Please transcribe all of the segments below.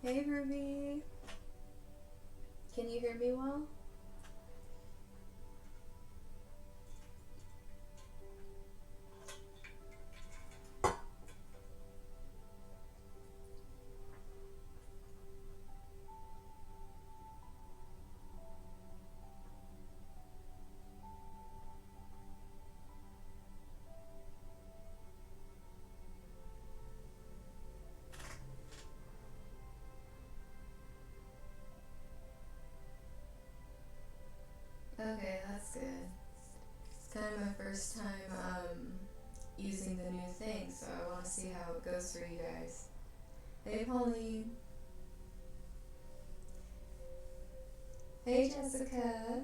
Hey Ruby, can you hear me well? Okay, that's good. It's kind of my first time using the new thing, so I want to see how it goes for you guys. Hey Pauline. Hey Jessica.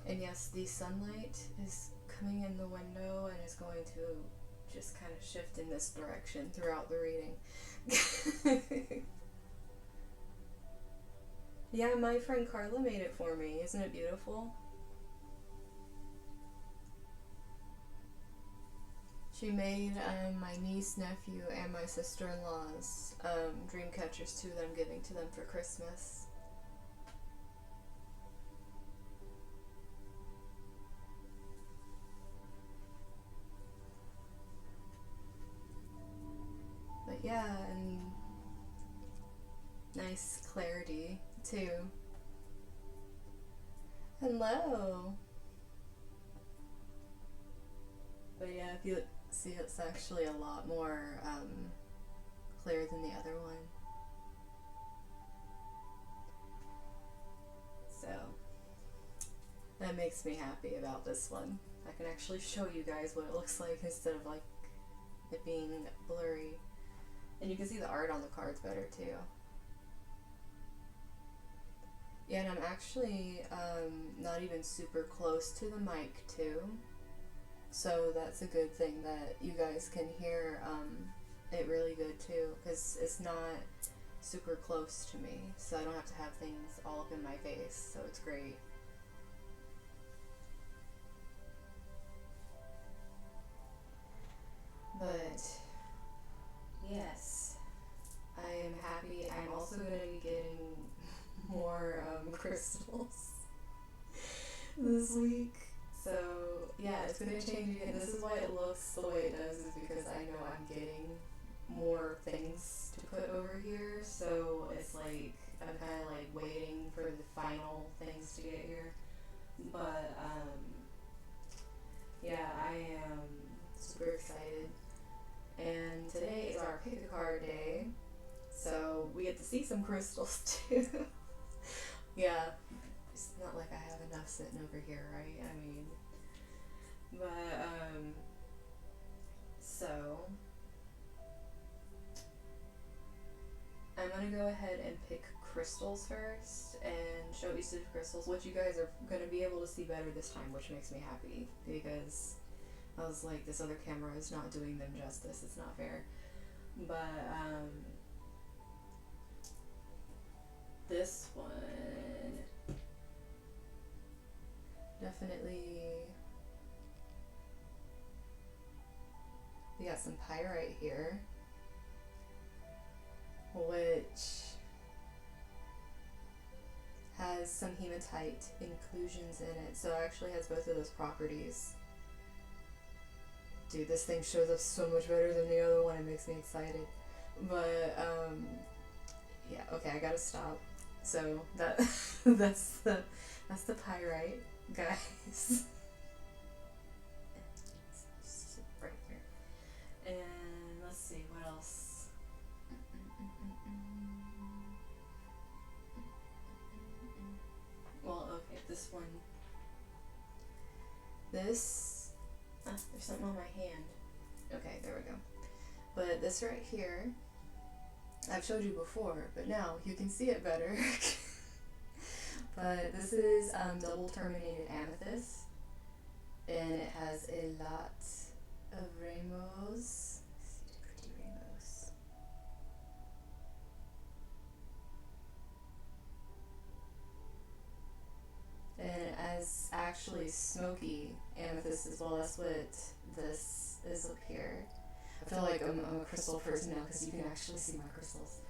And yes, the sunlight is coming in the window and is going to just kind of shift in this direction throughout the reading. Yeah, my friend Carla made it for me. Isn't it beautiful? She made my niece, nephew, and my sister-in-law's dream catchers too that I'm giving to them for Christmas. But yeah, and nice clarity too. Hello. But yeah, if you see, it's actually a lot more clear than the other one. So that makes me happy about this one. I can actually show you guys what it looks like instead of like it being blurry. And you can see the art on the cards better too. Yeah, and I'm actually not even super close to the mic too. So that's a good thing that you guys can hear it really good too, because it's not super close to me, so I don't have to have things all up in my face, so it's great. But yes, I am happy. I'm also going to be getting more crystals this week. So yeah, it's going to change again. This is why it looks the way it does, is because I know I'm getting more things to put over here. So it's like I'm kind of like waiting for the final things to get here. But yeah, I am super excited. And today is our pick a card day, so we get to see some crystals too. Yeah, it's not like I have enough sitting over here, right? I mean, but so I'm gonna go ahead and pick crystals first and show usage of crystals, which you guys are gonna be able to see better this time, which makes me happy because I was like, this other camera is not doing them justice. It's not fair. But this one definitely, we got some pyrite here, which has some hematite inclusions in it, so it actually has both of those properties. Dude, this thing shows up so much better than the other one. It makes me excited. But yeah, okay, I gotta stop. So that that's the pyrite, guys. Right here. And let's see what else. Well, okay, this one. This. There's something on my hand. Okay, there we go. But this right here, I've showed you before, but now you can see it better. But this is double terminated amethyst, and it has a lot of rainbows. See the pretty rainbows. And it has actually smoky amethyst as well. That's what this is up here. I feel like I'm a crystal person now because you can actually see my crystals.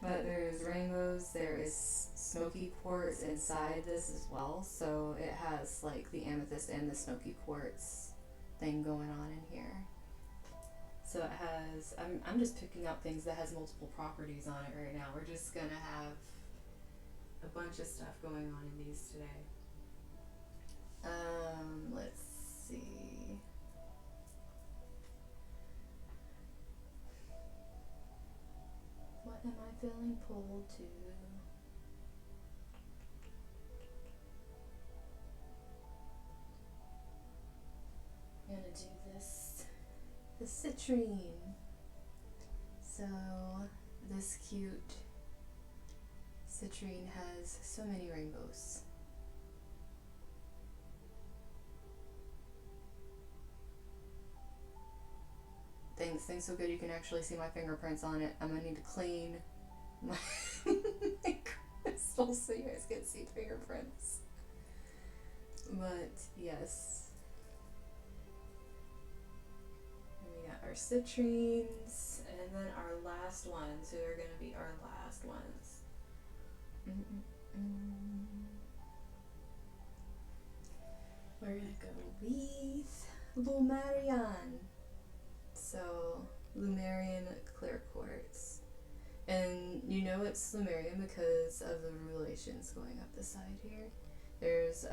But there's rainbows, there is smoky quartz inside this as well, so it has like the amethyst and the smoky quartz thing going on in here. So it has, I'm just picking up things that has multiple properties on it right now. We're just gonna have a bunch of stuff going on in these today. Let's see. What am I feeling pulled to? I'm gonna do the citrine. So this cute citrine has so many rainbows. Things so good you can actually see my fingerprints on it. I'm gonna need to clean my crystals so you guys can see fingerprints. But yes. And we got our citrines, and then our last ones, who are gonna be our last ones. We're gonna go with Lumarian. So, Lumarian clear quartz. And you know it's Lumarian because of the relations going up the side here. There's,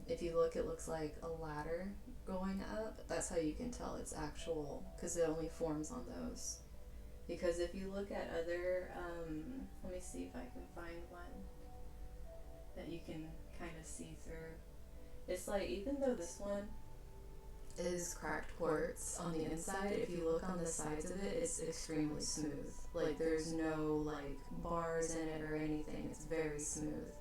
if you look, it looks like a ladder going up. That's how you can tell it's actual, because it only forms on those. Because if you look at other, let me see if I can find one that you can kind of see through. It's like, even though this one is cracked quartz on the inside, if you look on the sides of it, it's extremely smooth. Like, there's no like bars in it or anything. It's very smooth.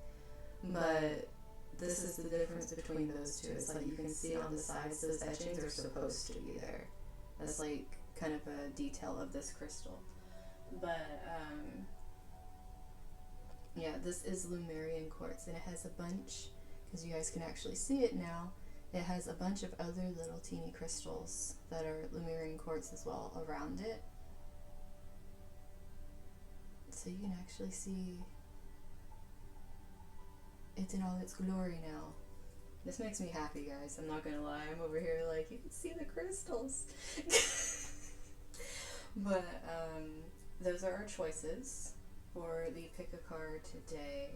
But this is the difference between those two. It's like you can see on the sides those etchings are supposed to be there. That's like kind of a detail of this crystal. But yeah, this is Lumarian quartz, and it has a bunch, because you guys can actually see it now, it has a bunch of other little teeny crystals that are Lumarian quartz as well around it. So you can actually see it in all its glory now. This makes me happy, guys. I'm not gonna lie. I'm over here like, you can see the crystals. But those are our choices for the pick a card today.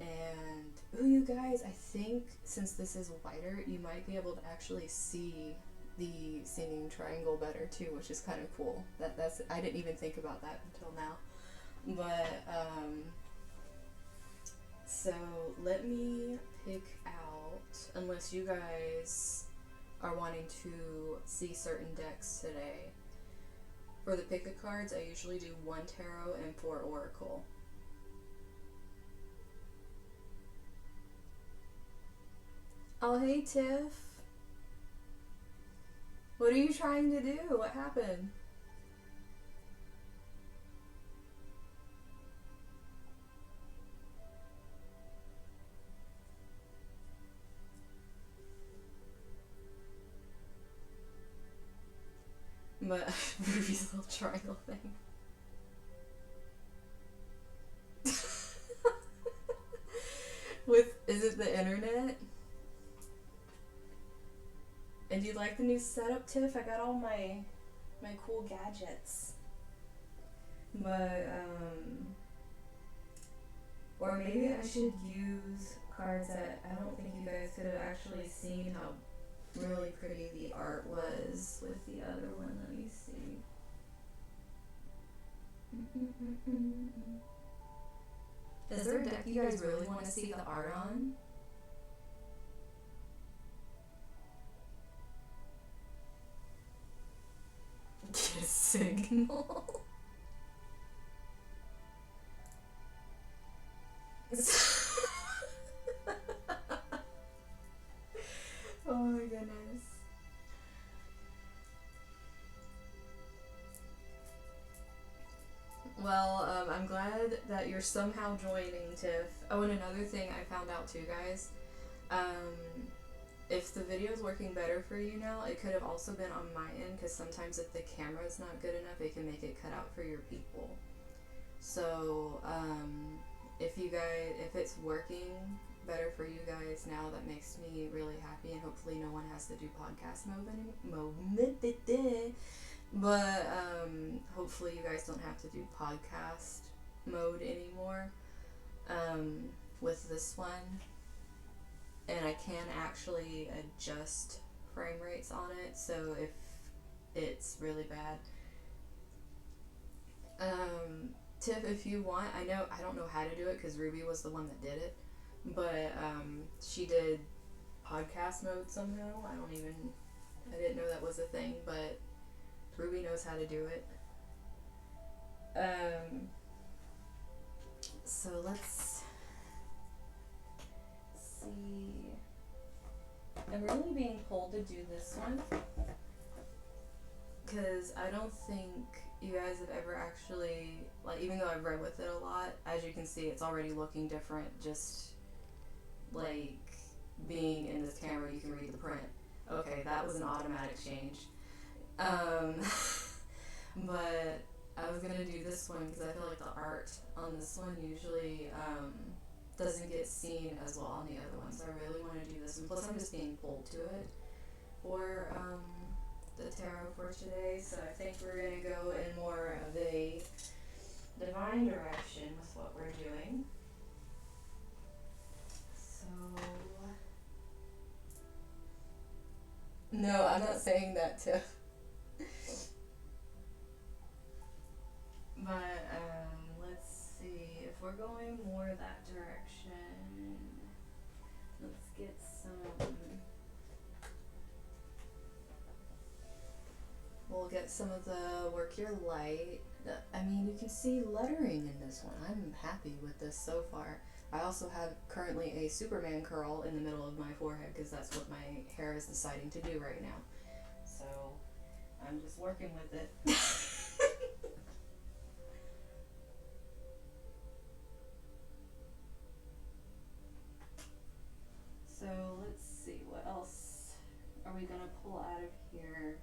And, ooh, you guys, I think since this is wider, you might be able to actually see the singing triangle better too, which is kind of cool. That's I didn't even think about that until now. But so let me pick out, unless you guys are wanting to see certain decks today. For the pick a cards, I usually do 1 tarot and 4 oracle. Oh, hey, Tiff. What are you trying to do? What happened? But Ruby's little triangle thing. Is it the internet? And do you like the new setup, Tiff? I got all my cool gadgets. But, or maybe I should use cards that I don't think you guys could have actually seen how really pretty the art was with the other one. Let me see. Is there a deck you guys really want to see the art on? Get a signal. Oh my goodness. Well, I'm glad glad that you're somehow joining, Tiff. Oh, and another thing I found out too, guys. If the video's working better for you now, it could have also been on my end, because sometimes if the camera's not good enough, it can make it cut out for your people. So, if it's working better for you guys now, that makes me really happy, and hopefully no one has to do podcast mode anymore. But hopefully you guys don't have to do podcast mode anymore with this one. And I can actually adjust frame rates on it, so if it's really bad. Tiff, if you want, I don't know how to do it because Ruby was the one that did it, but she did podcast mode somehow. I didn't know that was a thing, but Ruby knows how to do it. So let's see. I'm really being pulled to do this one because I don't think you guys have ever actually, like, even though I've read with it a lot, as you can see, it's already looking different. Just like being in this camera, you can read the print. Okay, that was an automatic change. But I was gonna do this one because I feel like the art on this one usually doesn't get seen as well on the other one, so I really want to do this one. Plus, I'm just being pulled to it for the tarot for today, so I think we're gonna go in more of a divine direction with what we're doing. So, no, I'm not saying that to. But let's see, if we're going more that direction, let's get we'll get some of the work your light. I mean, you can see lettering in this one. I'm happy with this so far. I also have currently a Superman curl in the middle of my forehead because that's what my hair is deciding to do right now. So I'm just working with it. So let's see, what else are we gonna pull out of here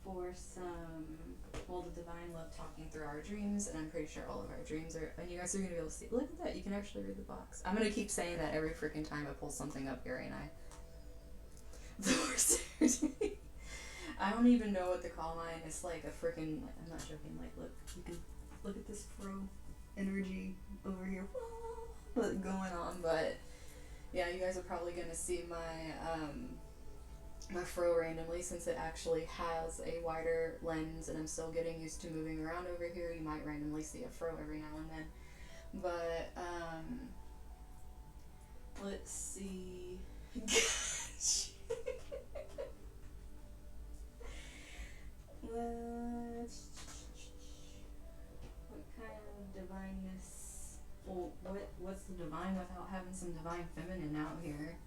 for some, well, the divine love talking through our dreams, and I'm pretty sure all of our dreams are, and you guys are gonna be able to see, look at that, you can actually read the box. I'm gonna keep saying that every freaking time I pull something up here, ain't I? The worst. I don't even know what to call mine. It's like a freaking, I'm not joking, like, look, you can look at this fro energy over here going on, but yeah, you guys are probably gonna see my my fro randomly since it actually has a wider lens, and I'm still getting used to moving around over here. You might randomly see a fro every now and then, but let's see. What kind of divineness? Well, what's the divine without having some divine feminine out here?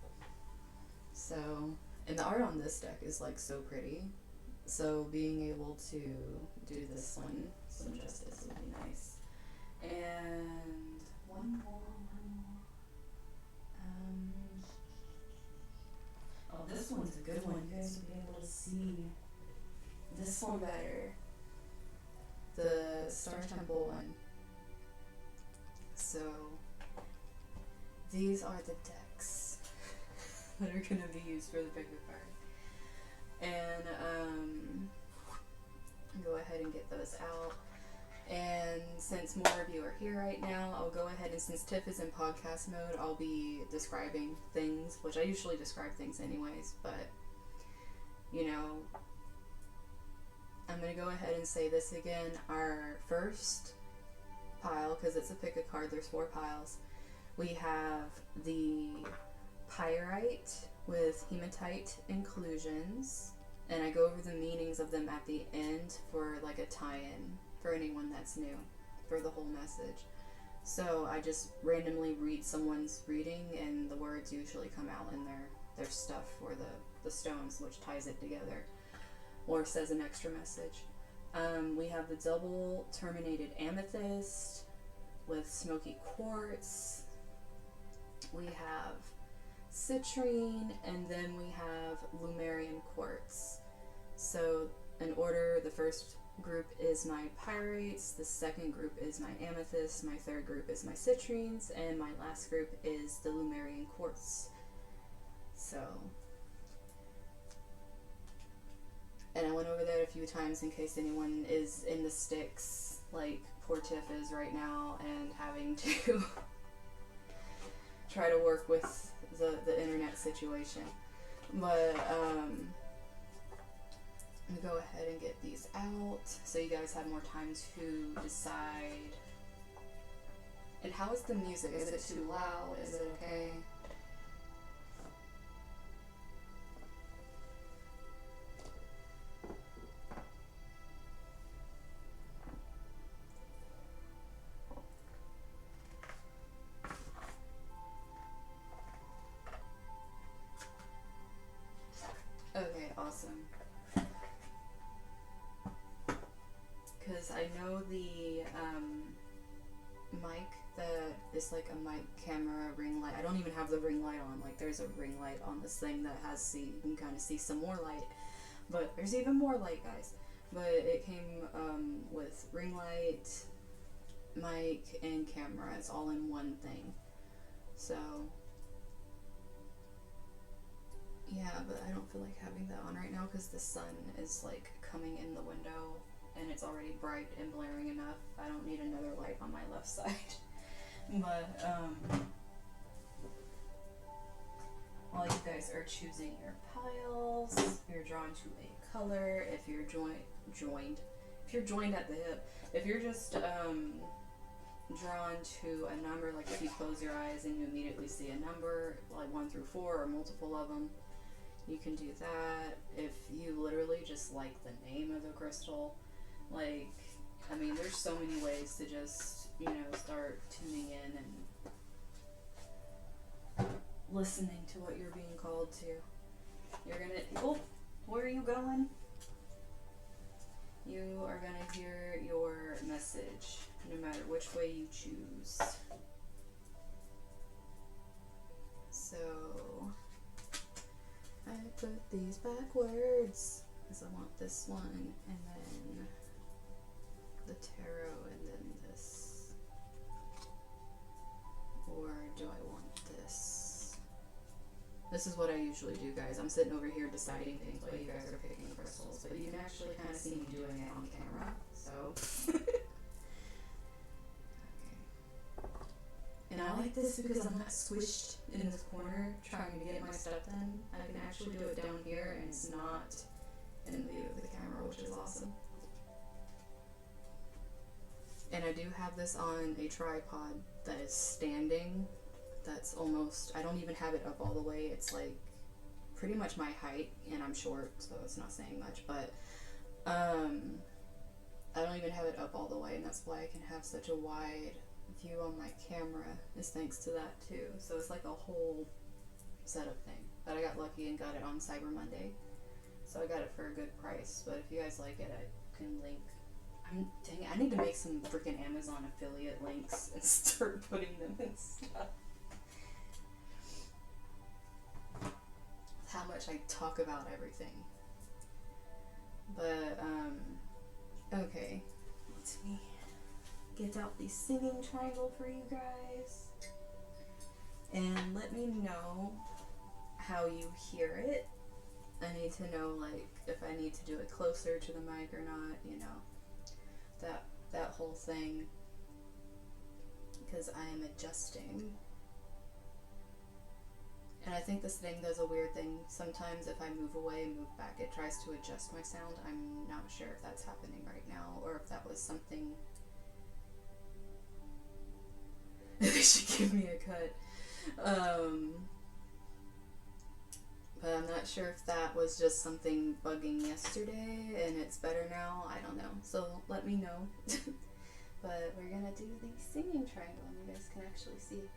So, and the art on this deck is like so pretty. So being able to do this one some justice would be nice. And one more. Oh, this one's a good one. You guys will be able to see this one better. The Star Temple one. So these are the decks that are going to be used for the pick a card. And go ahead and get those out. And since more of you are here right now, I'll go ahead, and since Tiff is in podcast mode, I'll be describing things, which I usually describe things anyways, but you know, I'm going to go ahead and say this again. Our first pile, because it's a pick a card, there's 4 piles. We have the pyrite with hematite inclusions, and I go over the meanings of them at the end for like a tie-in for anyone that's new for the whole message. So I just randomly read someone's reading, and the words usually come out in their stuff for the stones, which ties it together or says an extra message. We have the double terminated amethyst, with smoky quartz. We have citrine, and then we have Lumerian quartz. So in order, the first group is my pyrites, the second group is my amethyst, my third group is my citrines, and my last group is the Lumerian quartz. So, and I went over that a few times in case anyone is in the sticks, like poor Tiff is right now, and having to try to work with the internet situation. But I'm gonna go ahead and get these out so you guys have more time to decide. And how is the music? Is it too loud? Is it okay? Okay, awesome. Because I know the mic that is like a mic camera ring light. I don't even have the ring light on. Like there's a ring light on this thing that has you can kind of see some more light. But there's even more light, guys. But it came with ring light, mic, and camera. It's all in one thing. So yeah, but I don't feel like having that on right now because the sun is like coming in the window and it's already bright and blaring enough. I don't need another light on my left side. But while you guys are choosing your piles, you're drawn to a color. If you're if you're joined at the hip, if you're just drawn to a number, like if you close your eyes and you immediately see a number, like 1 through 4 or multiple of them, you can do that. If you literally just like the name of the crystal, like, I mean, there's so many ways to just, you know, start tuning in and listening to what you're being called to. You're gonna, oh, where are you going? You are gonna hear your message, no matter which way you choose. So, I put these backwards, because I want this one, and then the tarot, and then this. Or do I want this? This is what I usually do, guys. I'm sitting over here deciding things while you guys are picking crystals, but you can actually kind of see me doing it on camera, so. Okay. And I like this because I'm not squished in this corner trying to get my stuff done. I can actually do it down here and it's not in the view of the camera, which is awesome. And I do have this on a tripod that is standing. That's almost, I don't even have it up all the way. It's like pretty much my height, and I'm short, so it's not saying much, but I don't even have it up all the way, and that's why I can have such a wide view on my camera, is thanks to that too. So it's like a whole setup thing. But I got lucky and got it on Cyber Monday, so I got it for a good price. But if you guys like it, I can link. Dang it, I need to make some freaking Amazon affiliate links and start putting them in stuff. How much I talk about everything. But okay, let me get out the singing triangle for you guys, and let me know how you hear it. I need to know, like, if I need to do it closer to the mic or not, you know, that whole thing, because I am adjusting. And I think this thing does a weird thing. Sometimes if I move away and move back, it tries to adjust my sound. I'm not sure if that's happening right now, or if that was something. They should give me a cut. But I'm not sure if that was just something bugging yesterday and it's better now. I don't know. So let me know. But we're gonna do the singing triangle and you guys can actually see.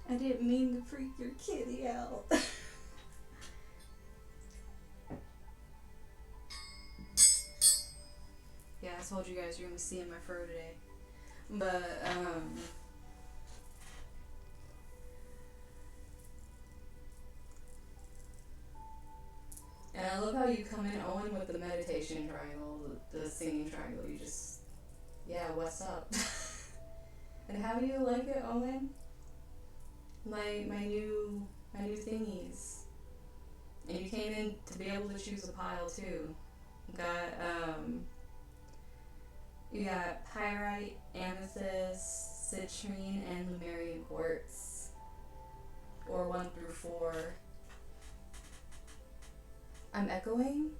I didn't mean to freak your kitty out. Yeah, I told you guys you're gonna be seeing my fur today. But, and I love how you come in, Owen, with the meditation triangle, the singing triangle. You just, yeah, what's up? And how do you like it, Owen? My new thingies. And you came in to be able to choose a pile too. You got pyrite, amethyst, citrine, and Lemurian quartz, or 1 through 4. I'm echoing?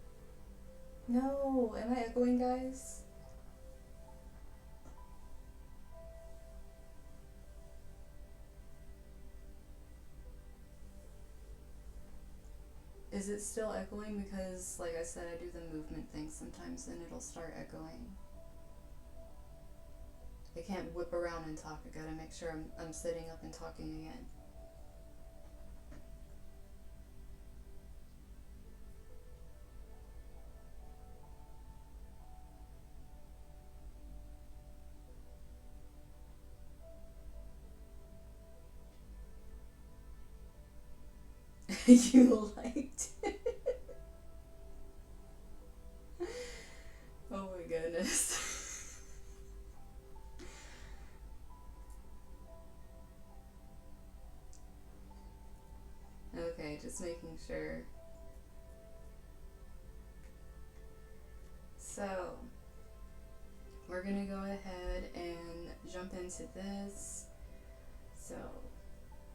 No, am I echoing, guys? Is it still echoing? Because, like I said, I do the movement thing sometimes and it'll start echoing. I can't whip around and talk. I gotta make sure I'm sitting up and talking again. You liked it? Oh my goodness. Okay, just making sure. So, we're gonna go ahead and jump into this. So,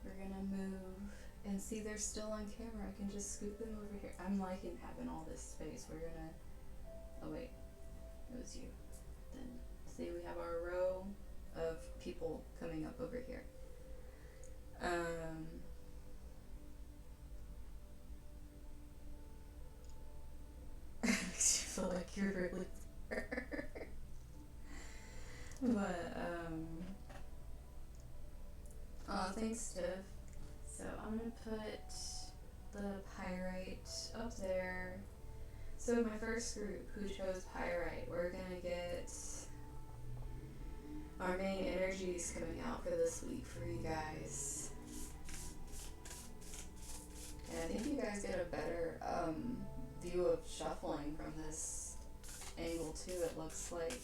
we're gonna move and see they're still on camera. I can just scoop them over here. I'm liking having all this space. We're gonna, oh wait, it was you. Then, see we have our row of people coming up over here. Makes you feel like you're really but, oh, thanks, Steph. So I'm gonna put the pyrite up there. So my first group who chose pyrite, we're gonna get our main energies coming out for this week for you guys. And I think you guys get a better view of shuffling from this angle too, it looks like.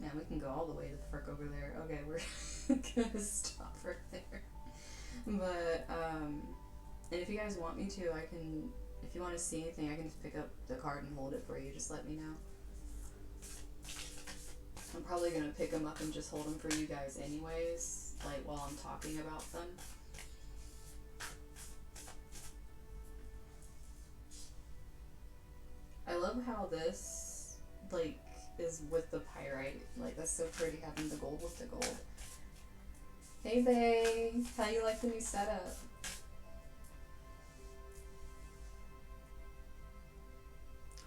Now we can go all the way to the frick over there. Okay, we're gonna stop right there. But, and if you guys want me to, I can, if you want to see anything, I can just pick up the card and hold it for you. Just let me know. I'm probably gonna pick them up and just hold them for you guys anyways, like while I'm talking about them. I love how this, like, is with the pyrite. Like, that's so pretty having the gold with the gold. Hey, babe. How you like the new setup?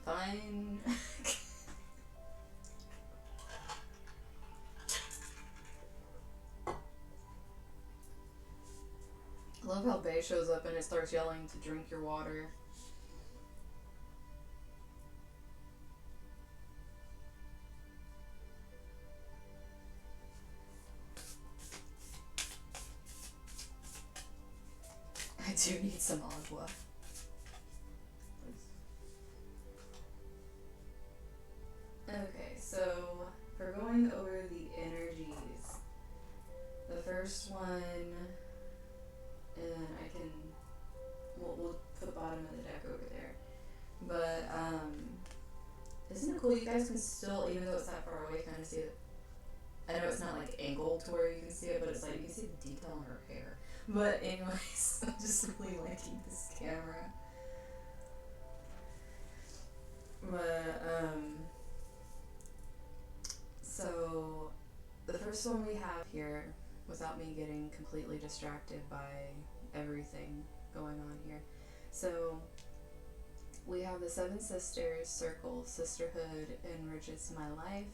Fine. I love how Bae shows up and it starts yelling to drink your water. I do need some agua. Okay, so for going over the energies, the first one, and I can, we'll put the bottom of the deck over there. But isn't it cool? You guys can still, even though it's that far away, kind of see it. I know it's not like angled to where you can see it, but it's like you can see the detail in her hair. But anyways, I'm just really liking this camera. But so the first one we have here, without me getting completely distracted by everything going on here. So we have the Seven Sisters circle, sisterhood enriches my life.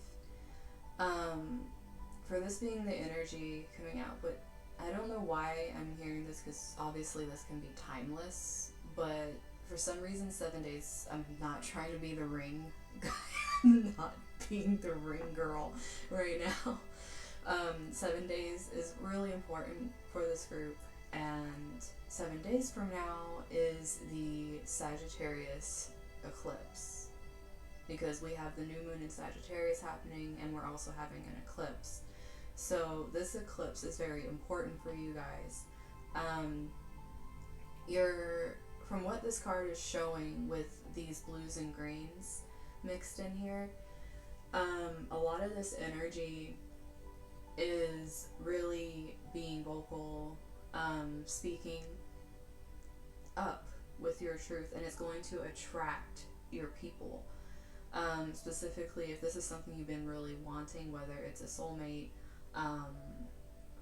For this being the energy coming out, but I don't know why I'm hearing this, because obviously this can be timeless, but for some reason 7 days, I'm not trying to be the ring guy, not being the ring girl right now. 7 days is really important for this group, and 7 days from now is the Sagittarius eclipse, because we have the new moon in Sagittarius happening, and we're also having an eclipse. So this eclipse is very important for you guys. From what this card is showing with these blues and greens mixed in here, a lot of this energy is really being vocal, speaking up with your truth, and it's going to attract your people. Specifically, if this is something you've been really wanting, whether it's a soulmate,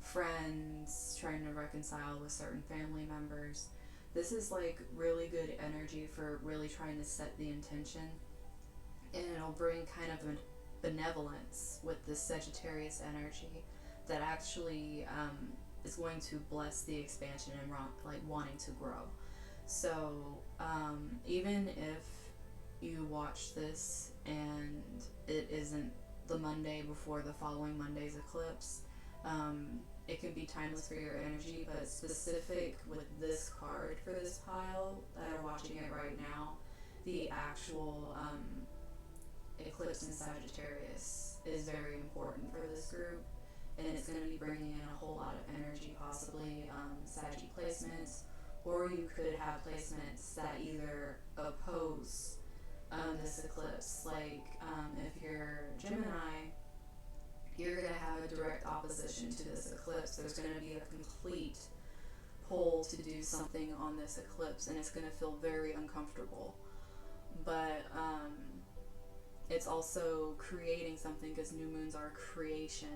friends, trying to reconcile with certain family members, this is like really good energy for really trying to set the intention, and it'll bring kind of a benevolence with this Sagittarius energy that actually is going to bless the expansion and like wanting to grow. So even if you watch this and it isn't the Monday before the following Monday's eclipse, it can be timeless for your energy, but specific with this card for this pile that are watching it right now, the actual eclipse in Sagittarius is very important for this group, and it's going to be bringing in a whole lot of energy, possibly Saggy placements, or you could have placements that either oppose this eclipse. Like if you're Gemini, you're going to have a direct opposition to this eclipse. There's going to be a complete pull to do something on this eclipse, and it's going to feel very uncomfortable. But it's also creating something, because new moons are creation.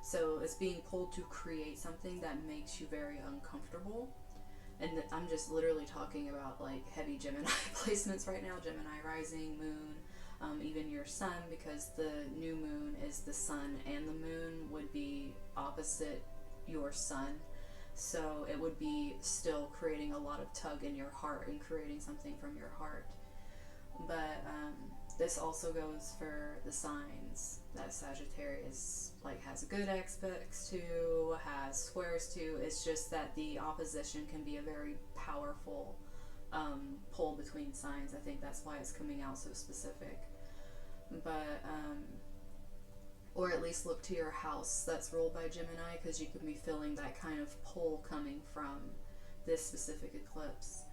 So it's being pulled to create something that makes you very uncomfortable. And I'm just literally talking about like heavy Gemini placements right now, Gemini rising, moon, even your sun, because the new moon is the sun, and the moon would be opposite your sun. So it would be still creating a lot of tug in your heart and creating something from your heart. But this also goes for the signs that Sagittarius like has good aspects to, has squares to. It's just that the opposition can be a very powerful pull between signs. I think that's why it's coming out so specific. But or at least look to your house that's ruled by Gemini, because you can be feeling that kind of pull coming from this specific eclipse.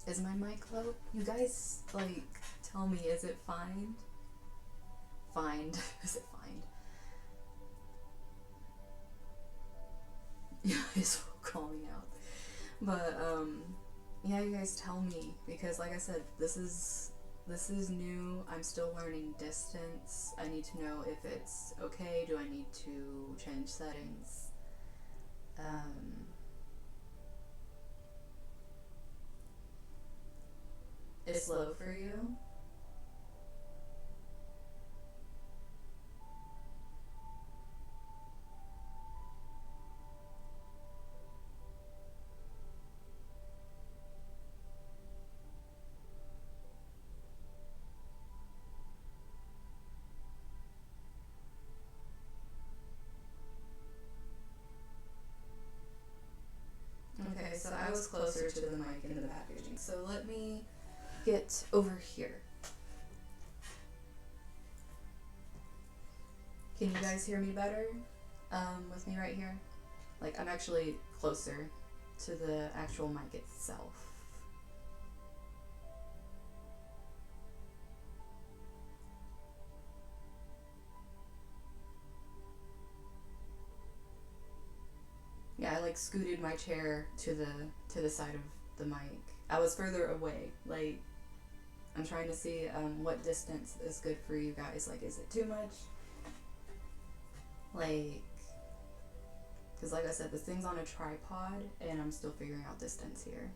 Is my mic low? You guys, like, tell me, is it fine? Find. Is it fine? You guys will call me out. But, yeah, you guys tell me, because like I said, this is new. I'm still learning distance. I need to know if it's okay. Do I need to change settings? Is low for you? Okay, so I was closer to the mic in the packaging. So let me get over here. Can you guys hear me better with me right here? Like, I'm actually closer to the actual mic itself. Yeah, I like scooted my chair to the side of the mic. I was further away. Like, I'm trying to see what distance is good for you guys. Like, is it too much? Like, because like I said, this thing's on a tripod, and I'm still figuring out distance here.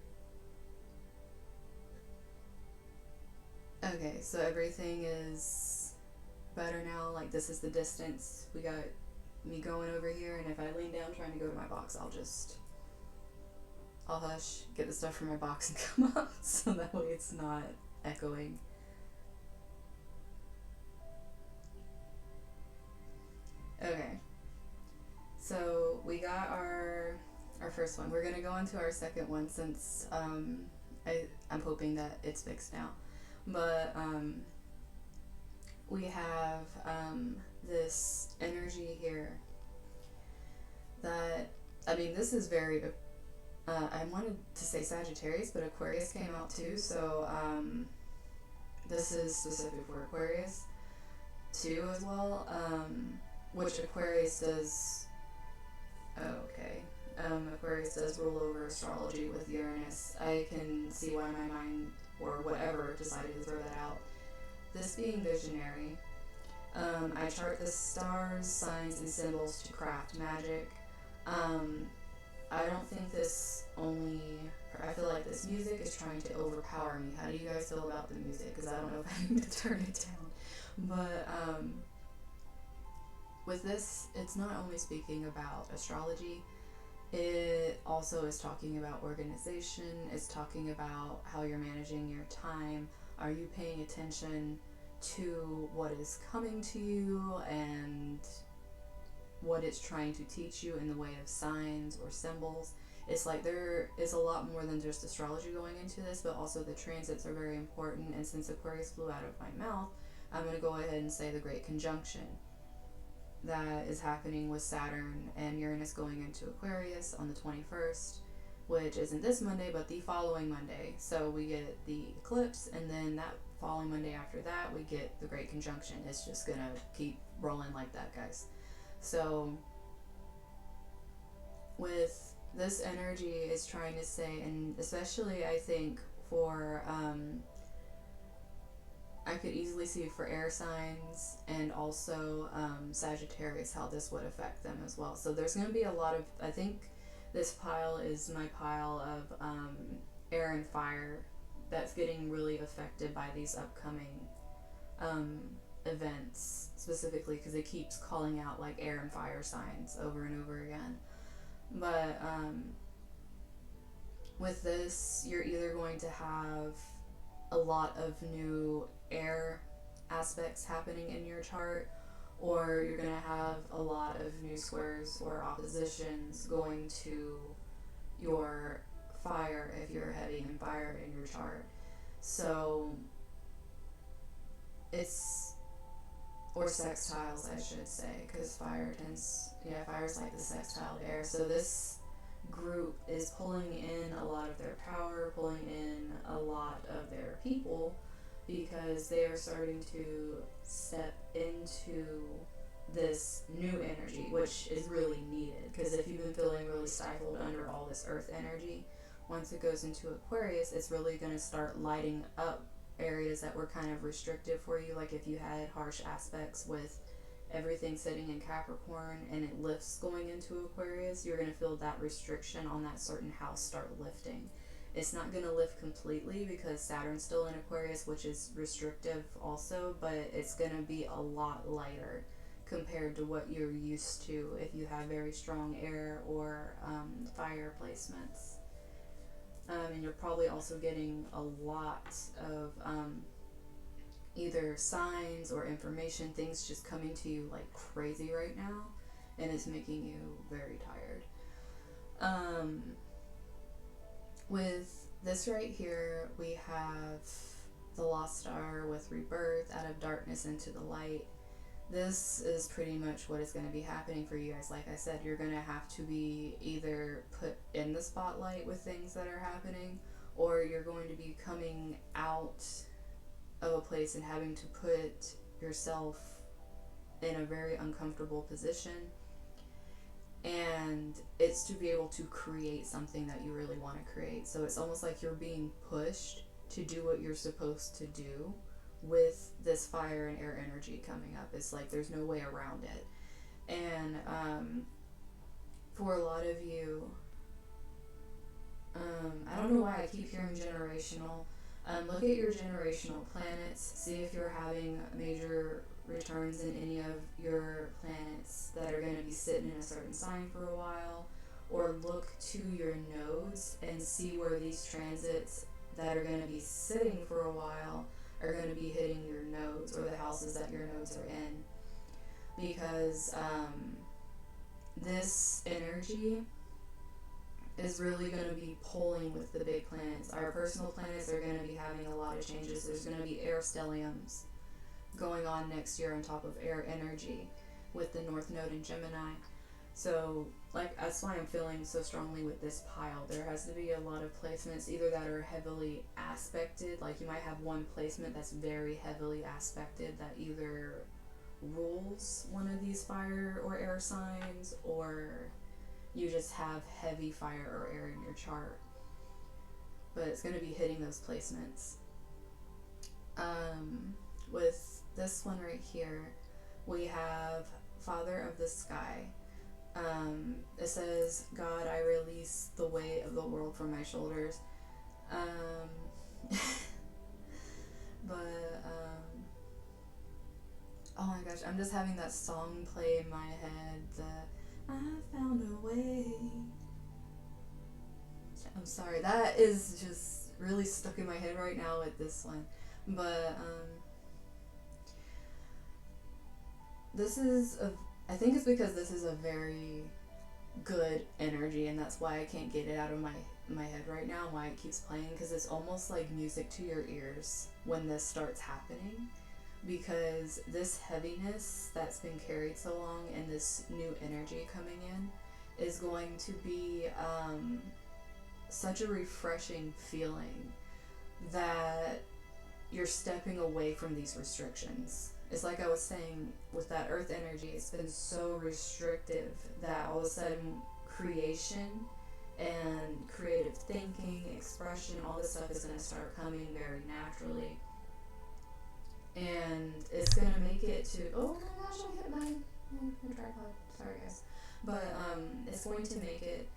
Okay, so everything is better now. Like, this is the distance. We got me going over here, and if I lean down trying to go to my box, I'll hush, get the stuff from my box, and come up, so that way it's not echoing. Okay, so we got our first one. We're gonna go on to our second one since I'm hoping that it's fixed now. But we have this energy here that, I mean, this is very, I wanted to say Sagittarius, but Aquarius came out too, so this is specific for Aquarius too as well, which Aquarius does, okay, Aquarius does rule over astrology with Uranus. I can see why my mind, or whatever, decided to throw that out. This being visionary, I chart the stars, signs, and symbols to craft magic. I don't think this only, I feel like this music is trying to overpower me. How do you guys feel about the music? Because I don't know if I need to turn it down. But with this, it's not only speaking about astrology, it also is talking about organization, it's talking about how you're managing your time. Are you paying attention to what is coming to you and what it's trying to teach you in the way of signs or symbols? It's like there is a lot more than just astrology going into this, but also the transits are very important. And since Aquarius flew out of my mouth, I'm going to go ahead and say the Great Conjunction that is happening with Saturn and Uranus going into Aquarius on the 21st, which isn't this Monday, but the following Monday. So we get the eclipse, and then that following Monday after that, we get the Great Conjunction. It's just going to keep rolling like that, guys. So with this energy is trying to say, and especially I think for I could easily see for air signs and also Sagittarius, how this would affect them as well. So there's going to be a lot of, I think this pile is my pile of air and fire that's getting really affected by these upcoming events, specifically because it keeps calling out like air and fire signs over and over again. But with this, you're either going to have a lot of new air aspects happening in your chart, or you're going to have a lot of new squares or oppositions going to your fire if you're heavy in fire in your chart. So it's, or sextiles I should say, because fire's like the sextile air. So this group is pulling in a lot of their power, pulling in a lot of their people, because they are starting to step into this new energy, which is really needed. Because if you've been feeling really stifled under all this earth energy, once it goes into Aquarius, it's really going to start lighting up areas that were kind of restrictive for you. Like if you had harsh aspects with everything sitting in Capricorn and it lifts going into Aquarius, you're going to feel that restriction on that certain house start lifting. It's not going to lift completely because Saturn's still in Aquarius, which is restrictive also, but it's going to be a lot lighter compared to what you're used to if you have very strong air or fire placements. And you're probably also getting a lot of either signs or information, things just coming to you like crazy right now, and it's making you very tired. With this right here, we have the Lost Star with rebirth, out of darkness into the light. This is pretty much what is going to be happening for you guys. Like I said, you're going to have to be either put in the spotlight with things that are happening, or you're going to be coming out of a place and having to put yourself in a very uncomfortable position. and it's to be able to create something that you really want to create. So it's almost like you're being pushed to do what you're supposed to do with this fire and air energy coming up. It's like there's no way around it. And for a lot of you, I don't know why I keep hearing generational. Look at your generational planets, see if you're having major returns in any of your planets that are going to be sitting in a certain sign for a while, or look to your nodes and see where these transits that are going to be sitting for a while are going to be hitting your nodes or the houses that your nodes are in. Because this energy is really going to be pulling with the big planets. Our personal planets are going to be having a lot of changes. There's going to be air stelliums going on next year on top of air energy with the North Node in Gemini. So, like, that's why I'm feeling so strongly with this pile. There has to be a lot of placements, either that are heavily aspected, like you might have one placement that's very heavily aspected that either rules one of these fire or air signs, or you just have heavy fire or air in your chart. But it's going to be hitting those placements. With this one right here, we have Father of the Sky. It says, God, I release the weight of the world from my shoulders. Oh my gosh, I'm just having that song play in my head, the I found a way. I'm sorry, that is just really stuck in my head right now with this one. But, I think it's because this is a very good energy, and that's why I can't get it out of my head right now, why it keeps playing, because it's almost like music to your ears when this starts happening, because this heaviness that's been carried so long and this new energy coming in is going to be such a refreshing feeling that you're stepping away from these restrictions. It's like I was saying with that earth energy, it's been so restrictive that all of a sudden creation and creative thinking, expression, all this stuff is going to start coming very naturally. And it's going to make it to, oh my gosh, I hit my tripod. Sorry guys. But it's going to make it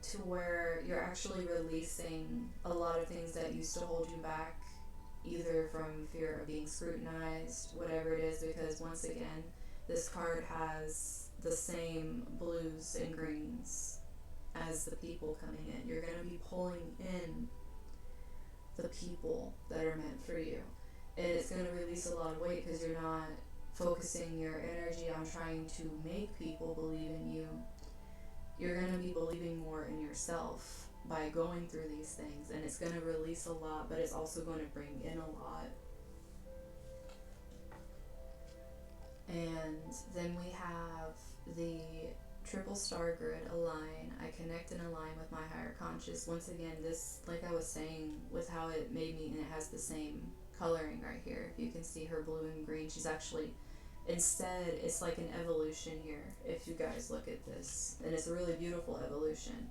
to where you're actually releasing a lot of things that used to hold you back, either from fear of being scrutinized, whatever it is, because once again, this card has the same blues and greens as the people coming in. You're going to be pulling in the people that are meant for you. And it's going to release a lot of weight because you're not focusing your energy on trying to make people believe in you. You're going to be believing more in yourself by going through these things, and it's going to release a lot, but it's also going to bring in a lot. And then we have the triple star grid align. I connect and align with my higher conscious. Once again, this, like I was saying, with how it made me, and it has the same coloring right here. If you can see her blue and green, she's actually, instead, it's like an evolution here, if you guys look at this. And it's a really beautiful evolution,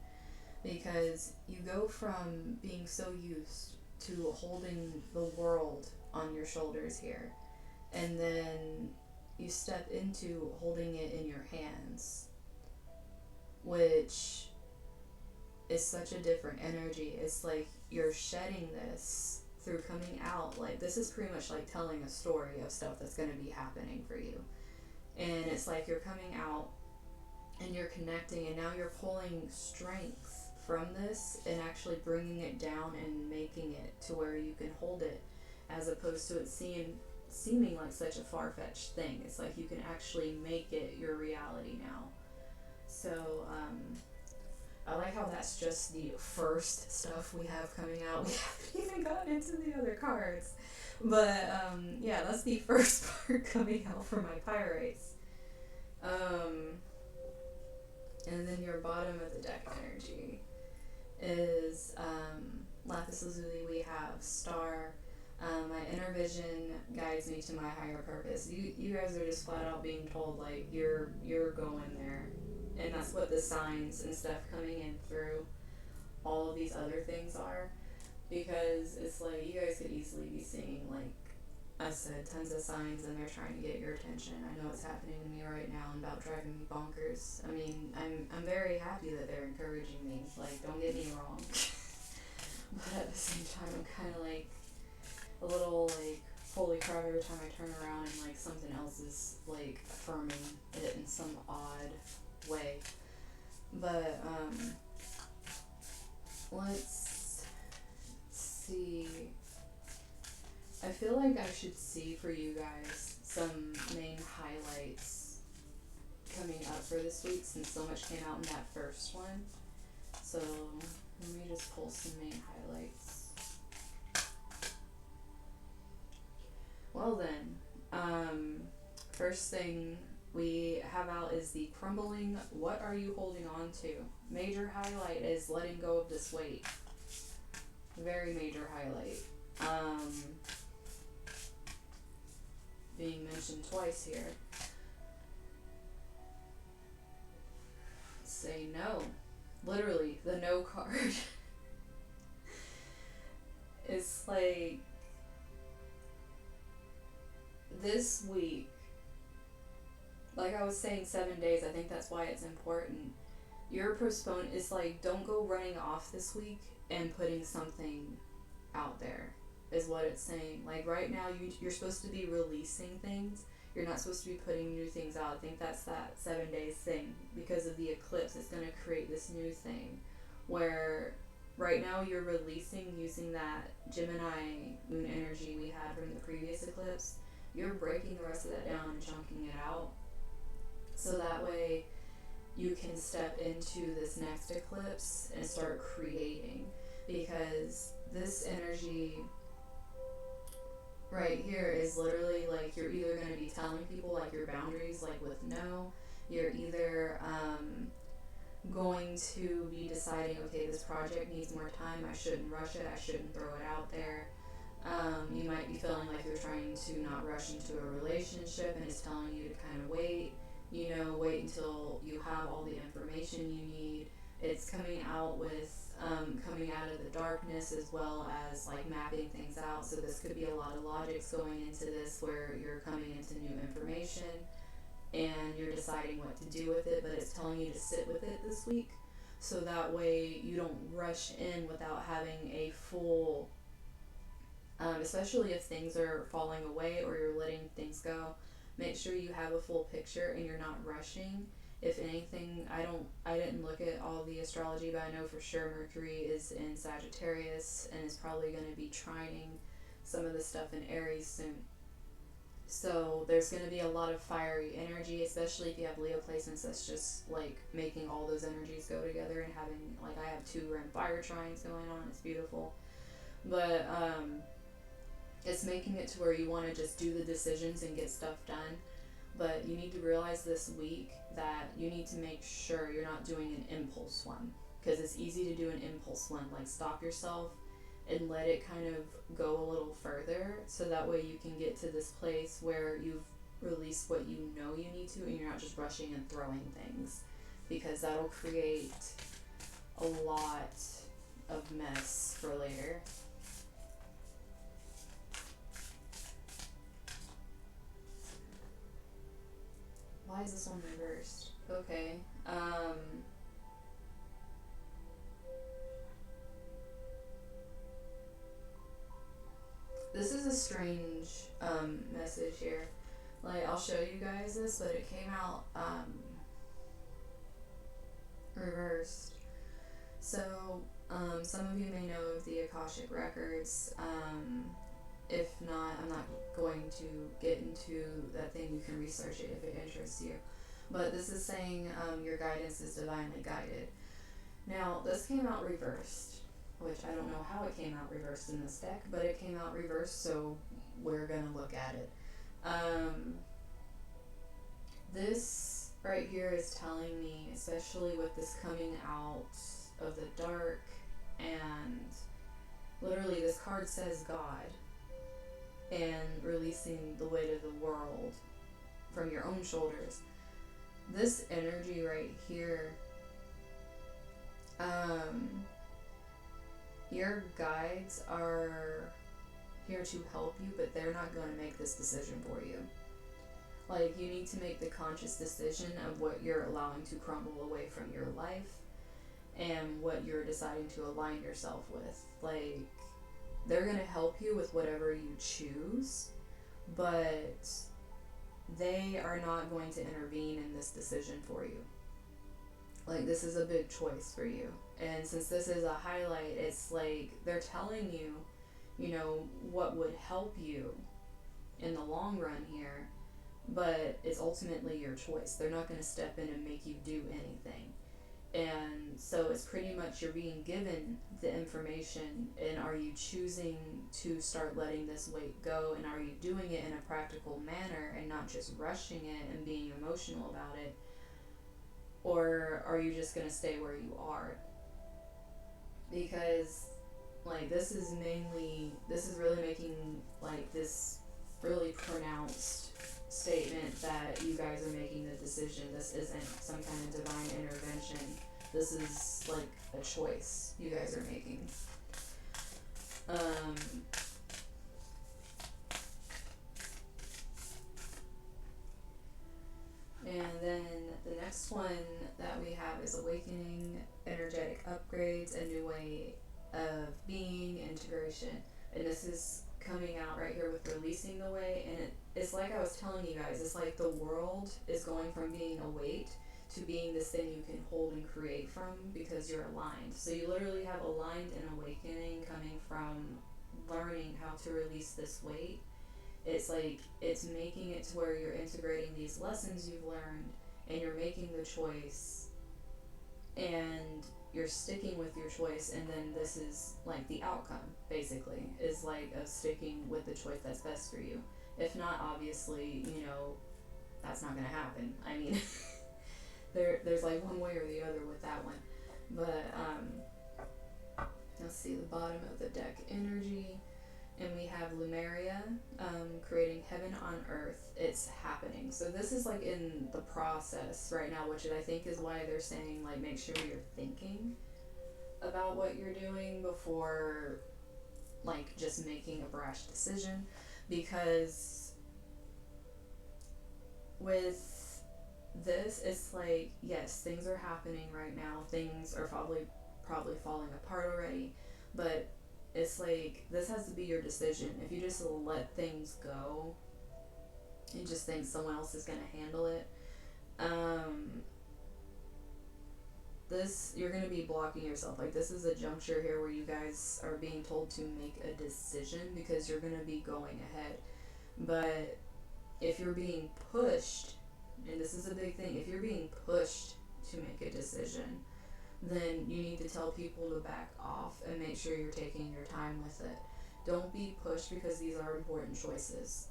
because you go from being so used to holding the world on your shoulders here, and then you step into holding it in your hands, which is such a different energy. It's like you're shedding this through coming out. Like, this is pretty much like telling a story of stuff that's going to be happening for you. And it's like you're coming out and you're connecting, and now you're pulling strength from this and actually bringing it down and making it to where you can hold it, as opposed to it seeming like such a far-fetched thing. It's like you can actually make it your reality now. So I like how that's just the first stuff we have coming out. We haven't even gotten into the other cards, but yeah, that's the first part coming out for my pyrites. And then your bottom of the deck energy is lapis lazuli. We have star. My inner vision guides me to my higher purpose. You guys are just flat out being told, like, you're going there, And that's what the signs and stuff coming in through all of these other things are. Because it's like you guys could easily be seeing, like I said, tons of signs, and they're trying to get your attention. I know it's happening to me right now and about driving me bonkers. I mean, I'm very happy that they're encouraging me. Like, don't get me wrong. But at the same time, I'm kind of like a little like, holy crap, every time I turn around and like something else is like affirming it in some odd way. But let's see. I feel like I should see for you guys some main highlights coming up for this week, since so much came out in that first one. So let me just pull some main highlights. Well then, first thing we have out is the crumbling. What are you holding on to? Major highlight is letting go of this weight. Very major highlight. Being mentioned twice here. Say no. Literally, the no card. It's like this week, like I was saying, 7 days, I think that's why it's important. Your postpone is like, don't go running off this week and putting something out there, is what it's saying. Like right now, you're supposed to be releasing things. You're not supposed to be putting new things out. I think that's that 7 days thing. Because of the eclipse, it's going to create this new thing where right now you're releasing using that Gemini moon energy we had from the previous eclipse. You're breaking the rest of that down and chunking it out. So that way you can step into this next eclipse and start creating. Because this energy right here is literally like, you're either going to be telling people like your boundaries, like with no, you're either going to be deciding, okay, this project needs more time, I shouldn't rush it, I shouldn't throw it out there. You might be feeling like you're trying to not rush into a relationship and it's telling you to kind of wait, wait until you have all the information you need. It's coming out with coming out of the darkness, as well as like mapping things out. So this could be a lot of logics going into this, where you're coming into new information and you're deciding what to do with it, but it's telling you to sit with it this week, so that way you don't rush in without having a full, especially if things are falling away or you're letting things go, make sure you have a full picture and you're not rushing. If anything, I didn't look at all the astrology, but I know for sure Mercury is in Sagittarius and is probably going to be trining some of the stuff in Aries soon. So there's going to be a lot of fiery energy, especially if you have Leo placements. That's just like making all those energies go together and having, like, I have 2 red fire trines going on. It's beautiful. But it's making it to where you want to just do the decisions and get stuff done. But you need to realize this week that you need to make sure you're not doing an impulse one, because it's easy to do an impulse one. Like, stop yourself and let it kind of go a little further, so that way you can get to this place where you've released what you know you need to, and you're not just rushing and throwing things, because that'll create a lot of mess for later. Why is this one reversed? Okay. This is a strange message here. Like, I'll show you guys this, but it came out reversed. So, some of you may know of the Akashic Records. If not, I'm not going to get into that thing. You can research it if it interests you. But this is saying your guidance is divinely guided. Now, this came out reversed, which I don't know how it came out reversed in this deck, but it came out reversed, so we're going to look at it. This right here is telling me, especially with this coming out of the dark, and literally this card says God, and releasing the weight of the world from your own shoulders. this energy right here, um, your guides are here to help you, but they're not going to make this decision for you. Like, you need to make the conscious decision of what you're allowing to crumble away from your life and what you're deciding to align yourself with. Like, they're going to help you with whatever you choose, but they are not going to intervene in this decision for you. Like, this is a big choice for you. And since this is a highlight, it's like they're telling you, you know, what would help you in the long run here, but it's ultimately your choice. They're not going to step in and make you do anything. And so it's pretty much you're being given the information, and are you choosing to start letting this weight go, and are you doing it in a practical manner and not just rushing it and being emotional about it, or are you just going to stay where you are? Because like this is really making like this really pronounced statement that you guys are making the decision. This isn't some kind of divine intervention. This is like a choice you guys are making. And then the next one that we have is awakening, energetic upgrades, a new way of being, integration. And this is coming out right here with releasing the way. And it's like I was telling you guys, it's like the world is going from being a weight to being this thing you can hold and create from because you're aligned. So you literally have aligned and awakening coming from learning how to release this weight. It's like it's making it to where you're integrating these lessons you've learned, and you're making the choice, and you're sticking with your choice, and then this is like the outcome basically is like of sticking with the choice that's best for you. If not, obviously, you know, that's not going to happen. I mean, there's like one way or the other with that one. But let's see the bottom of the deck energy. And we have Lemuria, creating heaven on earth. It's happening. So this is like in the process right now, which I think is why they're saying like make sure you're thinking about what you're doing before like just making a brash decision. Because with this, it's like, yes, things are happening right now. Things are probably falling apart already, but it's like this has to be your decision. If you just let things go and just think someone else is going to handle it, this, you're going to be blocking yourself. Like, this is a juncture here where you guys are being told to make a decision because you're going to be going ahead. But if you're being pushed, and this is a big thing, if you're being pushed to make a decision, then you need to tell people to back off and make sure you're taking your time with it. Don't be pushed because these are important choices.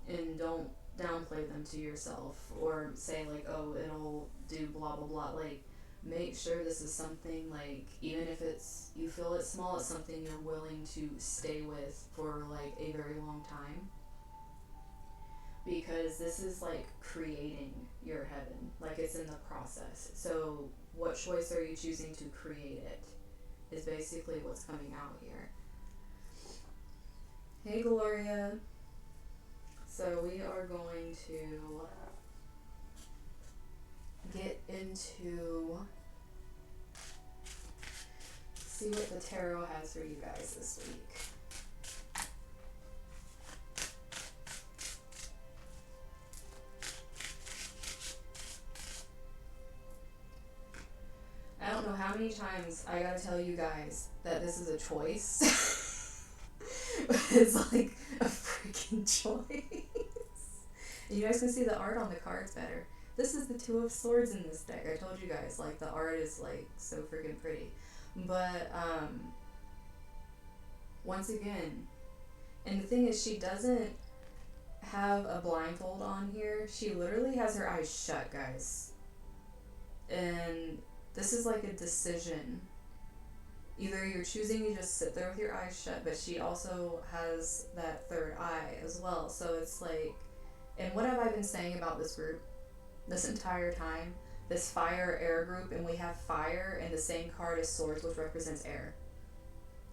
And don't downplay them to yourself or say like, oh, it'll do blah, blah, blah. Like, make sure this is something like, even if it's, you feel it's small, it's something you're willing to stay with for like a very long time. Because this is like creating your heaven. Like, it's in the process. So what choice are you choosing to create it is basically what's coming out here. Hey Gloria. So we are going to get into, see what the tarot has for you guys this week. I don't know how many times I gotta tell you guys that this is a choice. It's like a freaking choice. And you guys can see the art on the cards better. This is the Two of Swords in this deck. I told you guys, like, the art is like so freaking pretty. But once again, and the thing is, she doesn't have a blindfold on here. She literally has her eyes shut, guys. And this is like a decision. Either you're choosing to just sit there with your eyes shut, but she also has that third eye as well. So it's like, and what have I been saying about this group? this entire time, this fire air group, and we have fire and the same card as swords, which represents air.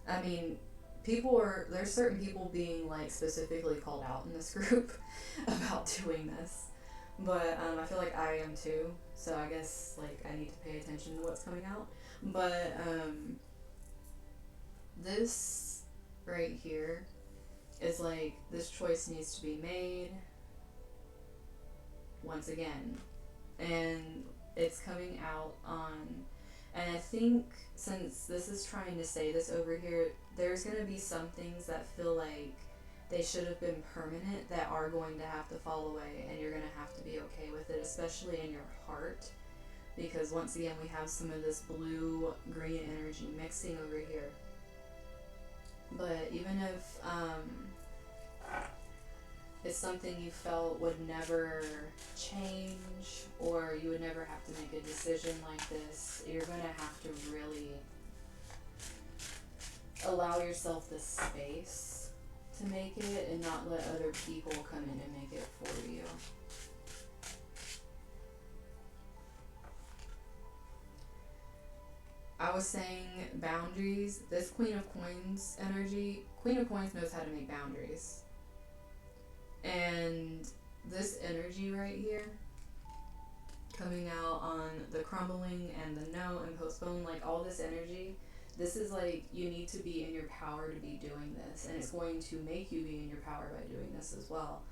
I mean, there's certain people being like specifically called out in this group about doing this. But I feel like I am too, so I guess like I need to pay attention to what's coming out. But this right here is like this choice needs to be made once again, and it's coming out on. And I think since this is trying to say this over here, there's gonna be some things that feel like they should have been permanent that are going to have to fall away, and you're going to have to be okay with it, especially in your heart, because once again we have some of this blue green energy mixing over here. But even if it's something you felt would never change, or you would never have to make a decision like this, you're going to have to really allow yourself the space to make it, and not let other people come in and make it for you. I was saying boundaries. This Queen of Coins energy, Queen of Coins knows how to make boundaries. And this energy right here, coming out on the crumbling and the no and postpone, like all this energy, this is like you need to be in your power to be doing this, and it's going to make you be in your power by doing this as well.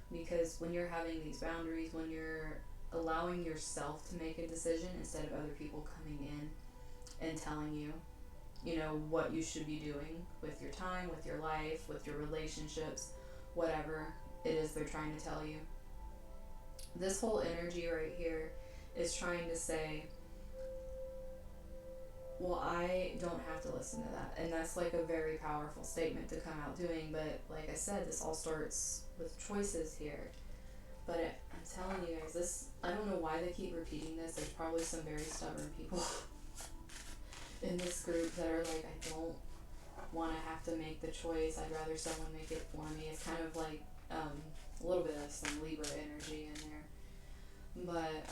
Because when you're having these boundaries, when you're allowing yourself to make a decision instead of other people coming in and telling you, you know, what you should be doing with your time, with your life, with your relationships, whatever it is they're trying to tell you. This whole energy right here is trying to say, well, I don't have to listen to that. And that's like a very powerful statement to come out doing. But like I said, this all starts with choices here. But I'm telling you guys, this, I don't know why they keep repeating this. There's probably some very stubborn people in this group that are like, I don't want to have to make the choice. I'd rather someone make it for me. It's kind of like a little bit of some Libra energy in there. But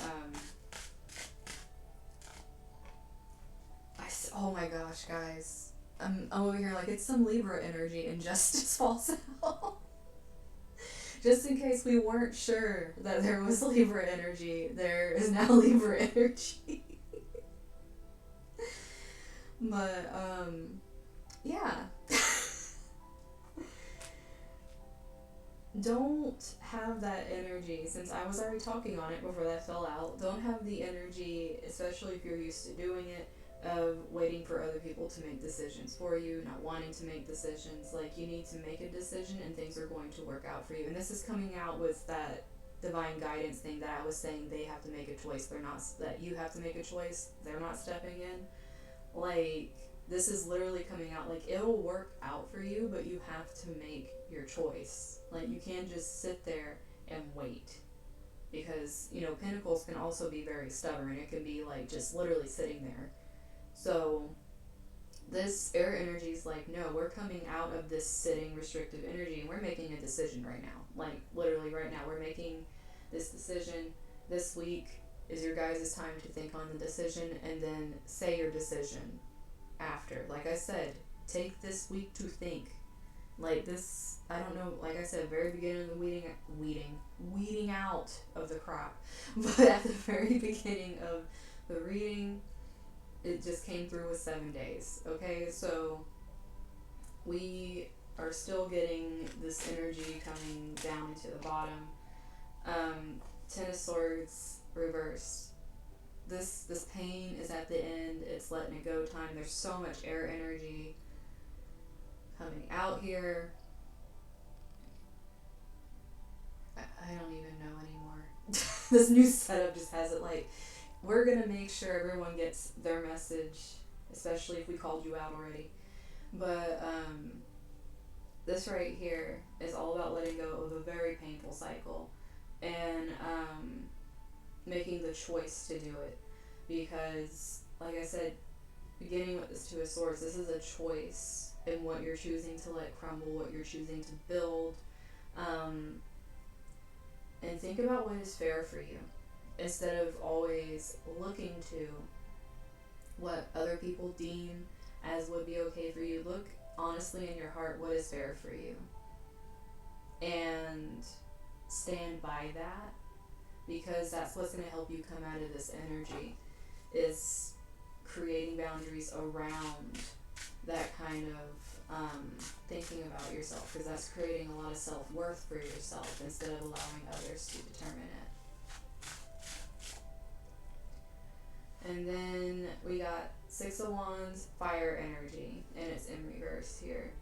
oh my gosh, guys, I'm over here like it's some Libra energy and justice falls out. Just in case we weren't sure that there was Libra energy, there is now Libra energy. But yeah. Don't have that energy, since I was already talking on it before that fell out. Don't have the energy, especially if you're used to doing it, of waiting for other people to make decisions for you, not wanting to make decisions. Like, you need to make a decision and things are going to work out for you. And this is coming out with that divine guidance thing that I was saying, they have to make a choice. They're not, that you have to make a choice. They're not stepping in. Like, this is literally coming out like it'll work out for you, but you have to make your choice. Like, you can't just sit there and wait, because, you know, pentacles can also be very stubborn. It can be like just literally sitting there. So this air energy is like, no, we're coming out of this sitting restrictive energy and we're making a decision right now. Like, literally right now, we're making this decision. This week is your guys' time to think on the decision and then say your decision after. Like I said, take this week to think. Like this, I don't know, like I said, very beginning of the weeding out of the crop. But at the very beginning of the reading, it just came through with 7 days. Okay, so we are still getting this energy coming down into the bottom. Ten of Swords reversed. This pain is at the end. It's letting it go time. There's so much air energy coming out here. I don't even know anymore. This new setup just has it like, we're going to make sure everyone gets their message, especially if we called you out already. But this right here is all about letting go of a very painful cycle and making the choice to do it. Because, like I said, beginning with this Two of Swords, this is a choice in what you're choosing to let crumble, what you're choosing to build. And think about what is fair for you. instead of always looking to what other people deem as would be okay for you, look honestly in your heart what is fair for you. And stand by that, because that's what's going to help you come out of this energy, is creating boundaries around that kind of thinking about yourself, because that's creating a lot of self-worth for yourself instead of allowing others to determine it. And then we got Six of Wands, fire energy, and it's in reverse here.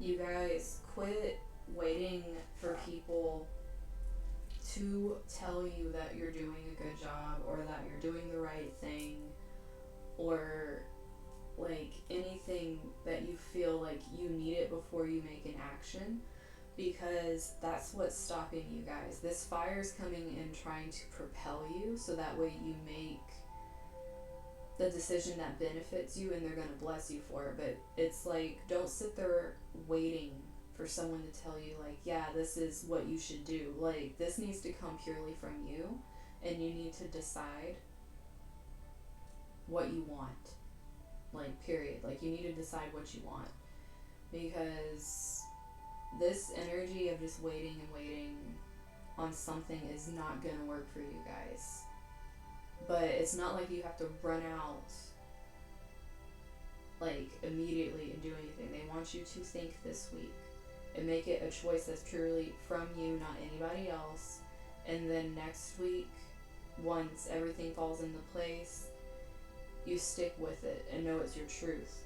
You guys, quit waiting for people to tell you that you're doing a good job or that you're doing the right thing, or like anything that you feel like you need it before you make an action, because that's what's stopping you guys. This fire's coming in trying to propel you so that way you make the decision that benefits you and they're going to bless you for it. But it's like, don't sit there waiting for someone to tell you like, yeah, this is what you should do. Like, this needs to come purely from you, and you need to decide what you want. Like, period. Like, you need to decide what you want, because this energy of just waiting and waiting on something is not going to work for you guys. But it's not like you have to run out like immediately and do anything. They want you to think this week and make it a choice that's purely from you, not anybody else. And then next week, once everything falls into place, you stick with it and know it's your truth.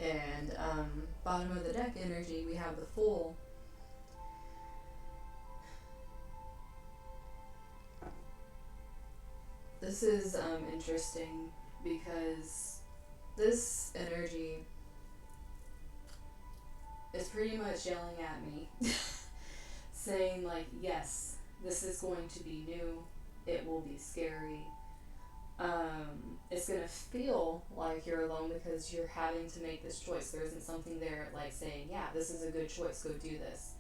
And bottom of the deck energy, we have the Fool. This is interesting, because this energy is pretty much yelling at me saying like, yes, this is going to be new, it will be scary, it's going to feel like you're alone because you're having to make this choice. There isn't something there like saying, yeah, this is a good choice, go do this.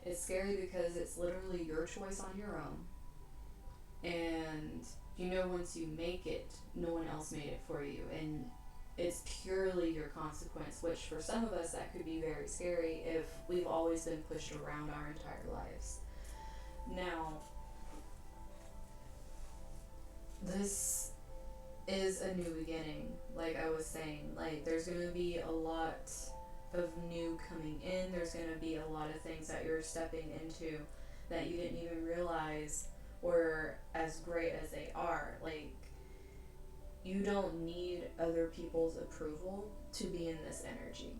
It's scary because it's literally your choice on your own, and you know once you make it, no one else made it for you, and it's purely your consequence, which for some of us that could be very scary if we've always been pushed around our entire lives. Now, this is a new beginning, like I was saying. Like, there's going to be a lot of new coming in. There's going to be a lot of things that you're stepping into that you didn't even realize were as great as they are. Like, you don't need other people's approval to be in this energy.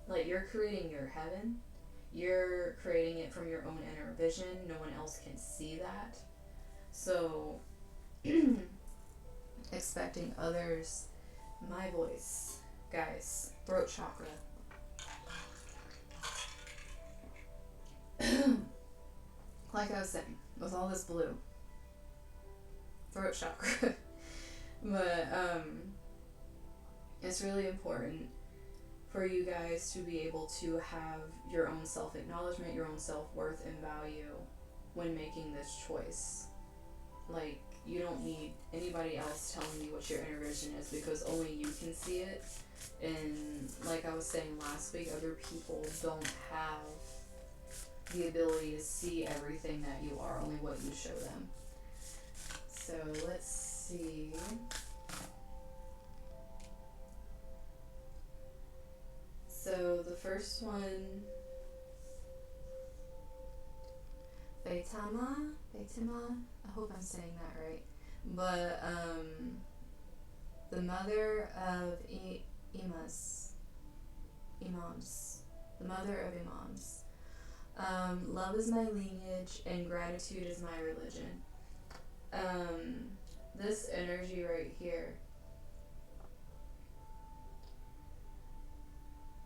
Like, you're creating your heaven. You're creating it from your own inner vision. No one else can see that. So, expecting others, my voice, guys, throat chakra. Like I was saying, with all this blue, throat chakra. But it's really important for you guys to be able to have your own self-acknowledgement, your own self-worth and value when making this choice. Like, you don't need anybody else telling you what your inner vision is, because only you can see it. And like I was saying last week, other people don't have the ability to see everything that you are, only what you show them. So let's see. So the first one, Fatima, I hope I'm saying that right. But the mother of imams, the mother of imams. Love is my lineage and gratitude is my religion. This energy right here,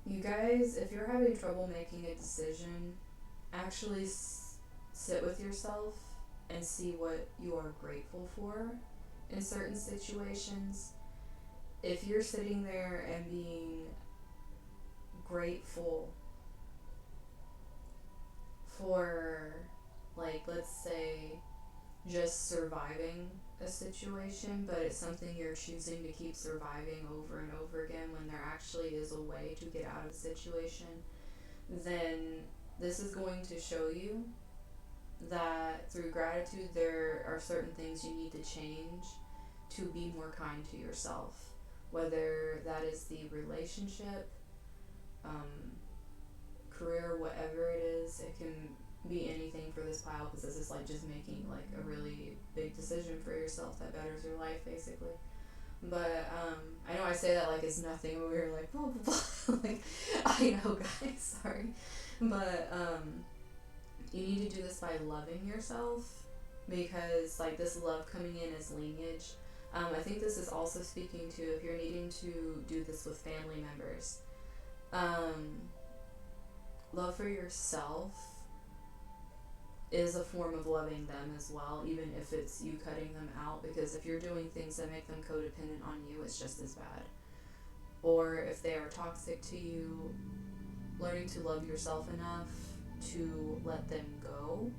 you guys, if you're having trouble making a decision, actually sit with yourself and see what you are grateful for in certain situations. If you're sitting there and being grateful for like, let's say, just surviving a situation, but it's something you're choosing to keep surviving over and over again when there actually is a way to get out of the situation, then this is going to show you that through gratitude there are certain things you need to change to be more kind to yourself. Whether that is the relationship, career, whatever it is, it can be anything for this pile, because this is like just making like a really big decision for yourself that betters your life, basically. But I know I say that like it's nothing, but we're like blah blah blah. Like, I know, guys, sorry, but you need to do this by loving yourself, because like this love coming in as lineage. I think this is also speaking to if you're needing to do this with family members. Love for yourself is a form of loving them as well, even if it's you cutting them out, because if you're doing things that make them codependent on you, it's just as bad. Or if they are toxic to you, learning to love yourself enough to let them go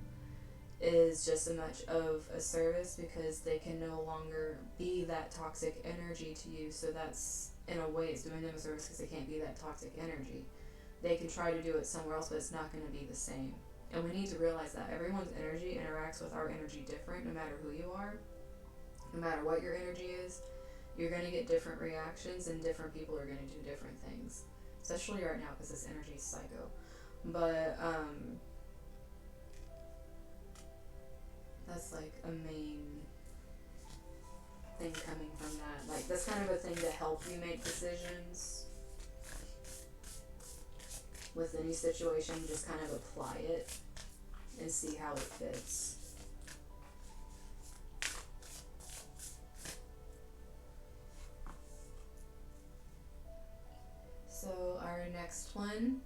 is just as much of a service, because they can no longer be that toxic energy to you. So that's, in a way, it's doing them a service, because they can't be that toxic energy. They can try to do it somewhere else, but it's not going to be the same. And we need to realize that everyone's energy interacts with our energy different, no matter who you are. No matter what your energy is, you're going to get different reactions, and different people are going to do different things. Especially right now, because this energy is psycho. But that's like a main thing coming from that. Like, that's kind of a thing to help you make decisions with any situation. Just kind of apply it and see how it fits. So our next one,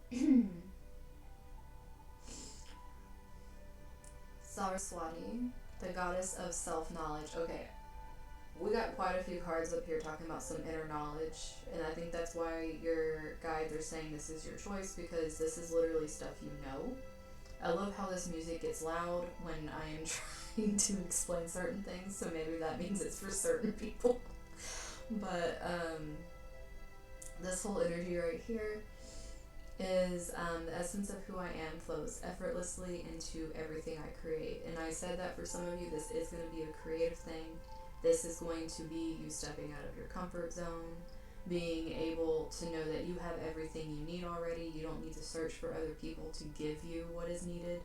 Saraswati, the goddess of self-knowledge. Okay, we got quite a few cards up here talking about some inner knowledge, and I think that's why your guides are saying this is your choice, because this is literally stuff you know. I love how this music gets loud when I am trying to explain certain things, so maybe that means it's for certain people. But this whole energy right here is the essence of who I am flows effortlessly into everything I create. And I said that for some of you, this is going to be a creative thing. This is going to be you stepping out of your comfort zone, being able to know that you have everything you need already. You don't need to search for other people to give you what is needed.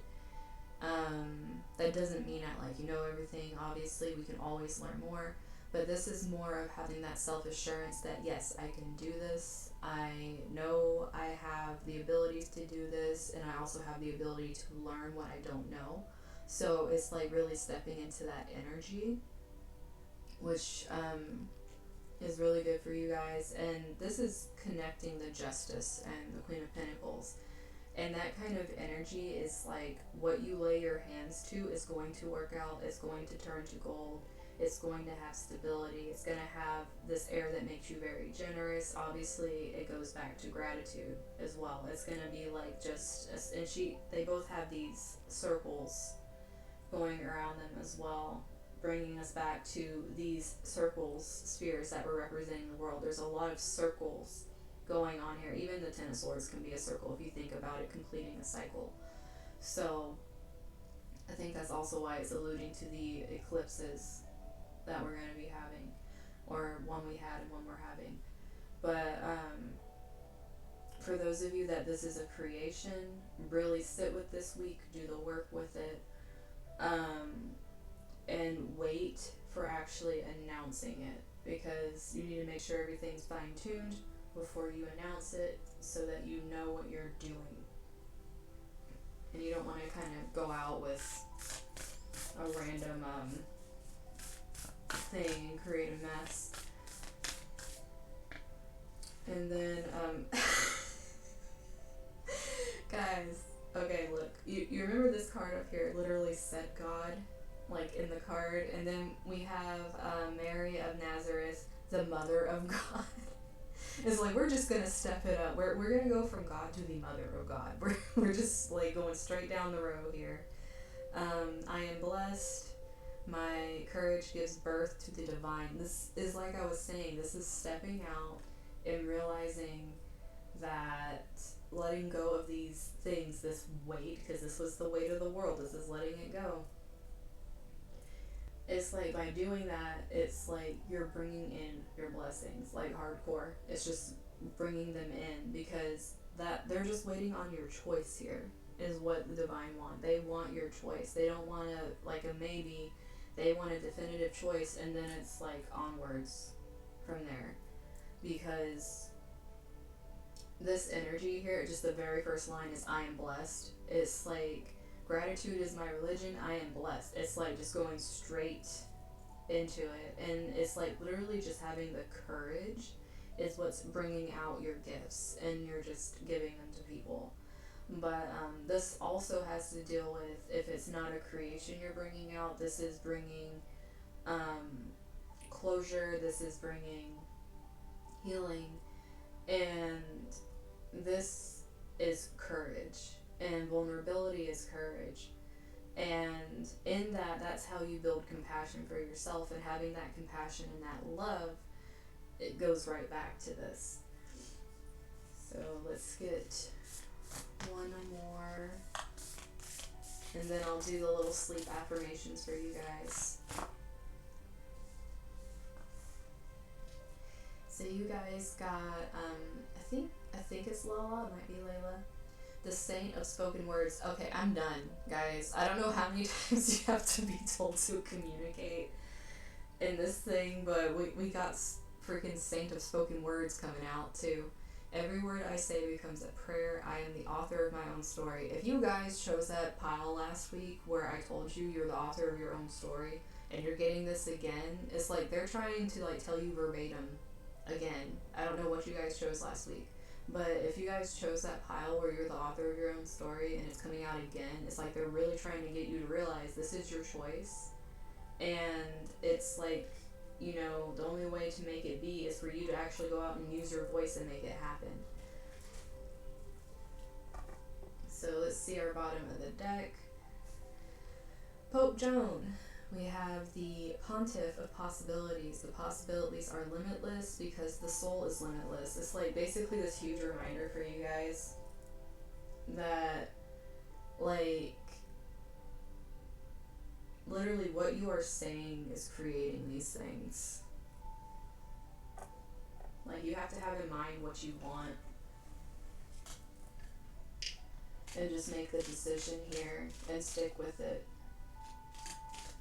That doesn't mean that like you know everything. Obviously, we can always learn more. But this is more of having that self-assurance that, yes, I can do this. I know I have the abilities to do this, and I also have the ability to learn what I don't know. So it's like really stepping into that energy, which is really good for you guys. And this is connecting the Justice and the Queen of Pentacles. And that kind of energy is like what you lay your hands to is going to work out. It's going to turn to gold. It's going to have stability. It's going to have this air that makes you very generous. Obviously, it goes back to gratitude as well. It's going to be like they both have these circles going around them as well, bringing us back to these circles, spheres that were representing the world. There's a lot of circles going on here. Even the Ten of Swords can be a circle if you think about it, completing a cycle. So I think that's also why it's alluding to the eclipses that we're going to be having, or one we had and one we're having. But for those of you that this is a creation, really sit with this week, do the work with it, and wait for actually announcing it, because you need to make sure everything's fine-tuned before you announce it, so that you know what you're doing. And you don't want to kind of go out with a random thing and create a mess. And then guys, okay, look, you remember this card up here, it literally said God, like in the card, and then we have Mary of Nazareth, the Mother of God. It's like we're just gonna step it up. We're gonna go from God to the Mother of God. We're just like going straight down the road here. I am blessed. My courage gives birth to the divine. This is, like I was saying, this is stepping out and realizing that letting go of these things, this weight, because this was the weight of the world, this is letting it go. It's like by doing that, it's like you're bringing in your blessings, like hardcore. It's just bringing them in because that they're just waiting on your choice here is what the divine want. They want your choice. They don't want like a maybe. They want a definitive choice, and then it's like onwards from there. Because this energy here, just the very first line is I am blessed. It's like gratitude is my religion. I am blessed. It's like just going straight into it, and it's like literally just having the courage is what's bringing out your gifts, and you're just giving them to people. But this also has to deal with if it's not a creation you're bringing out, this is bringing closure, this is bringing healing, and this is courage, and vulnerability is courage. And in that, that's how you build compassion for yourself, and having that compassion and that love, it goes right back to this. So let's get one more, and then I'll do the little sleep affirmations for you guys. So you guys got I think it's Lala, it might be Layla, the saint of spoken words. Okay, I'm done, guys. I don't know how many times you have to be told to communicate in this thing, but we got freaking saint of spoken words coming out too. Every word I say becomes a prayer. I am the author of my own story. If you guys chose that pile last week where I told you you're the author of your own story, and you're getting this again, it's like they're trying to like tell you verbatim again. I don't know what you guys chose last week, but if you guys chose that pile where you're the author of your own story and it's coming out again, it's like they're really trying to get you to realize this is your choice, and it's like, you know, the only way to make it be is for you to actually go out and use your voice and make it happen. So let's see our bottom of the deck. Pope Joan. We have the Pontiff of Possibilities. The possibilities are limitless because the soul is limitless. It's like basically this huge reminder for you guys that, like, literally what you are saying is creating these things. Like, you have to have in mind what you want and just make the decision here and stick with it.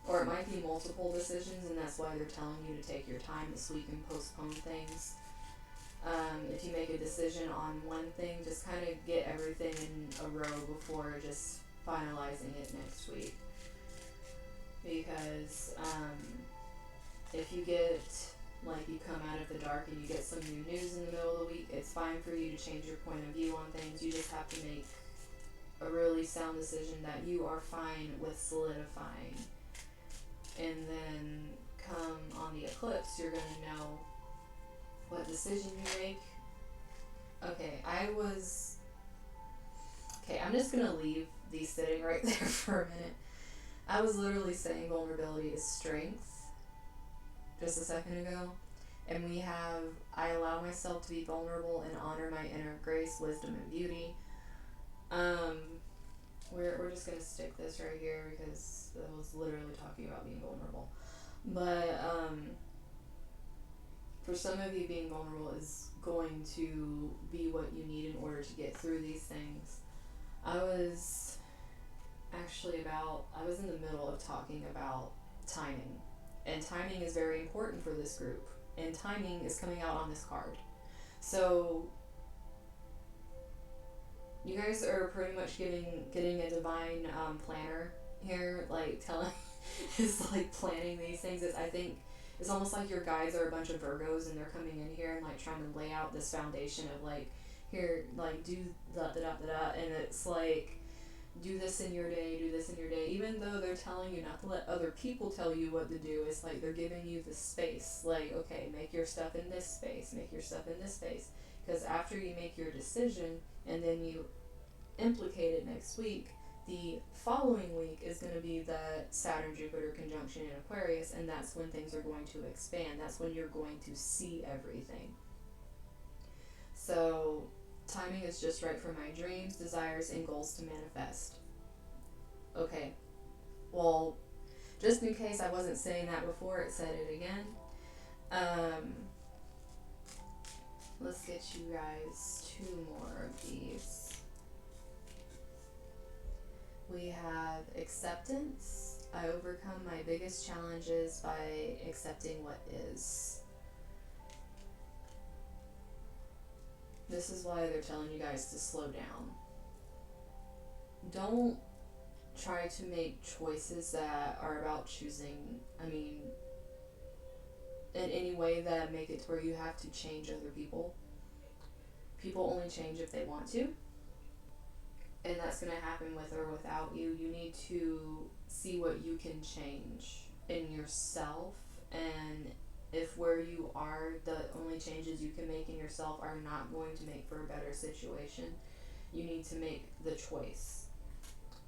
Or it might be multiple decisions, and that's why they're telling you to take your time this week and postpone things. If you make a decision on one thing, just kind of get everything in a row before just finalizing it next week. Because if you get, like, you come out of the dark and you get some new news in the middle of the week, it's fine for you to change your point of view on things. You just have to make a really sound decision that you are fine with solidifying. And then come on the eclipse, you're going to know what decision you make. Okay, I'm just going to leave these sitting right there for a minute. I was literally saying vulnerability is strength just a second ago. And we have, I allow myself to be vulnerable and honor my inner grace, wisdom, and beauty. We're just going to stick this right here because I was literally talking about being vulnerable. But for some of you, being vulnerable is going to be what you need in order to get through these things. I was in the middle of talking about timing. And timing is very important for this group. And timing is coming out on this card. So you guys are pretty much getting a divine planner here, like telling, is like planning these things. I think it's almost like your guides are a bunch of Virgos and they're coming in here and like trying to lay out this foundation of like, here, like do da da da da da, and it's like, do this in your day, do this in your day, even though they're telling you not to let other people tell you what to do. It's like they're giving you the space, like, okay, make your stuff in this space, make your stuff in this space, because after you make your decision and then you implicate it next week, the following week is going to be the Saturn-Jupiter conjunction in Aquarius, and that's when things are going to expand. That's when you're going to see everything. So timing is just right for my dreams, desires, and goals to manifest. Okay, well, just in case I wasn't saying that before, it said it again. Let's get you guys 2 more of these. We have acceptance. I overcome my biggest challenges by accepting what is. This is why they're telling you guys to slow down. Don't try to make choices that are about choosing, in any way that make it to where you have to change other people. People only change if they want to. And that's going to happen with or without you. You need to see what you can change in yourself. And if where you are, the only changes you can make in yourself are not going to make for a better situation, you need to make the choice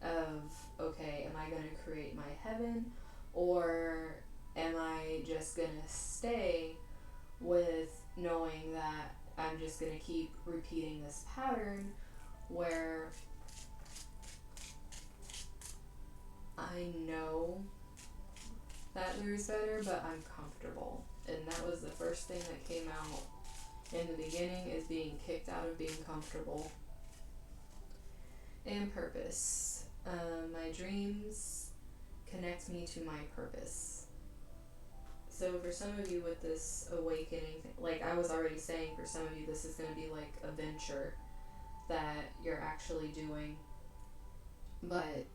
of, okay, am I going to create my heaven, or am I just going to stay with knowing that I'm just going to keep repeating this pattern where I know that there's better, but I'm comfortable. And that was the first thing that came out in the beginning, is being kicked out of being comfortable. And purpose. My dreams connect me to my purpose. So for some of you with this awakening, like I was already saying, for some of you this is going to be like a venture that you're actually doing. But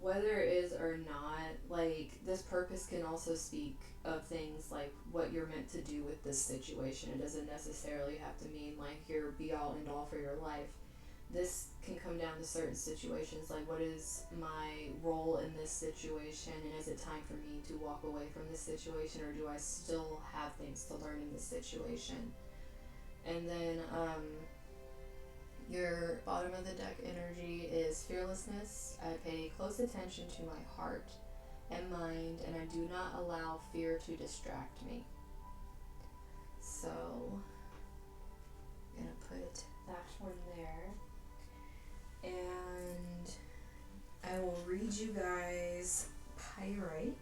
whether it is or not, like, this purpose can also speak of things like what you're meant to do with this situation. It doesn't necessarily have to mean like your be all end all for your life. This can come down to certain situations, like what is my role in this situation, and is it time for me to walk away from this situation, or do I still have things to learn in this situation? And then your bottom of the deck energy is fearlessness. I pay close attention to my heart and mind, and I do not allow fear to distract me. So I'm gonna put that one there, and I will read you guys Pyrite.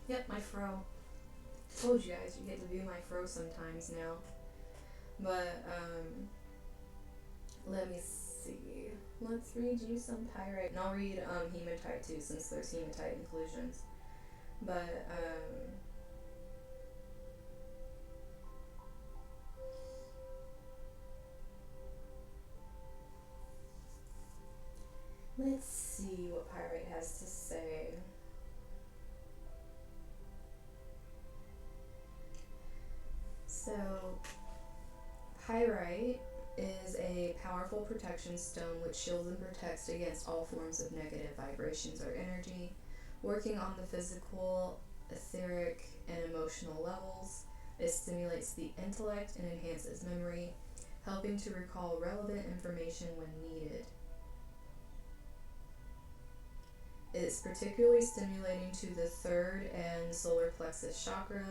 Yep, my fro. Told you guys you get to view my fro sometimes now. But let me see. Let's read you some Pyrite, and I'll read hematite too, since there's hematite inclusions. But let's see what Pyrite has to say. So Pyrite is a powerful protection stone which shields and protects against all forms of negative vibrations or energy, working on the physical, etheric, and emotional levels. It stimulates the intellect and enhances memory, helping to recall relevant information when needed. It's particularly stimulating to the third and solar plexus chakra.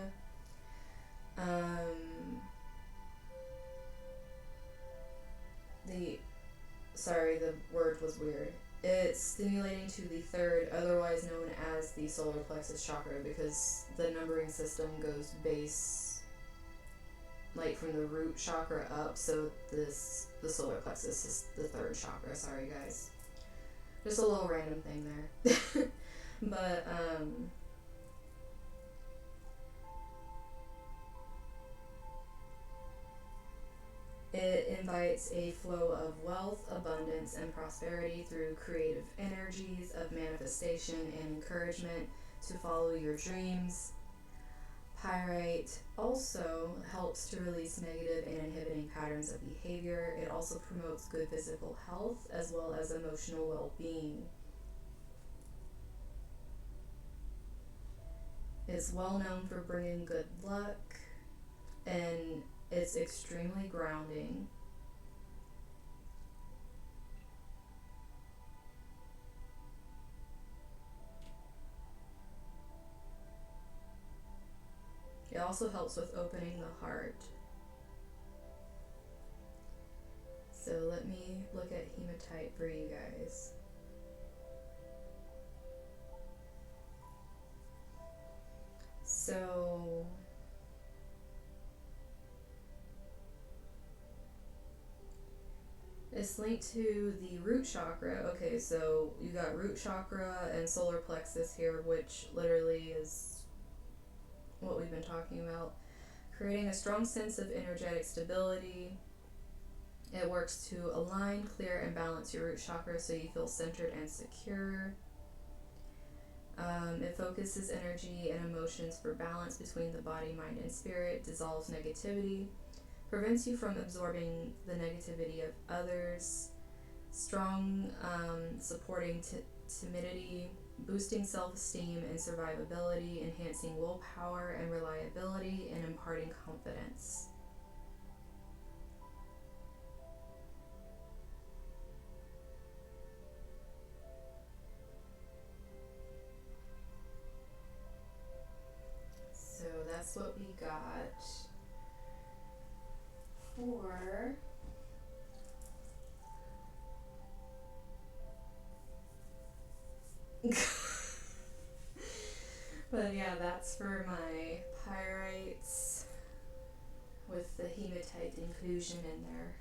The word was weird. It's stimulating to the third, otherwise known as the solar plexus chakra, because the numbering system goes base, like from the root chakra up, so the solar plexus is the third chakra. Sorry guys. Just a little random thing there. But it invites a flow of wealth, abundance, and prosperity through creative energies of manifestation and encouragement to follow your dreams. Pyrite also helps to release negative and inhibiting patterns of behavior. It also promotes good physical health as well as emotional well-being. It's well known for bringing good luck, and it's extremely grounding. it also helps with opening the heart. So let me look at hematite for you guys. So it's linked to the root chakra. Okay, so you got root chakra and solar plexus here, which literally is what we've been talking about. Creating a strong sense of energetic stability. It works to align, clear, and balance your root chakra so you feel centered and secure. It focuses energy and emotions for balance between the body, mind, and spirit, dissolves negativity, prevents you from absorbing the negativity of others, strong supporting timidity, boosting self-esteem and survivability, enhancing willpower and reliability, and imparting confidence. So that's what we got for but yeah, that's for my pyrites with the hematite inclusion in there.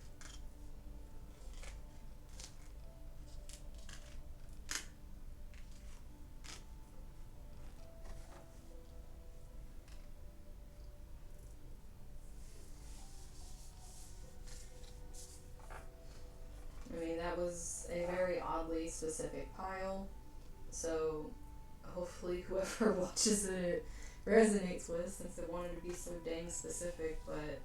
I mean, that was a very oddly specific pile, so hopefully whoever watches it resonates with, since it wanted to be so dang specific. But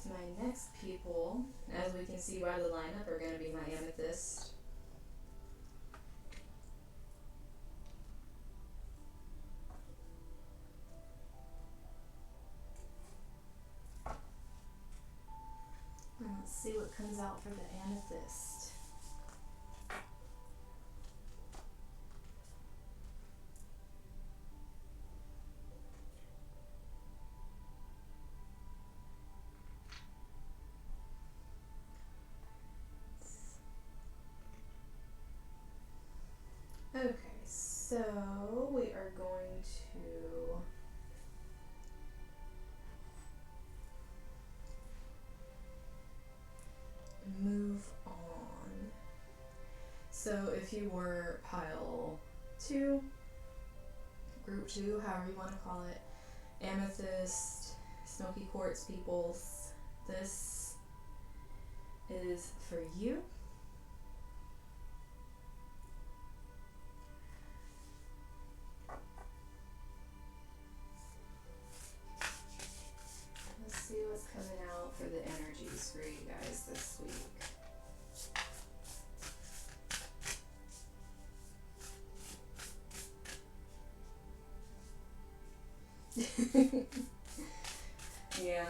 my next people, as we can see by the lineup, are going to be my amethyst. And let's see what comes out for the amethyst. Okay, so we are going to move on. So if you were pile 2, group 2, however you want to call it, amethyst, smoky quartz peoples, this is for you. Let's see what's coming out for the energies for you guys this week. Yeah.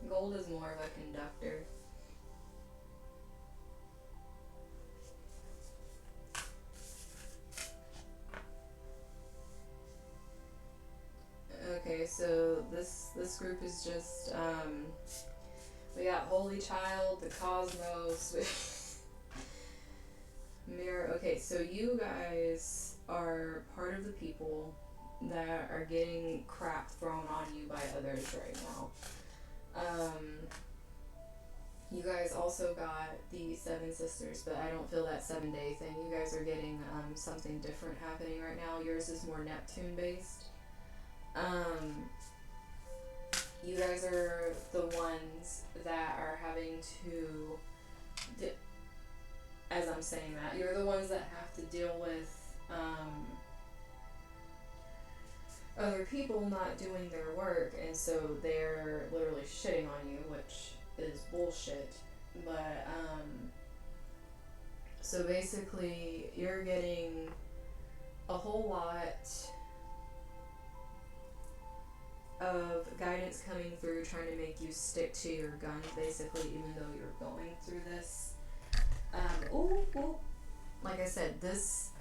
Gold is more of a conductor. Okay, so this group is just we got Holy Child, the Cosmos, Mirror. Okay, so you guys are part of the people that are getting crap thrown on you by others right now. You guys also got the 7 sisters, but I don't feel that 7-day thing. You guys are getting something different happening right now. Yours is more Neptune based. You guys are the ones that are having to, as I'm saying that, you're the ones that have to deal with other people not doing their work, and so they're literally shitting on you, which is bullshit. But So basically, you're getting a whole lot of guidance coming through trying to make you stick to your guns, basically, even though you're going through this. Like I said, this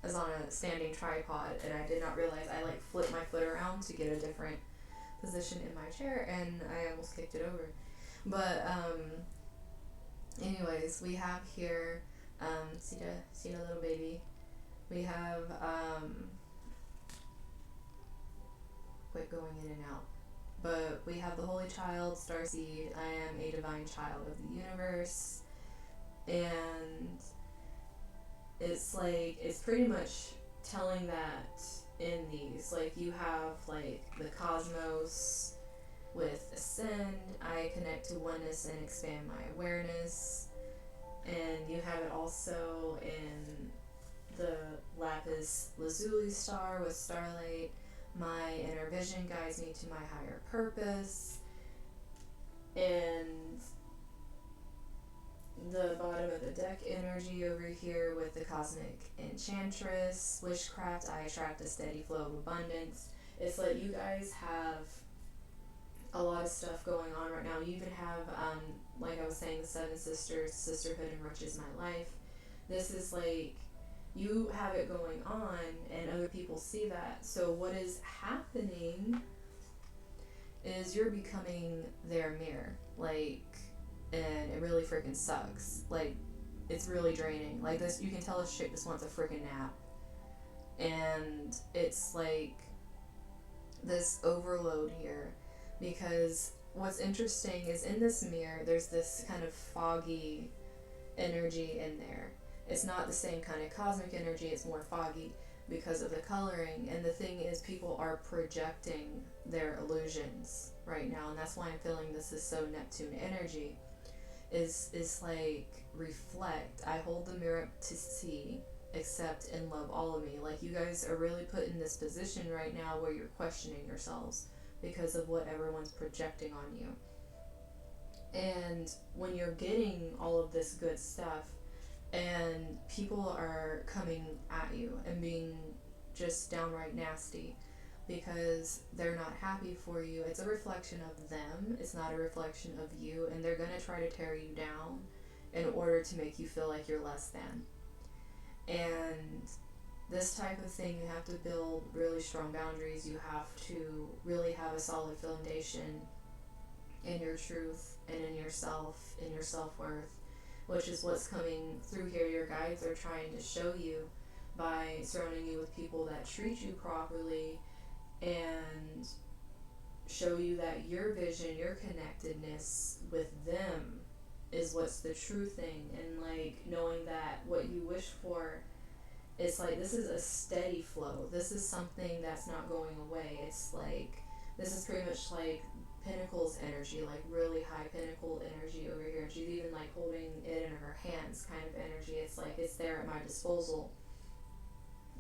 is on a standing tripod, and I did not realize I like flipped my foot around to get a different position in my chair, and I almost kicked it over. But anyways, we have here see the little baby. We have quit going in and out. But we have the Holy Child, Starseed. I am a divine child of the universe, and it's like it's pretty much telling that in these, like, you have like the cosmos with ascend. I connect to oneness and expand my awareness, and you have it also in the lapis lazuli star with starlight. My inner vision guides me to my higher purpose, and the bottom of the deck energy over here with the cosmic enchantress, witchcraft. I attract a steady flow of abundance. It's like you guys have a lot of stuff going on right now. You even have, like I was saying, the Seven Sisters, sisterhood enriches my life. This is like you have it going on, and other people see that. So what is happening is you're becoming their mirror, like, and it really freaking sucks. Like, it's really draining. Like, this, you can tell this chick just wants a freaking nap, and it's like this overload here, because what's interesting is in this mirror there's this kind of foggy energy in there. It's not the same kind of cosmic energy, it's more foggy because of the coloring. And the thing is, people are projecting their illusions right now, and that's why I'm feeling this is so Neptune energy. Is like, reflect. I hold the mirror up to see, accept, and love all of me. Like, you guys are really put in this position right now where you're questioning yourselves because of what everyone's projecting on you. And when you're getting all of this good stuff, and people are coming at you and being just downright nasty because they're not happy for you, it's a reflection of them, it's not a reflection of you, and they're going to try to tear you down in order to make you feel like you're less than. And this type of thing, you have to build really strong boundaries. You have to really have a solid foundation in your truth and in yourself, in your self-worth, which is what's coming through here. Your guides are trying to show you by surrounding you with people that treat you properly and show you that your vision, your connectedness with them is what's the true thing. And like, knowing that what you wish for, it's like, this is a steady flow. This is something that's not going away. It's like, this is pretty much like Pentacles energy, like really high Pentacle energy over here. She's even like holding it in her hands kind of energy. It's like, it's there at my disposal.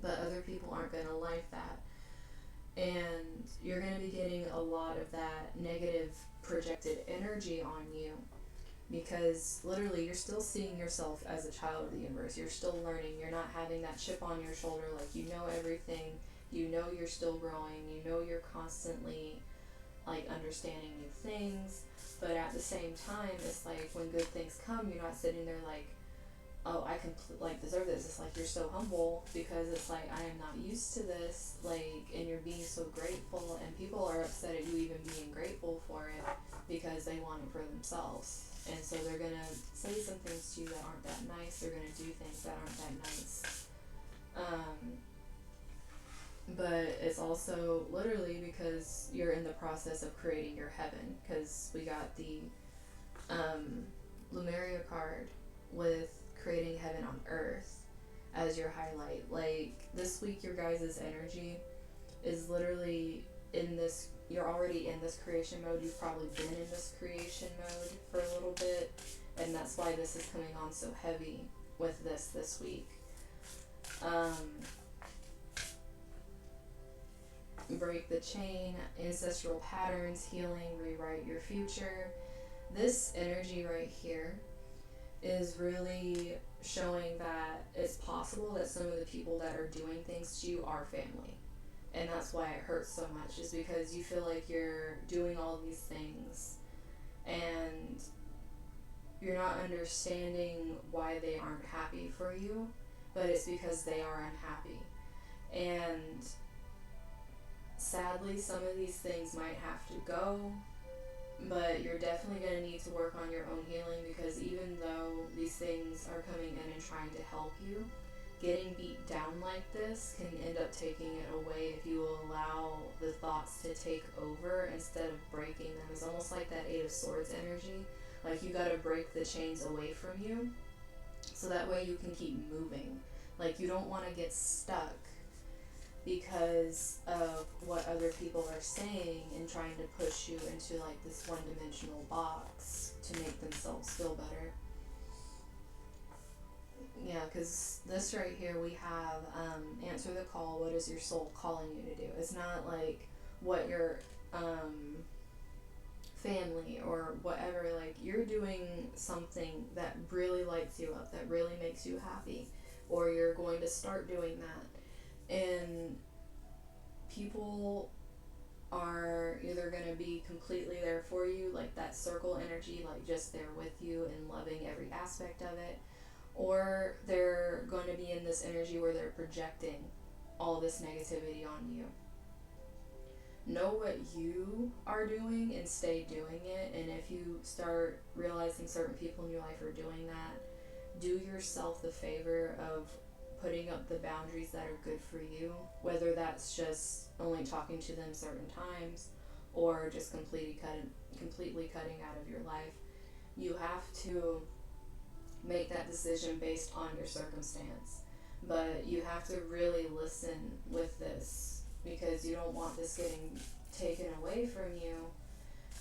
But other people aren't going to like that. And you're going to be getting a lot of that negative projected energy on you, because literally you're still seeing yourself as a child of the universe. You're still learning. You're not having that chip on your shoulder like you know everything. You know you're still growing. You know you're constantly like understanding new things. But at the same time, it's like when good things come, you're not sitting there like, oh, I like deserve this. It's like you're so humble because it's like, I am not used to this, like, and you're being so grateful, and people are upset at you even being grateful for it because they want it for themselves. And so they're gonna say some things to you that aren't that nice. They're gonna do things that aren't that nice. But it's also literally because you're in the process of creating your heaven, because we got the Lumeria card with creating heaven on earth as your highlight. Like, this week your guys' energy is literally in this, you're already in this creation mode. You've probably been in this creation mode for a little bit, and that's why this is coming on so heavy with this week. Break the chain, ancestral patterns, healing, rewrite your future. This energy right here is really showing that it's possible that some of the people that are doing things to you are family. And that's why it hurts so much, is because you feel like you're doing all these things and you're not understanding why they aren't happy for you, but it's because they are unhappy. And sadly, some of these things might have to go, but you're definitely going to need to work on your own healing, because even though these things are coming in and trying to help you, getting beat down like this can end up taking it away if you allow the thoughts to take over instead of breaking them. It's almost like that Eight of Swords energy. Like, you got to break the chains away from you so that way you can keep moving. Like, you don't want to get stuck because of what other people are saying and trying to push you into like this one-dimensional box to make themselves feel better. Yeah, because this right here we have answer the call. What is your soul calling you to do? It's not like what your family or whatever, like you're doing something that really lights you up, that really makes you happy, or you're going to start doing that. And people are either going to be completely there for you, like that circle energy, like just there with you and loving every aspect of it, or they're going to be in this energy where they're projecting all this negativity on you. Know what you are doing and stay doing it. And if you start realizing certain people in your life are doing that, do yourself the favor of putting up the boundaries that are good for you, whether that's just only talking to them certain times or just completely cutting out of your life. You have to make that decision based on your circumstance, but you have to really listen with this, because you don't want this getting taken away from you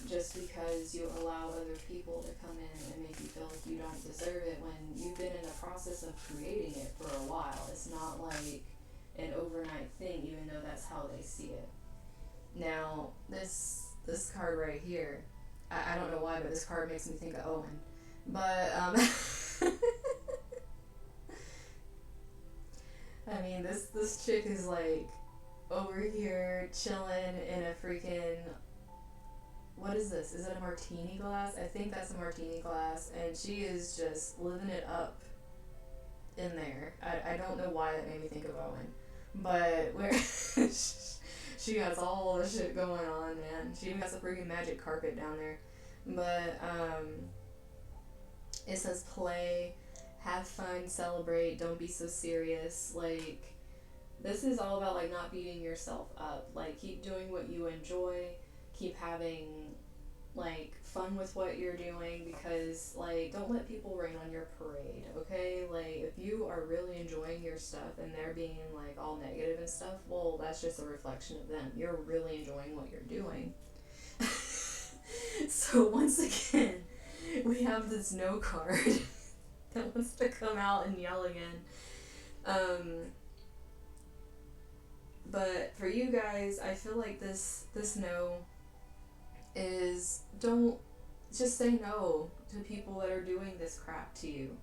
just because you allow other people to come in and make you feel like you don't deserve it when you've been in the process of creating it for a while. It's not like an overnight thing, even though that's how they see it. Now, this card right here, I don't know why, but this card makes me think of Owen. But, I mean, this chick is like over here chilling in a freaking, what is this? Is it a martini glass? I think that's a martini glass, and she is just living it up in there. I don't know why that made me think of Owen, but where she has all the shit going on, man. She even has a freaking magic carpet down there. But it says play, have fun, celebrate, don't be so serious. Like, this is all about like not beating yourself up. Like, keep doing what you enjoy, keep having like fun with what you're doing, because like don't let people rain on your parade, okay? Like, if you are really enjoying your stuff and they're being like all negative and stuff, well, that's just a reflection of them. You're really enjoying what you're doing. So once again, we have this no card that wants to come out and yell again. But for you guys, I feel like this no is, don't just say no to people that are doing this crap to you.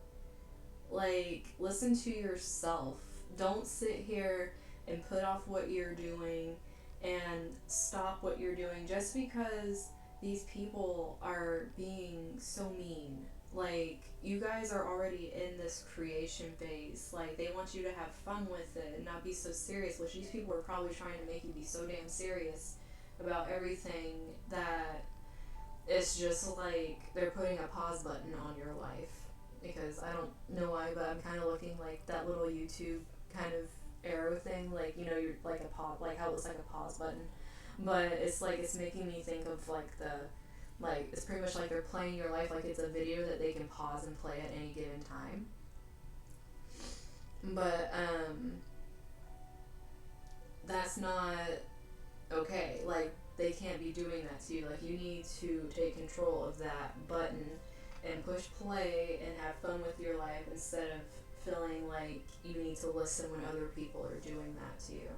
Like, listen to yourself. Don't sit here and put off what you're doing and stop what you're doing just because these people are being so mean. Like, you guys are already in this creation phase. Like, they want you to have fun with it and not be so serious, which these people are probably trying to make you be so damn serious about everything that it's just like they're putting a pause button on your life. Because I don't know why, but I'm kind of looking like that little YouTube kind of arrow thing, like, you know, you're like a pause, like how it looks like a pause button, but it's like it's making me think of like it's pretty much like they're playing your life like it's a video that they can pause and play at any given time. But that's not okay. Like, they can't be doing that to you. Like, you need to take control of that button and push play and have fun with your life instead of feeling like you need to listen when other people are doing that to you.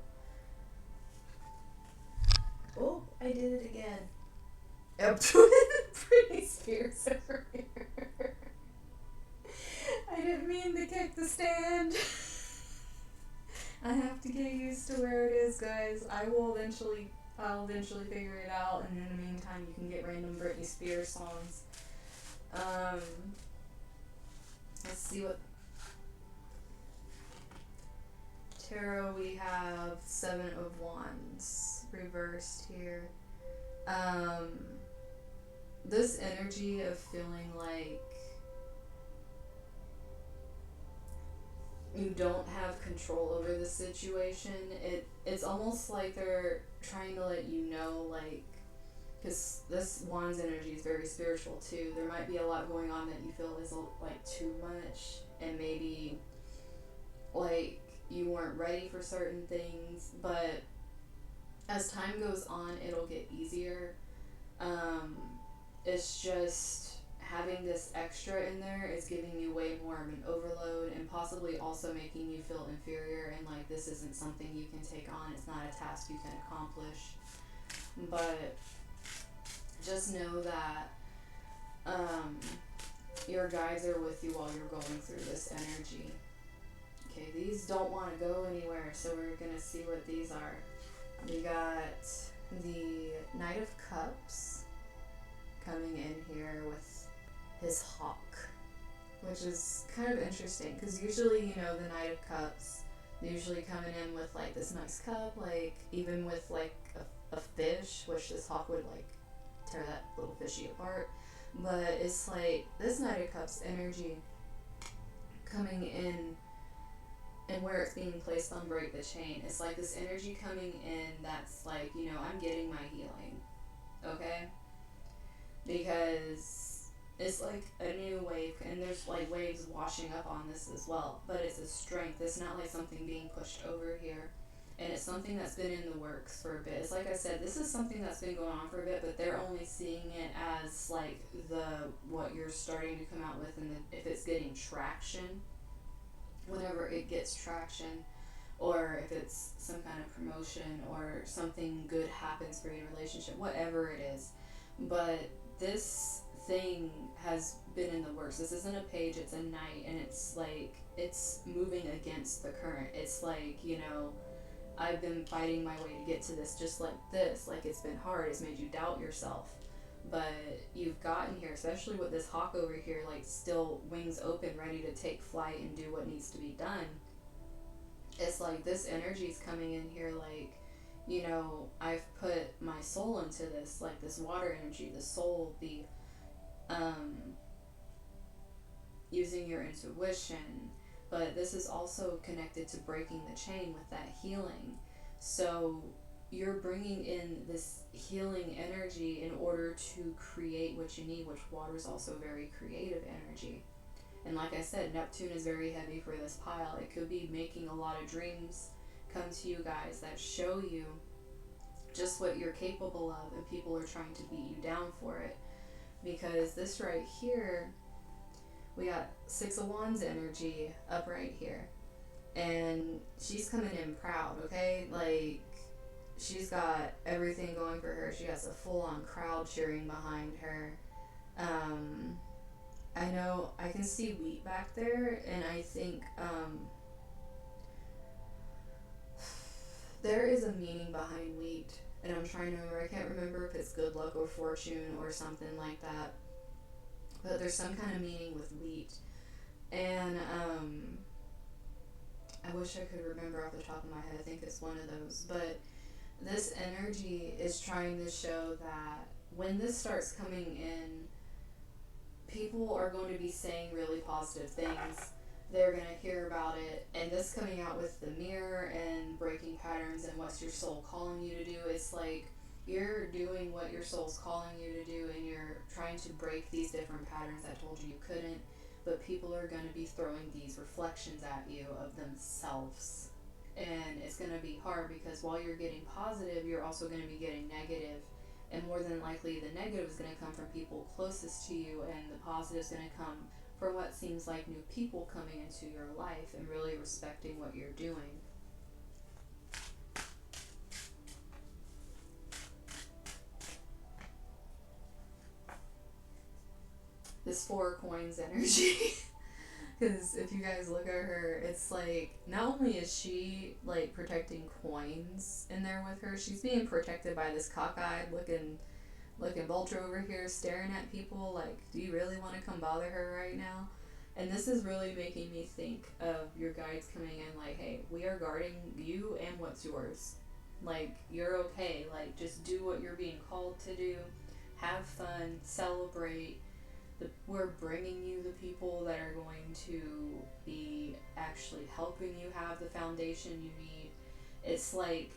Oh, I did it again. Yep. Britney Spears over here. mean to kick the stand. I have to get used to where it is, guys. I'll eventually figure it out, and in the meantime, you can get random Britney Spears songs. Let's see what tarot we have. 7 of Wands reversed here. This energy of feeling like you don't have control over the situation. It's almost like they're trying to let you know, like, because this Wands energy is very spiritual too. There might be a lot going on that you feel is like too much, and maybe like you weren't ready for certain things, but as time goes on, it'll get easier. It's just having this extra in there is giving you way more of an overload, and possibly also making you feel inferior and like this isn't something you can take on. It's not a task you can accomplish. But just know that your guides are with you while you're going through this energy. Okay, these don't want to go anywhere, so we're going to see what these are. We got the Knight of Cups coming in here with his hawk, which is kind of interesting because usually, you know, the Knight of Cups, usually coming in with like this nice cup, like even with like a fish, which this hawk would like tear that little fishy apart. But it's like this Knight of Cups energy coming in, and where it's being placed on Break the Chain, it's like this energy coming in that's like, you know, I'm getting my healing, okay? Because it's like a new wave, and there's like waves washing up on this as well, but it's a strength. It's not like something being pushed over here, and it's something that's been in the works for a bit. It's like I said, this is something that's been going on for a bit, but they're only seeing it as like what you're starting to come out with, and if it's getting traction, whenever it gets traction, or if it's some kind of promotion or something good happens for your relationship, whatever it is. But this thing has been in the works. This isn't a page, it's a knight, and it's like it's moving against the current. It's like, you know, I've been fighting my way to get to this, just like this. Like, it's been hard, it's made you doubt yourself, but you've gotten here, especially with this hawk over here, like still wings open, ready to take flight and do what needs to be done. It's like this energy is coming in here like, you know, I've put my soul into this, like this water energy, the soul, the using your intuition, but this is also connected to breaking the chain with that healing. So you're bringing in this healing energy in order to create what you need, which water is also very creative energy. And like I said, Neptune is very heavy for this pile. It could be making a lot of dreams come to you guys that show you just what you're capable of, and people are trying to beat you down for it. Because this right here, we got 6 of Wands energy up right here, and she's coming in proud, okay? Like, she's got everything going for her. She has a full-on crowd cheering behind her. I know I can see wheat back there, and I think there is a meaning behind wheat, and I'm trying to remember. I can't remember if it's good luck or fortune or something like that, but there's some kind of meaning with wheat. And I wish I could remember off the top of my head. I think it's one of those. But this energy is trying to show that when this starts coming in, people are going to be saying really positive things. They're going to hear about it. And this coming out with the mirror and breaking patterns and what's your soul calling you to do, it's like you're doing what your soul's calling you to do, and you're trying to break these different patterns that told you couldn't. But people are going to be throwing these reflections at you of themselves. And it's going to be hard because while you're getting positive, you're also going to be getting negative. And more than likely, the negative is going to come from people closest to you, and the positive is going to come from what seems like new people coming into your life and really respecting what you're doing. This 4 of Coins energy. Because if you guys look at her, it's like not only is she like protecting coins in there with her, she's being protected by this cockeyed looking vulture over here staring at people like, do you really want to come bother her right now? And this is really making me think of your guides coming in like, hey, we are guarding you and what's yours. Like, you're okay. Like, just do what you're being called to do. Have fun. Celebrate. We're bringing you the people that are going to be actually helping you have the foundation you need. It's like,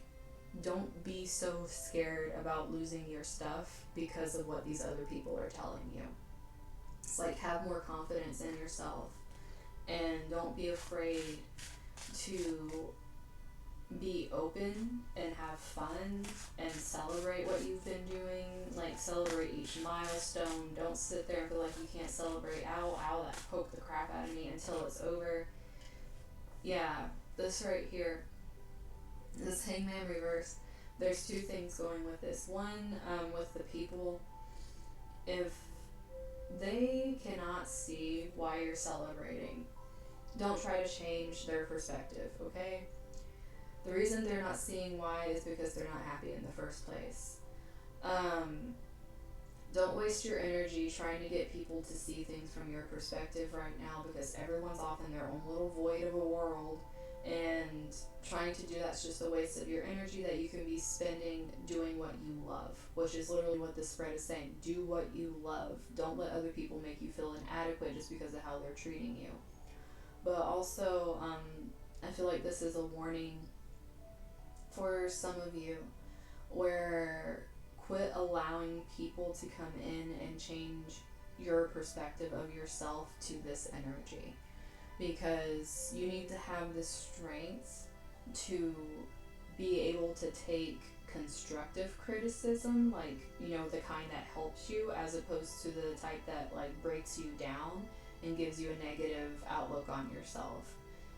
don't be so scared about losing your stuff because of what these other people are telling you. It's like, have more confidence in yourself and don't be afraid to be open and have fun and celebrate what you've been doing. Like, celebrate each milestone. Don't sit there and feel like you can't celebrate. Ow, that poked the crap out of me, until it's over. Yeah, this right here, this Hangman reverse, there's two things going with this. One, with the people, if they cannot see why you're celebrating, don't try to change their perspective, okay? The reason they're not seeing why is because they're not happy in the first place. Don't waste your energy trying to get people to see things from your perspective right now, because everyone's off in their own little void of a world, and trying to do that's just a waste of your energy that you can be spending doing what you love, which is literally what this spread is saying. Do what you love. Don't let other people make you feel inadequate just because of how they're treating you. But also, I feel like this is a warning for some of you, where quit allowing people to come in and change your perspective of yourself to this energy, because you need to have the strength to be able to take constructive criticism, like, the kind that helps you, as opposed to the type that like breaks you down and gives you a negative outlook on yourself.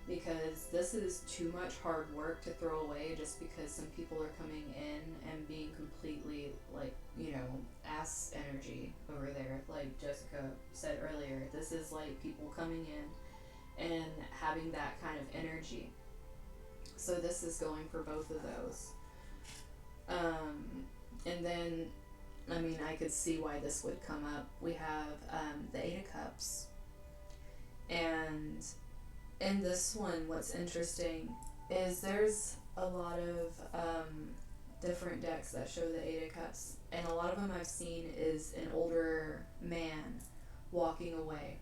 Because this is too much hard work to throw away just because some people are coming in and being completely like, ass energy over there. Like Jessica said earlier, this is like people coming in and having that kind of energy. So this is going for both of those. And then, I could see why this would come up. We have the Eight of Cups. And in this one, what's interesting is there's a lot of different decks that show the Eight of Cups. And a lot of them I've seen is an older man walking away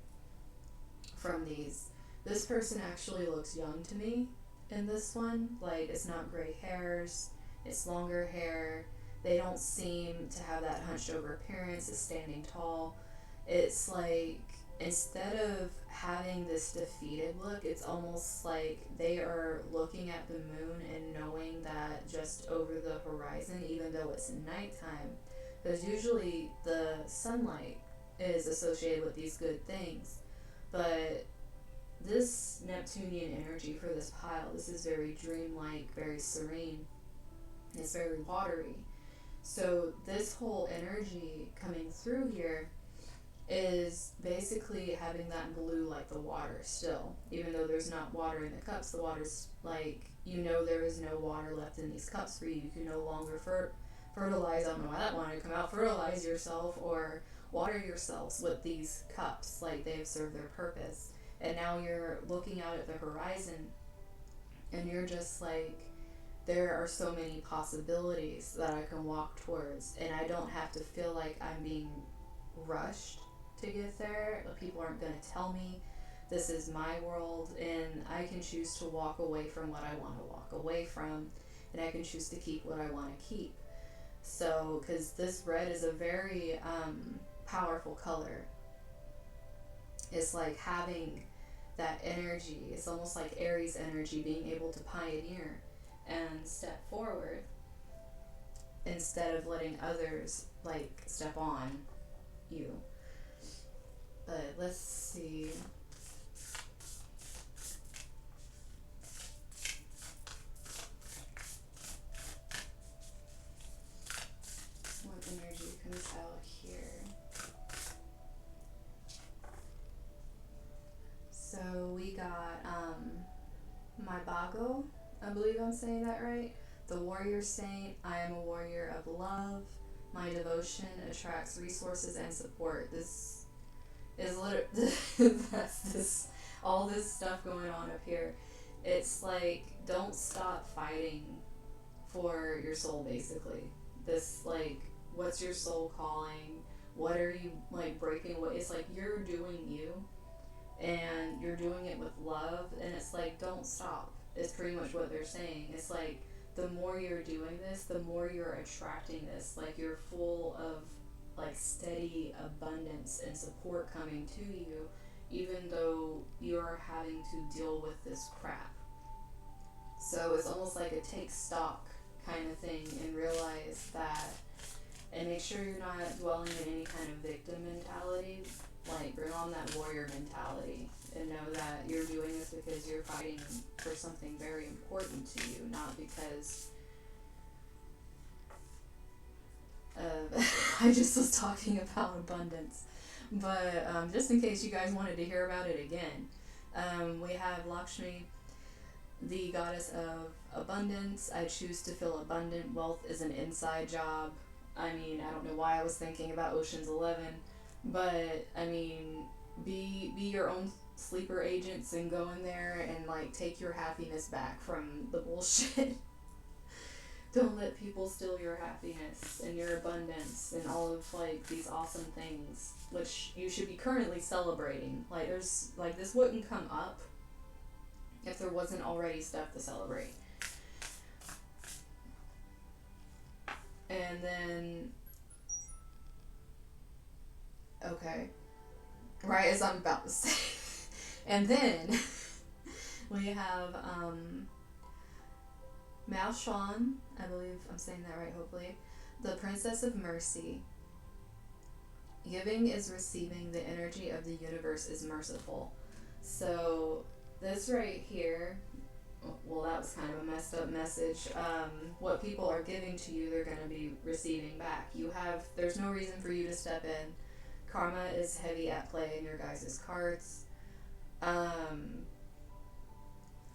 from these. This person actually looks young to me in this one. Like, it's not gray hairs, it's longer hair. They don't seem to have that hunched over appearance. It's standing tall. It's like, instead of having this defeated look, it's almost like they are looking at the moon and knowing that just over the horizon, even though it's nighttime, because usually the sunlight is associated with these good things. But this Neptunian energy for this pile, this is very dreamlike, very serene. It's very watery. So this whole energy coming through here is basically having that blue like the water still. Even though there's not water in the cups, the water's like, there is no water left in these cups for you. You can no longer fertilize, I don't know why that wanted to come out, fertilize yourself or water yourselves with these cups. Like, they have served their purpose. And now you're looking out at the horizon and you're just like, there are so many possibilities that I can walk towards, and I don't have to feel like I'm being rushed to get there. People aren't going to tell me. This is my world, and I can choose to walk away from what I want to walk away from, and I can choose to keep what I want to keep. So, because this red is a very powerful color. It's like having that energy. It's almost like Aries energy, being able to pioneer and step forward instead of letting others like step on you. But let's see. What energy comes out here? So Ibago, I believe I'm saying that right. The warrior saint, I am a warrior of love. My devotion attracts resources and support. This is literally, that's this, all this stuff going on up here. It's like, don't stop fighting for your soul, basically. This, like, what's your soul calling? What are you, like, breaking away? It's like, you're doing you, and you're doing it with love, and it's like, don't stop. It's pretty much what they're saying. It's like, the more you're doing this, the more you're attracting this. Like, you're full of, like, steady abundance and support coming to you, even though you're having to deal with this crap. So it's almost like a take stock kind of thing, and realize that, and make sure you're not dwelling in any kind of victim mentality. Like, bring on that warrior mentality, and know that you're doing this because you're fighting for something very important to you, not because I just was talking about abundance. But just in case you guys wanted to hear about it again, we have Lakshmi, the goddess of abundance. I choose to feel abundant. Wealth is an inside job. I mean, I don't know why I was thinking about Ocean's 11, but I mean, be your own sleeper agents and go in there and, like, take your happiness back from the bullshit. Don't let people steal your happiness and your abundance and all of, like, these awesome things, which you should be currently celebrating. Like, there's, like, this wouldn't come up if there wasn't already stuff to celebrate. And then, okay, right as I'm about to say, and then we have Mao Shan, I believe I'm saying that right, hopefully, the Princess of Mercy. Giving is receiving. The energy of the universe is merciful. So this right here, well, that was kind of a messed up message. What people are giving to you, they're going to be receiving back. There's no reason for you to step in. Karma is heavy at play in your guys' cards.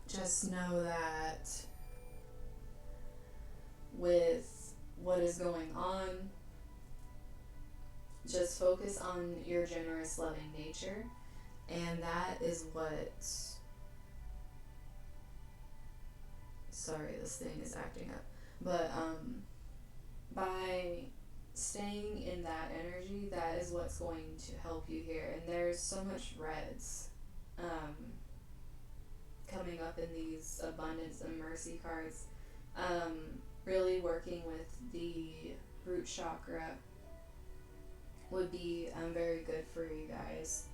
Just know that with what is going on, just focus on your generous, loving nature, and that is what... Sorry, this thing is acting up. But by staying in that energy, that is what's going to help you here. And there's so much reds coming up in these abundance and mercy cards. Really working with the root chakra would be very good for you guys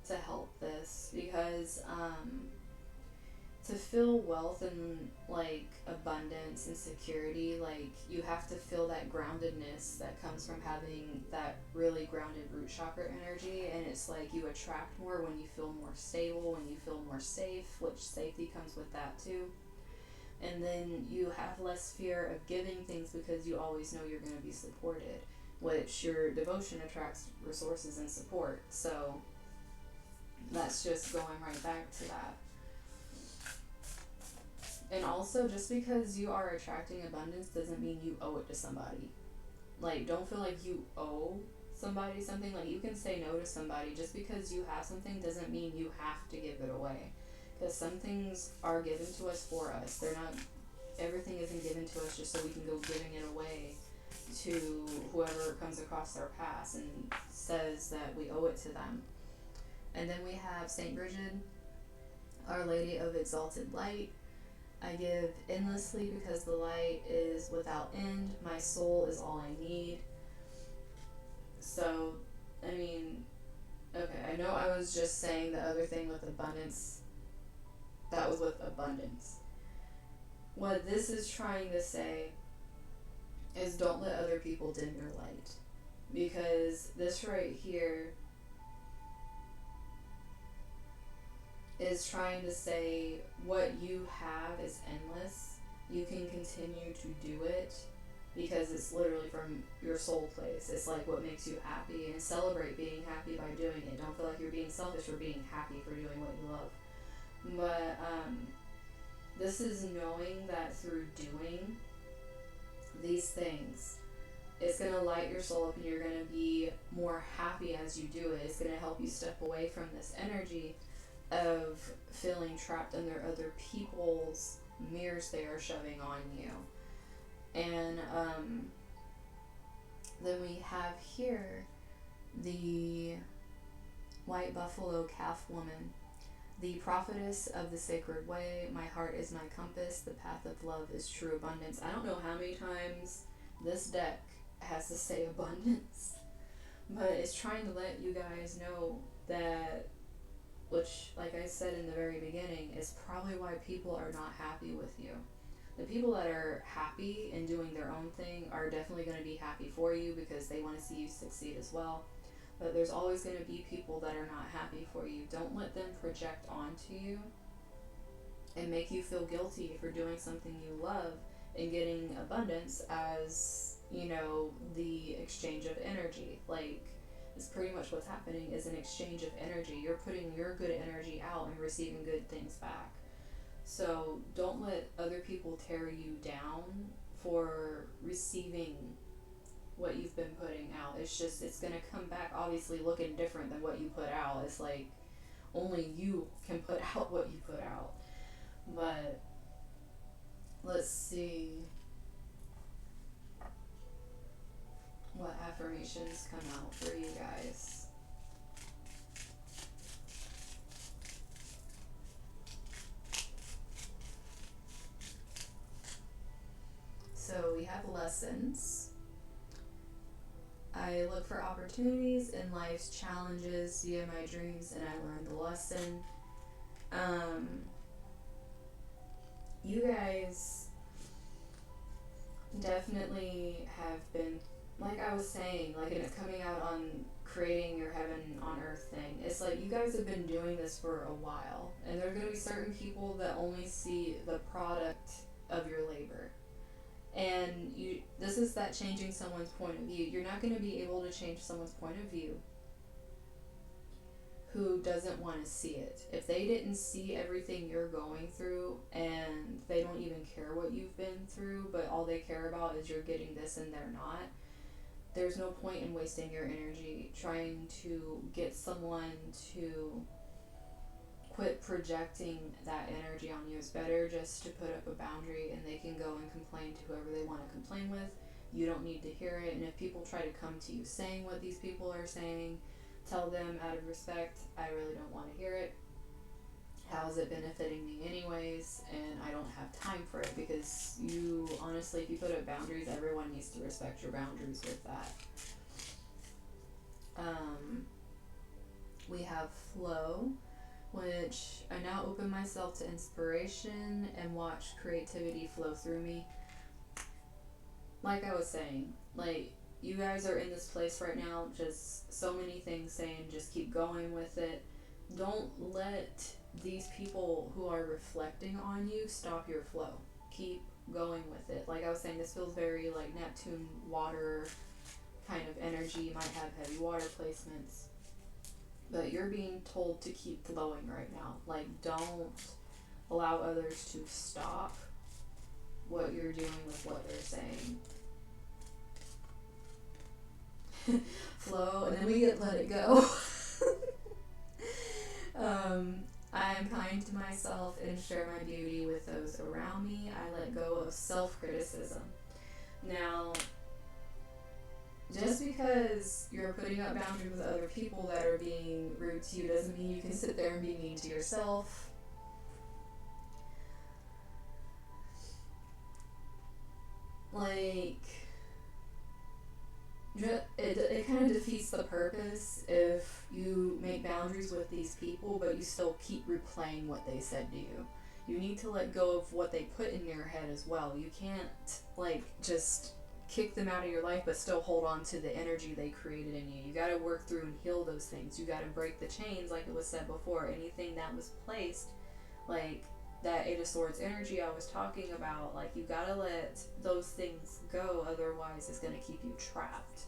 to help this, because to feel wealth and, like, abundance and security, like, you have to feel that groundedness that comes from having that really grounded root chakra energy. And it's like you attract more when you feel more stable, when you feel more safe, which safety comes with that too. And then you have less fear of giving things because you always know you're going to be supported, which your devotion attracts resources and support. So that's just going right back to that. And also, just because you are attracting abundance doesn't mean you owe it to somebody. Like, don't feel like you owe somebody something. Like, you can say no to somebody. Just because you have something doesn't mean you have to give it away. Because some things are given to us for us. They're not, everything isn't given to us just so we can go giving it away to whoever comes across our path and says that we owe it to them. And then we have Saint Bridget, Our Lady of Exalted Light. I give endlessly because the light is without end. My soul is all I need. So, I mean, okay, I know I was just saying the other thing with abundance. That was with abundance. What this is trying to say is don't let other people dim your light. Because this right here is trying to say what you have is endless. You can continue to do it because it's literally from your soul place. It's like what makes you happy, and celebrate being happy by doing it. Don't feel like you're being selfish for being happy for doing what you love. But This is knowing that through doing these things, it's going to light your soul up and you're going to be more happy as you do it. It's going to help you step away from this energy of feeling trapped under other people's mirrors they are shoving on you. And then we have here the white buffalo calf woman. The prophetess of the sacred way, my heart is my compass, the path of love is true abundance. I don't know how many times this deck has to say abundance, but it's trying to let you guys know that, which, like I said in the very beginning, is probably why people are not happy with you. The people that are happy and doing their own thing are definitely going to be happy for you because they want to see you succeed as well. But there's always going to be people that are not happy for you. Don't let them project onto you and make you feel guilty for doing something you love and getting abundance as, you know, the exchange of energy. Like, it's pretty much what's happening is an exchange of energy. You're putting your good energy out and receiving good things back. So don't let other people tear you down for receiving what you've been putting out. It's just, it's going to come back obviously looking different than what you put out. It's like only you can put out what you put out. But let's see what affirmations come out for you guys. So we have lessons. I look for opportunities in life's challenges via my dreams, and I learned the lesson. You guys definitely have been, like I was saying, like, and it's coming out on creating your heaven on earth thing. It's like you guys have been doing this for a while, and there are going to be certain people that only see the product of your labor. And this is that changing someone's point of view. You're not going to be able to change someone's point of view who doesn't want to see it. If they didn't see everything you're going through and they don't even care what you've been through, but all they care about is you're getting this and they're not, there's no point in wasting your energy trying to get someone to quit projecting that energy on you. It's better just to put up a boundary and they can go and complain to whoever they want to complain with. You don't need to hear it. And if people try to come to you saying what these people are saying, tell them out of respect, I really don't want to hear it. How is it benefiting me anyways? And I don't have time for it, because you, honestly, if you put up boundaries, everyone needs to respect your boundaries with that. We have flow, which I now open myself to inspiration and watch creativity flow through me. Like I was saying, like, you guys are in this place right now, just so many things saying just keep going with it. Don't let these people who are reflecting on you stop your flow. Keep going with it. Like I was saying, this feels very like Neptune water kind of energy. You might have heavy water placements, but you're being told to keep flowing right now. Like, don't allow others to stop what you're doing with what they're saying. Flow, and then we get let it go. I am kind to myself and share my beauty with those around me. I let go of self-criticism. Now, just because you're putting up boundaries with other people that are being rude to you doesn't mean you can sit there and be mean to yourself. Like, it kind of defeats the purpose if you make boundaries with these people, but you still keep replaying what they said to you. You need to let go of what they put in your head as well. You can't, like, just kick them out of your life, but still hold on to the energy they created in you. You got to work through and heal those things. You got to break the chains, like it was said before. Anything that was placed, like that Eight of Swords energy I was talking about, like, you got to let those things go, otherwise it's going to keep you trapped.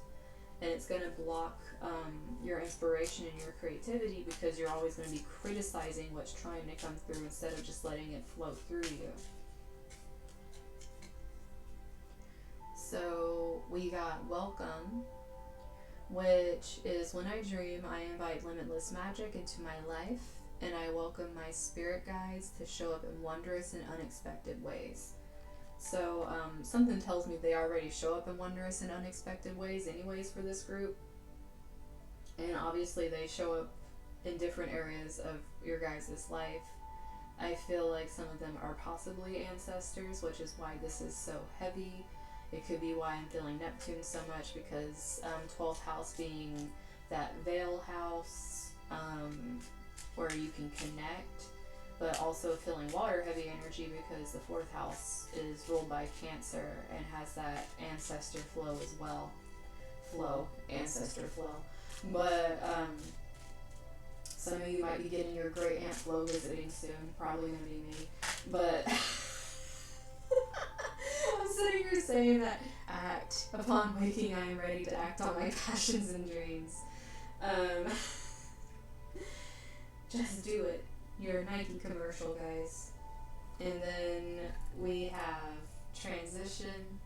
and it's going to block your inspiration and your creativity because you're always going to be criticizing what's trying to come through instead of just letting it flow through you. So we got welcome, which is when I dream, I invite limitless magic into my life, and I welcome my spirit guides to show up in wondrous and unexpected ways. So something tells me they already show up in wondrous and unexpected ways anyways for this group. And obviously they show up in different areas of your guys' life. I feel like some of them are possibly ancestors, which is why this is so heavy. It could be why I'm feeling Neptune so much, because 12th house being that veil house where you can connect, but also feeling water heavy energy because the 4th house is ruled by Cancer and has that ancestor flow as well. Ancestor flow. But some of you might be getting your great aunt flow visiting soon. Probably gonna be me. But I'm sitting here saying that act. Upon waking, I am ready to act on my passions and dreams. Just do it. Your Nike commercial, guys. And then we have transition.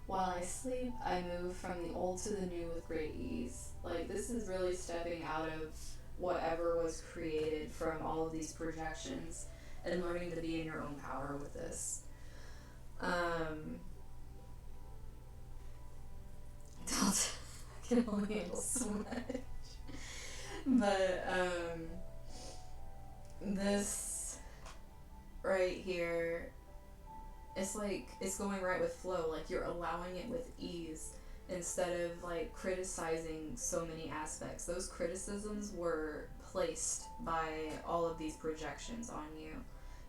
While I sleep, I move from the old to the new with great ease. Like, this is really stepping out of whatever was created from all of these projections and learning to be in your own power with this. I can only handle so much. But this right here, it's like it's going right with flow. Like, you're allowing it with ease instead of like criticizing so many aspects. Those criticisms were placed by all of these projections on you.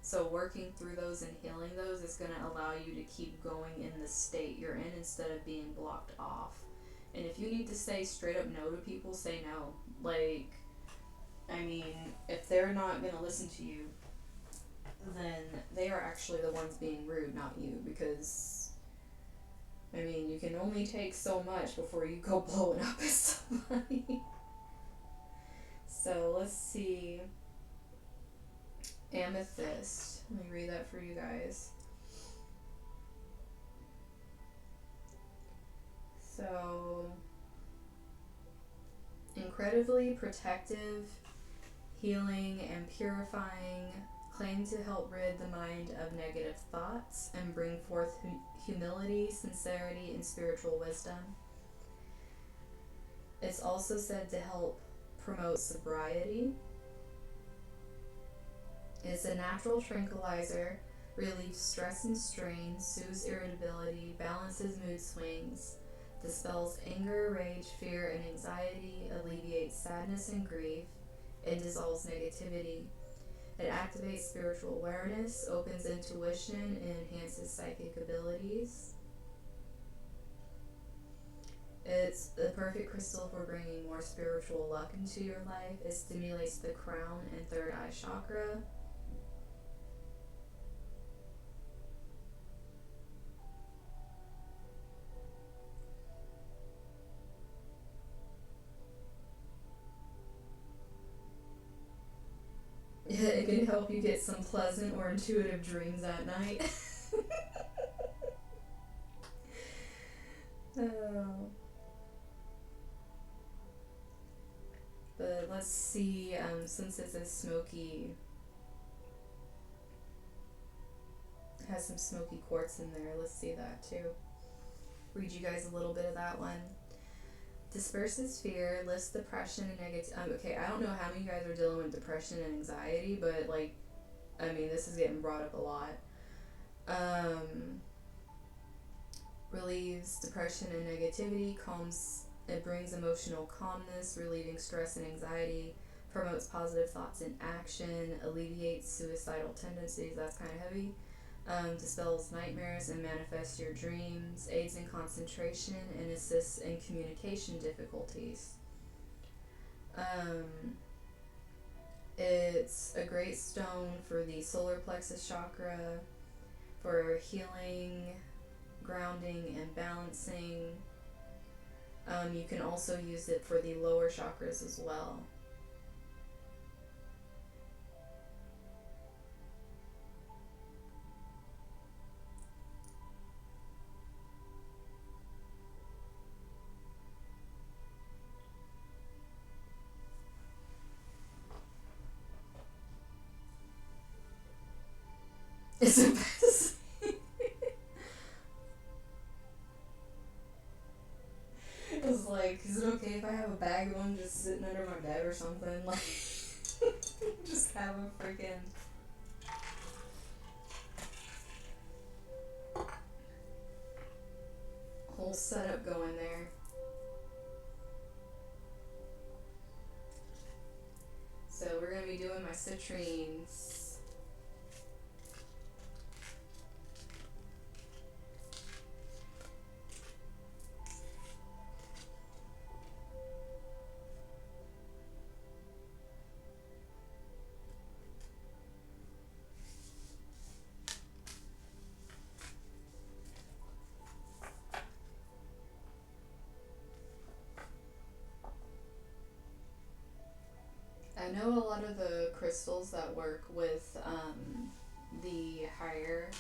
So working through those and healing those is going to allow you to keep going in the state you're in instead of being blocked off. And if you need to say straight up no to people, say no. Like, I mean, if they're not going to listen to you, then they are actually the ones being rude, not you. Because, I mean, you can only take so much before you go blowing up at somebody. So let's see. Amethyst. Let me read that for you guys. So, incredibly protective, healing, and purifying, claim to help rid the mind of negative thoughts and bring forth humility, sincerity, and spiritual wisdom. It's also said to help promote sobriety. It's a natural tranquilizer, relieves stress and strain, soothes irritability, balances mood swings, dispels anger, rage, fear, and anxiety, alleviates sadness and grief, and dissolves negativity. It activates spiritual awareness, opens intuition, and enhances psychic abilities. It's the perfect crystal for bringing more spiritual luck into your life. It stimulates the crown and third eye chakra. It can help you get some pleasant or intuitive dreams at night. Oh. But let's see, since it's a smoky, it has some smoky quartz in there, let's see that too. Read you guys a little bit of that one. Disperses fear, lifts depression and negative. Okay, I don't know how many of you guys are dealing with depression and anxiety, but like, I mean, this is getting brought up a lot. Relieves depression and negativity, calms. It brings emotional calmness, relieving stress and anxiety. Promotes positive thoughts and action. Alleviates suicidal tendencies. That's kind of heavy. Dispels nightmares and manifests your dreams, aids in concentration, and assists in communication difficulties. It's a great stone for the solar plexus chakra, for healing grounding and balancing. You can also use it for the lower chakras as well. Is it best? It's like, is it okay if I have a bag of them just sitting under my bed or something? Like, just have a freaking whole setup going there. So we're going to be doing my citrines. I know a lot of the crystals that work with the higher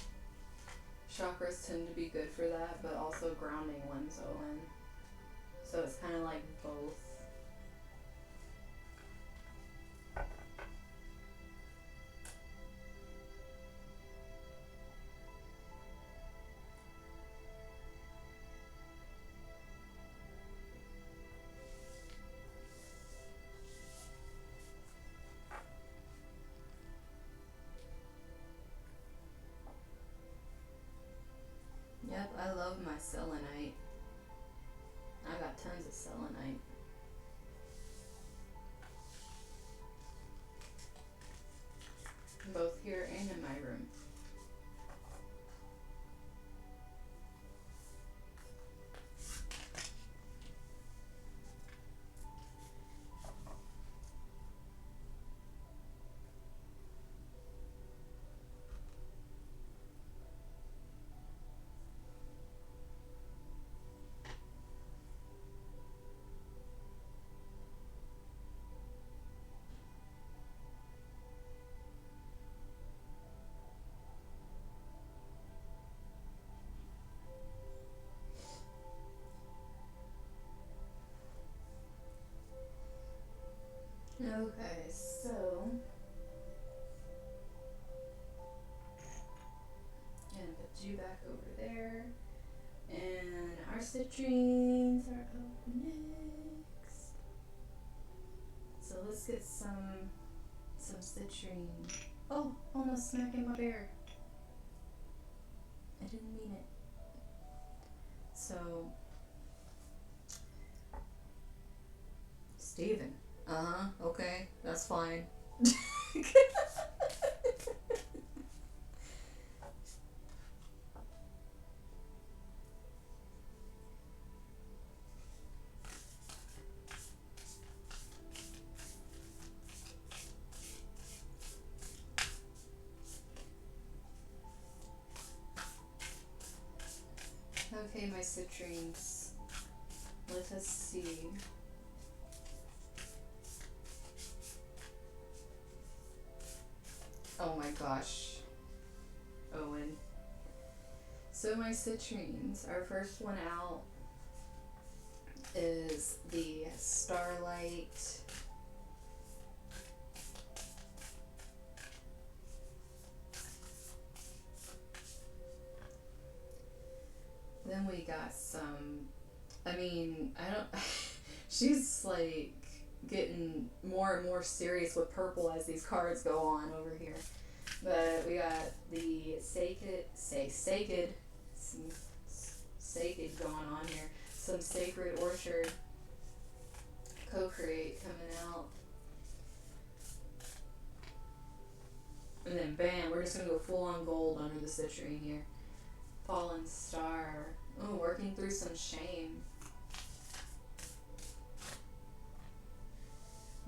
chakras tend to be good for that, but also grounding ones, Owen. So it's kind of like both. Yep, I love my selenite. I got tons of selenite. Both here and in my room. Okay, so gonna put you back over there, and our citrines are up next. So let's get some citrine. Oh, almost smacking my bear. I didn't mean it. So, Steven. Okay, that's fine. Okay, my citrines. Let us see. Oh my gosh, Owen. So my citrines, our first one out is the Starlight. Then we got some, I don't, she's like getting more and more serious with purple as these cards go on over here. But we got the Sacred going on here. Some Sacred Orchard Co-Create coming out. And then bam, we're just gonna go full on gold under the citrine here. Fallen Star. Oh, working through some shame.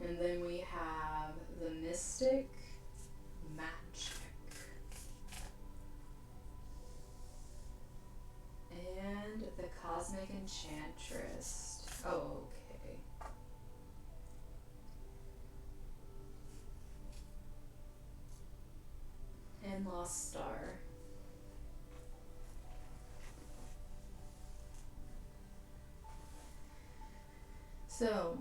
And then we have the Mystic Magic. Cosmic Enchantress. Oh, okay. And Lost Star. So,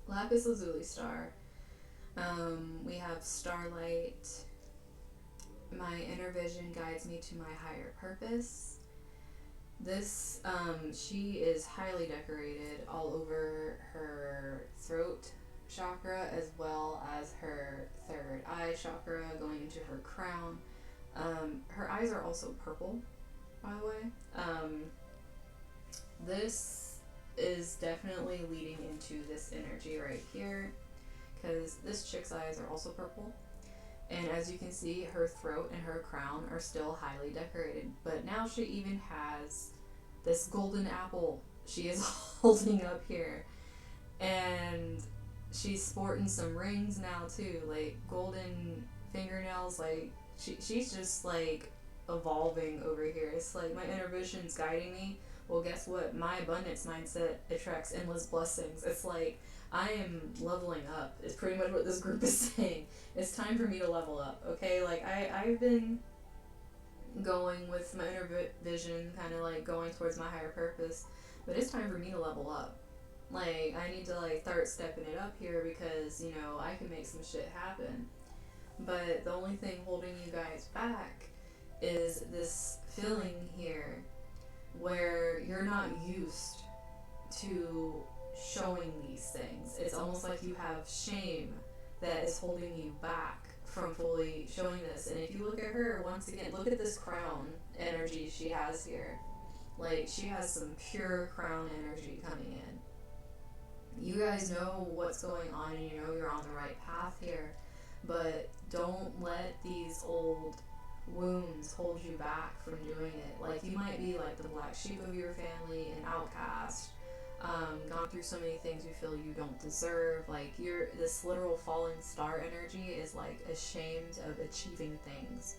Lapis Lazuli Star. We have Starlight. My inner vision guides me to my higher purpose. This, she is highly decorated all over her throat chakra as well as her third eye chakra going into her crown. Her eyes are also purple, by the way. This is definitely leading into this energy right here because this chick's eyes are also purple. And as you can see, her throat and her crown are still highly decorated. But now she even has this golden apple she is holding up here. And she's sporting some rings now too, like golden fingernails. Like she's just like evolving over here. It's like my inner vision's guiding me. Well, guess what? My abundance mindset attracts endless blessings. It's like I am leveling up. Is pretty much what this group is saying. It's time for me to level up. Okay, like I've been going with my inner vision, kind of like going towards my higher purpose, but it's time for me to level up. Like I need to like start stepping it up here because you know I can make some shit happen. But the only thing holding you guys back is this feeling here where you're not used to showing these things. It's almost like you have shame that is holding you back from fully showing this. And if you look at her, once again, look at this crown energy she has here. Like, she has some pure crown energy coming in. You guys know what's going on and you know you're on the right path here. But don't let these old wounds hold you back from doing it. Like, you might be like the black sheep of your family, an outcast, gone through so many things you feel you don't deserve. Like, you're this literal falling star energy is like ashamed of achieving things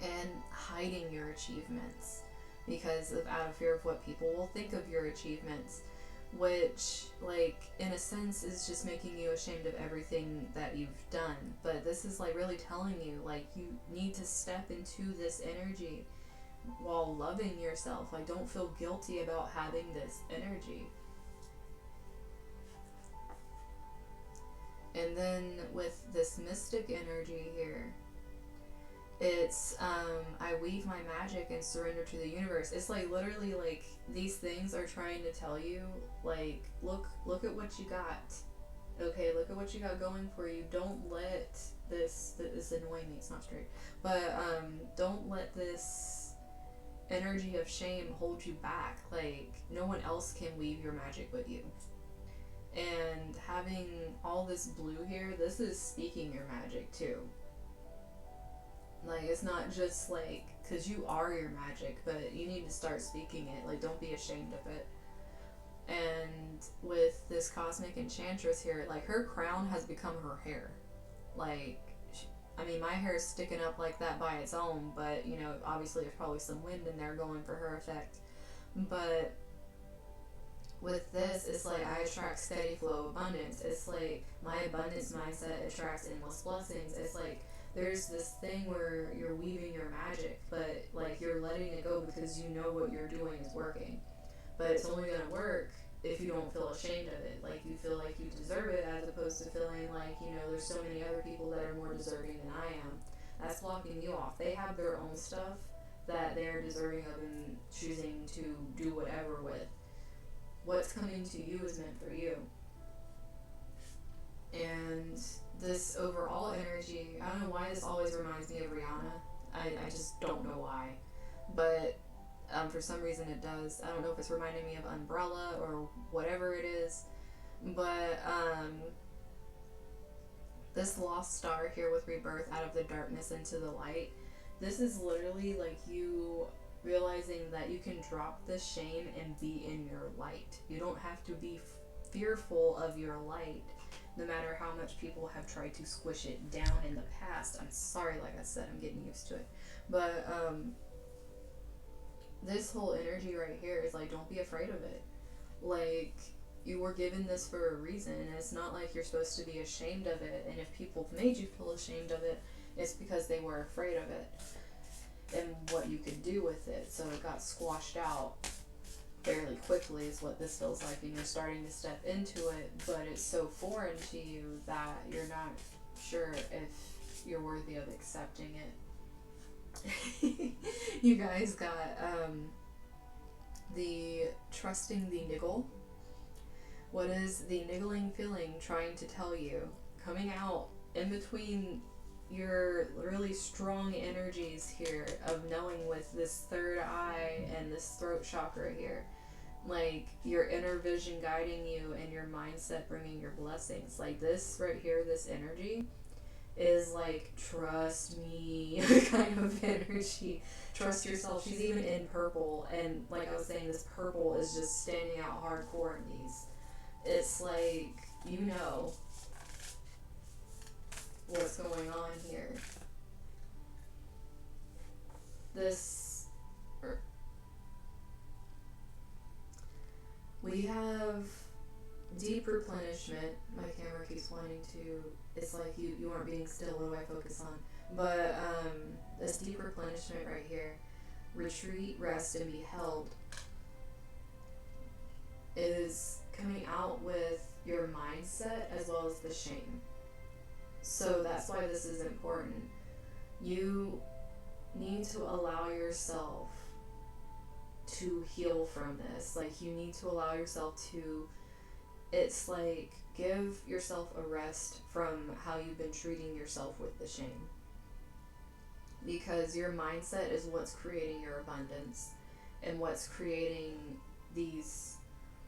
and hiding your achievements because of out of fear of what people will think of your achievements, which, like, in a sense is just making you ashamed of everything that you've done. But this is like really telling you, like, you need to step into this energy while loving yourself. Like, don't feel guilty about having this energy. And then with this mystic energy here, it's I weave my magic and surrender to the universe. It's like literally like these things are trying to tell you, like, look at what you got. Okay, look at what you got going for you. Don't let this annoy me. It's not straight, but don't let this energy of shame hold you back. Like, no one else can weave your magic but you. And having all this blue here, this is speaking your magic too. Like, it's not just like, because you are your magic, but you need to start speaking it. Like, don't be ashamed of it. And with this Cosmic Enchantress here, like, her crown has become her hair. Like, I mean, my hair is sticking up like that by its own, but, you know, obviously there's probably some wind in there going for her effect. But with this, it's like I attract steady flow of abundance. It's like my abundance mindset attracts endless blessings. It's like there's this thing where you're weaving your magic, but like you're letting it go because you know what you're doing is working. But it's only gonna work if you don't feel ashamed of it. Like, you feel like you deserve it as opposed to feeling like, you know, there's so many other people that are more deserving than I am. That's blocking you off. They have their own stuff that they're deserving of and choosing to do whatever with. What's coming to you is meant for you. And this overall energy, I don't know why this always reminds me of Rihanna. I just don't know why. But for some reason it does. I don't know if it's reminding me of Umbrella or whatever it is. But this lost star here with rebirth out of the darkness into the light, this is literally like you realizing that you can drop the shame and be in your light. You don't have to be fearful of your light no matter how much people have tried to squish it down in the past. I'm sorry, like I said, I'm getting used to it. But this whole energy right here is like, don't be afraid of it. Like, you were given this for a reason, and it's not like you're supposed to be ashamed of it. And if people have made you feel ashamed of it, it's because they were afraid of it and what you could do with it. So it got squashed out fairly quickly is what this feels like, and you're starting to step into it, but it's so foreign to you that you're not sure if you're worthy of accepting it. You guys got the trusting the niggle. What is the niggling feeling trying to tell you? Coming out in between your really strong energies here of knowing with this third eye and this throat chakra here. Like, your inner vision guiding you and your mindset bringing your blessings. Like, this right here, this energy is like, trust me kind of energy. Trust yourself. She's even in purple, and like I was saying, this purple is just standing out hardcore in these. It's like, you know what's going on here. We have deep replenishment. My camera keeps wanting to, it's like you aren't being still, what do I focus on? But this deep replenishment right here, retreat, rest, and be held, is coming out with your mindset as well as the shame. So that's why this is important. You need to allow yourself to heal from this. Like, you need to allow yourself to, it's like, give yourself a rest from how you've been treating yourself with the shame. Because your mindset is what's creating your abundance and what's creating these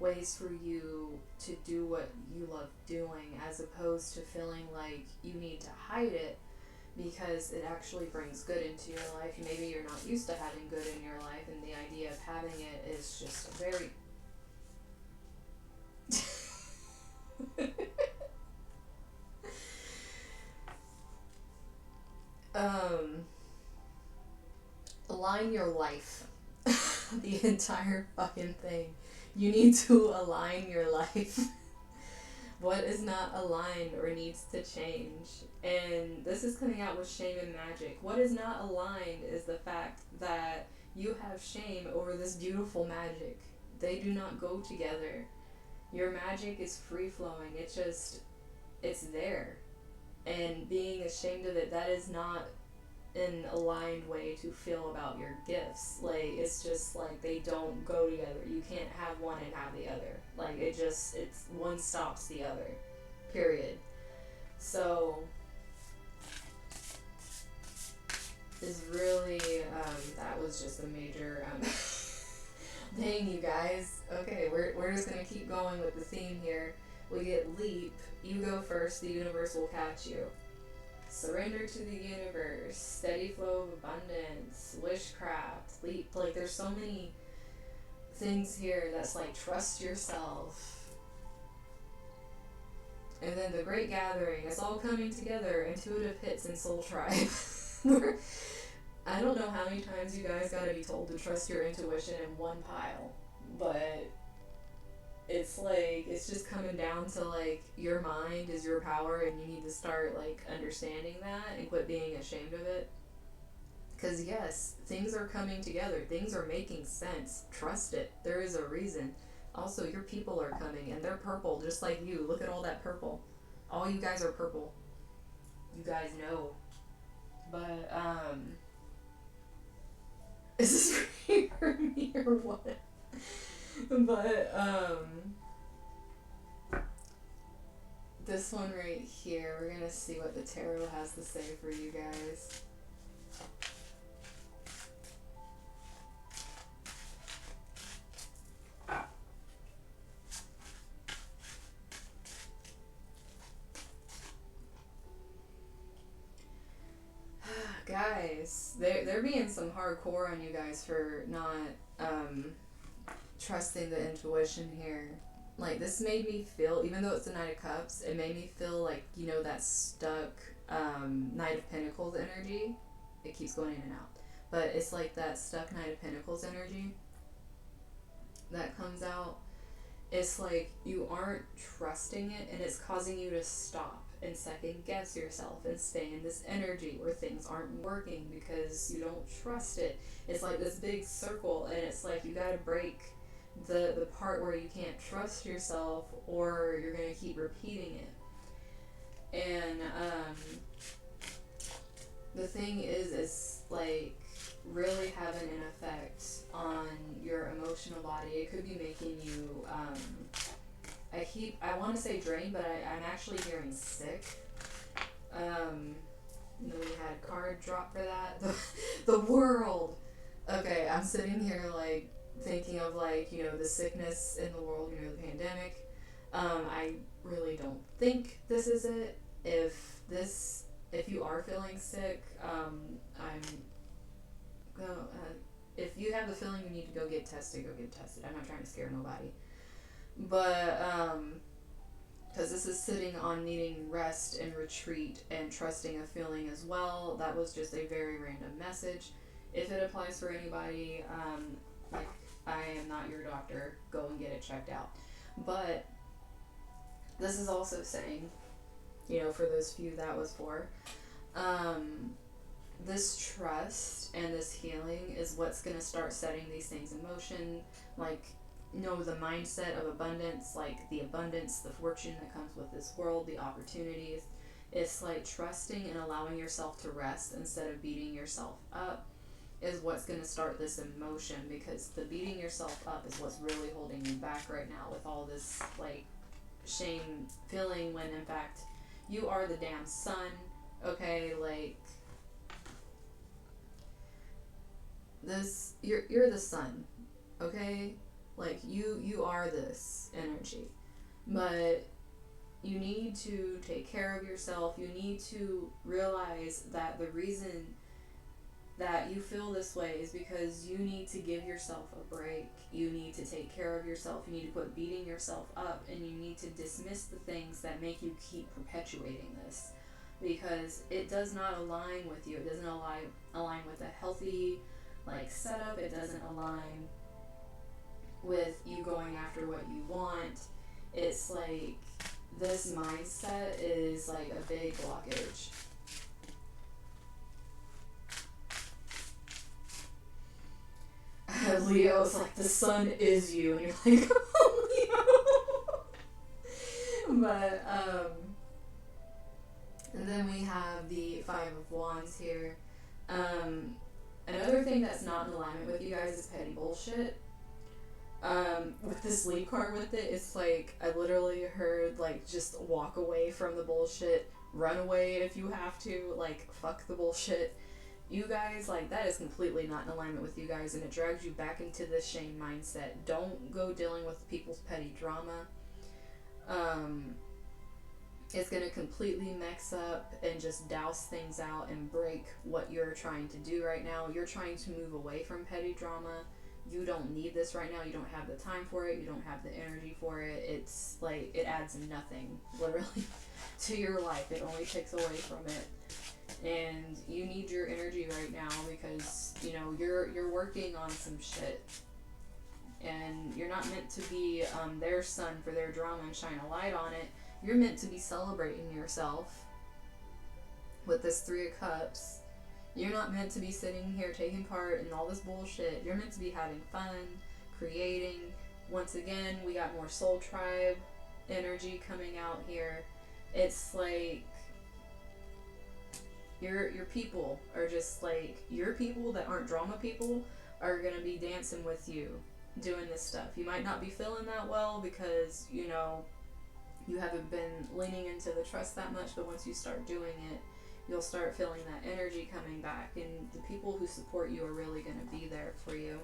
ways for you to do what you love doing, as opposed to feeling like you need to hide it, because it actually brings good into your life. Maybe you're not used to having good in your life, and the idea of having it is just very align your life. The entire fucking thing. You need to align your life. What is not aligned or needs to change? And this is coming out with shame and magic. What is not aligned is the fact that you have shame over this beautiful magic. They do not go together. Your magic is free-flowing. It's there. And being ashamed of it, that is not an aligned way to feel about your gifts. Like, it's just like they don't go together. You can't have one and have the other. Like, it's one stops the other, period. So is really that was just a major dang, you guys. Okay, we're just gonna keep going with the theme here. We get leap. You go first, the universe will catch you. Surrender to the universe, steady flow of abundance, wishcraft, leap. Like, there's so many things here that's like, trust yourself. And then the great gathering, it's all coming together, intuitive hits and soul tribe. I don't know how many times you guys gotta be told to trust your intuition in one pile, but it's like, it's just coming down to like, your mind is your power, and you need to start like understanding that and quit being ashamed of it. Because yes, things are coming together, things are making sense. Trust it. There is a reason. Also, your people are coming, and they're purple just like you. Look at all that purple. All you guys are purple. You guys know. But is this really for me or what? But this one right here, we're gonna see what the tarot has to say for you guys. Guys, they're being some hardcore on you guys for not trusting the intuition here. like, this made me feel, even though it's the Knight of Cups, it made me feel like, you know, that stuck Knight of Pentacles energy. It keeps going in and out. But it's like that stuck Knight of Pentacles energy that comes out. It's like you aren't trusting it, and it's causing you to stop and second guess yourself and stay in this energy where things aren't working because you don't trust it. It's like this big circle, and it's like you gotta break the part where you can't trust yourself, or you're gonna keep repeating it. And the thing is, it's like really having an effect on your emotional body. It could be making you I want to say drained, but I'm actually hearing sick. And then we had a card drop for that. The world. Okay, I'm sitting here like thinking of, like, you know, the sickness in the world, you know, the pandemic. I really don't think this is it. If you are feeling sick, if you have the feeling you need to go get tested, go get tested. I'm not trying to scare nobody. But, because this is sitting on needing rest and retreat and trusting a feeling as well. That was just a very random message. If it applies for anybody, like, I am not your doctor. Go and get it checked out. But this is also saying, you know, for those few that was for, this trust and this healing is what's going to start setting these things in motion. Like, you know, the mindset of abundance, like the abundance, the fortune that comes with this world, the opportunities. It's like trusting and allowing yourself to rest instead of beating yourself up is what's going to start this in motion, because the beating yourself up is what's really holding you back right now with all this, like, shame feeling, when in fact you are the damn sun. Okay, like, this, you're the sun, okay? Like, you are this energy, but you need to take care of yourself. You need to realize that the reason that you feel this way is because you need to give yourself a break. You need to take care of yourself. You need to quit beating yourself up, and you need to dismiss the things that make you keep perpetuating this, because it does not align with you. It doesn't align with a healthy, like, setup. It doesn't align with you going after what you want. It's like this mindset is like a big blockage. Leo's like, the sun is you, and you're like, oh, Leo. But and then we have the Five of Wands here. Another thing that's not in alignment with you guys is petty bullshit. With this lead card with it, it's like, I literally heard, like, just walk away from the bullshit, run away if you have to, like, fuck the bullshit. You guys, like, that is completely not in alignment with you guys, and it drags you back into this shame mindset. Don't go dealing with people's petty drama. It's going to completely mix up and just douse things out and break what you're trying to do right now. You're trying to move away from petty drama. You don't need this right now. You don't have the time for it. You don't have the energy for it. It's like, it adds nothing, literally, to your life. It only takes away from it. And you need your energy right now because, you know, you're working on some shit. And you're not meant to be their sun for their drama and shine a light on it. You're meant to be celebrating yourself with this Three of Cups. You're not meant to be sitting here taking part in all this bullshit. You're meant to be having fun, creating. Once again, we got more soul tribe energy coming out here. It's like your people are just like, your people that aren't drama people are going to be dancing with you doing this stuff. You might not be feeling that well because, you know, you haven't been leaning into the trust that much, but once you start doing it, you'll start feeling that energy coming back, and the people who support you are really going to be there for you.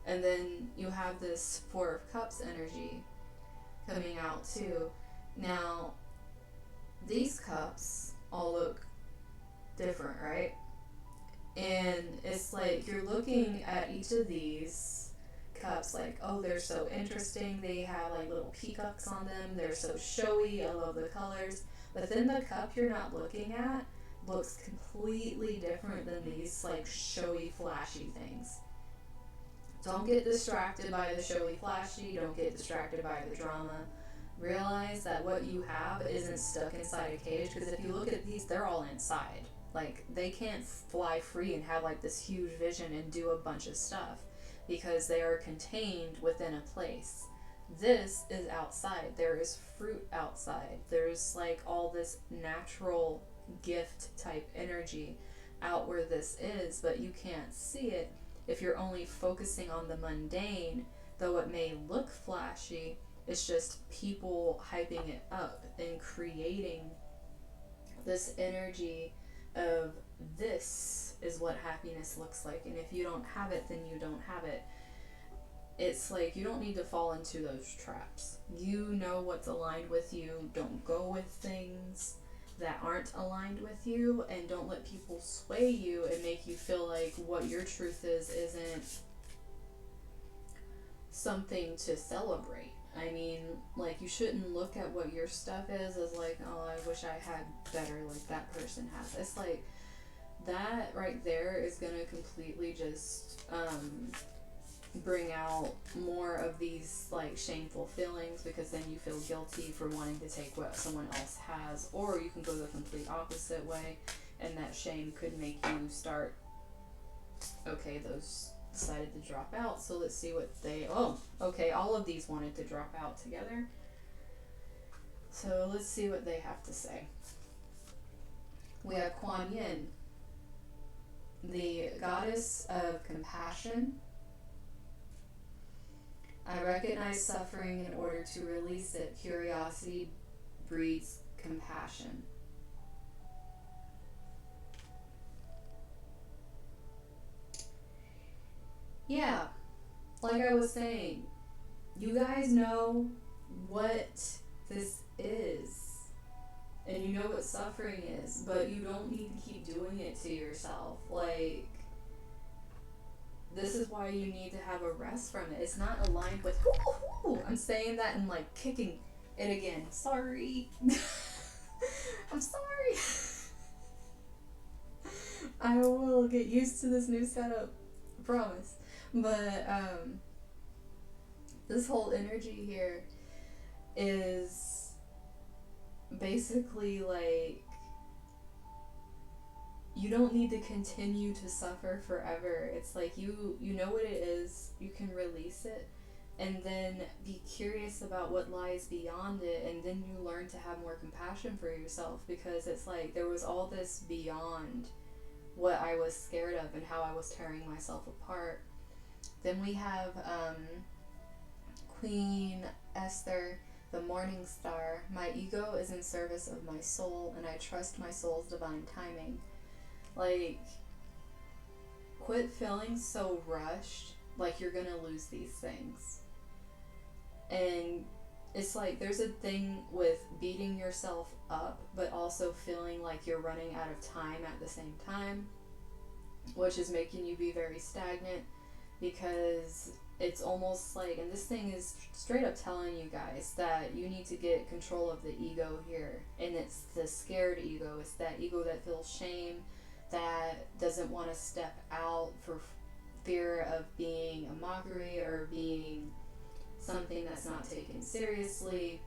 And then you have this Four of Cups energy coming out too. Now, these cups all look different, right? And it's like you're looking at each of these cups like, oh, they're so interesting, they have like little peacocks on them, they're so showy, I love the colors. But then the cup you're not looking at looks completely different than these like showy, flashy things. Don't get distracted by the showy, flashy, don't get distracted by the drama. Realize that what you have isn't stuck inside a cage, because if you look at these, they're all inside. Like, they can't fly free and have like this huge vision and do a bunch of stuff because they are contained within a place. This is outside. There is fruit outside. There's like all this natural gift type energy out where this is, but you can't see it if you're only focusing on the mundane. Though it may look flashy, it's just people hyping it up and creating this energy of this is what happiness looks like. And if you don't have it, then you don't have it. It's like you don't need to fall into those traps. You know what's aligned with you. Don't go with things that aren't aligned with you, and don't let people sway you and make you feel like what your truth is isn't something to celebrate. I mean, like, you shouldn't look at what your stuff is as like, oh, I wish I had better like that person has. It's like that right there is gonna completely just bring out more of these like shameful feelings, because then you feel guilty for wanting to take what someone else has. Or you can go the complete opposite way, and that shame could make you start, okay, those decided to drop out, so let's see what they, oh, okay, all of these wanted to drop out together, so let's see what they have to say. We have Kuan Yin, the goddess of compassion. I recognize suffering in order to release it. Curiosity breeds compassion. Yeah, like I was saying, you guys know what this is, and you know what suffering is, but you don't need to keep doing it to yourself. Like, this is why you need to have a rest from it. It's not aligned with, I'm saying that and like kicking it again. Sorry. I'm sorry. I will get used to this new setup. I promise. But this whole energy here is basically like, you don't need to continue to suffer forever. It's like you know what it is, you can release it, and then be curious about what lies beyond it, and then you learn to have more compassion for yourself, because it's like there was all this beyond what I was scared of and how I was tearing myself apart. Then we have Queen Esther, the morning star. My ego is in service of my soul, and I trust my soul's divine timing. Like, quit feeling so rushed, like you're gonna lose these things. And it's like there's a thing with beating yourself up, but also feeling like you're running out of time at the same time, which is making you be very stagnant, because it's almost like, and this thing is straight up telling you guys that you need to get control of the ego here. And it's the scared ego. It's that ego that feels shame, that doesn't want to step out for fear of being a mockery or being something that's not taken seriously,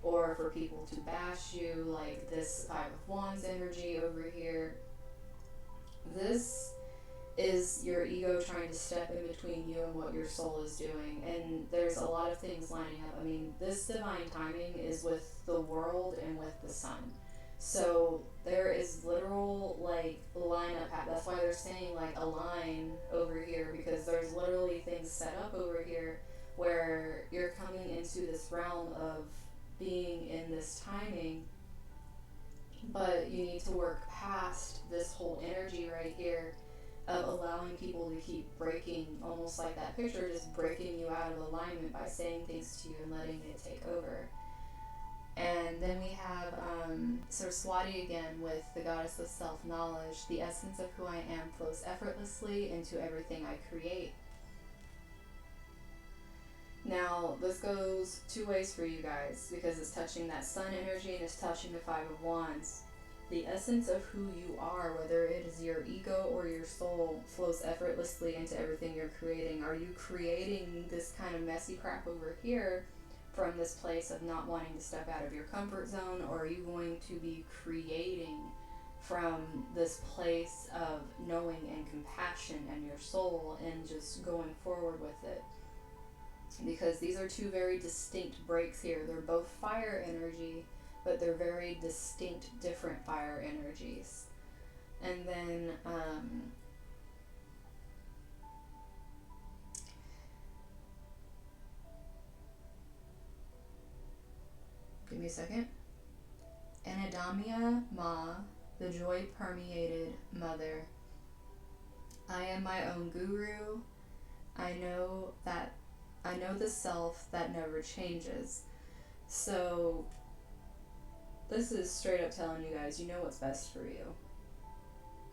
or for people to bash you, like this Five of Wands energy over here. This is your ego trying to step in between you and what your soul is doing. And there's a lot of things lining up. I mean, this divine timing is with the world and with the sun. So there is literal like lineup. That's why they're saying like align over here, because there's literally things set up over here where you're coming into this realm of being in this timing, but you need to work past this whole energy right here of allowing people to keep breaking, almost like that picture, just breaking you out of alignment by saying things to you and letting it take over. And then we have Saraswati again with the goddess of self-knowledge. The essence of who I am flows effortlessly into everything I create. Now, this goes two ways for you guys because it's touching that sun energy and it's touching the Five of Wands. The essence of who you are, whether it is your ego or your soul, flows effortlessly into everything you're creating. Are you creating this kind of messy crap over here from this place of not wanting to step out of your comfort zone, or are you going to be creating from this place of knowing and compassion and your soul and just going forward with it? Because these are two very distinct breaks here. They're both fire energy, but they're very distinct, different fire energies. And then, give me a second. Anadamia Ma, the joy permeated mother. I am my own guru. I know the self that never changes. So this is straight up telling you guys, you know what's best for you.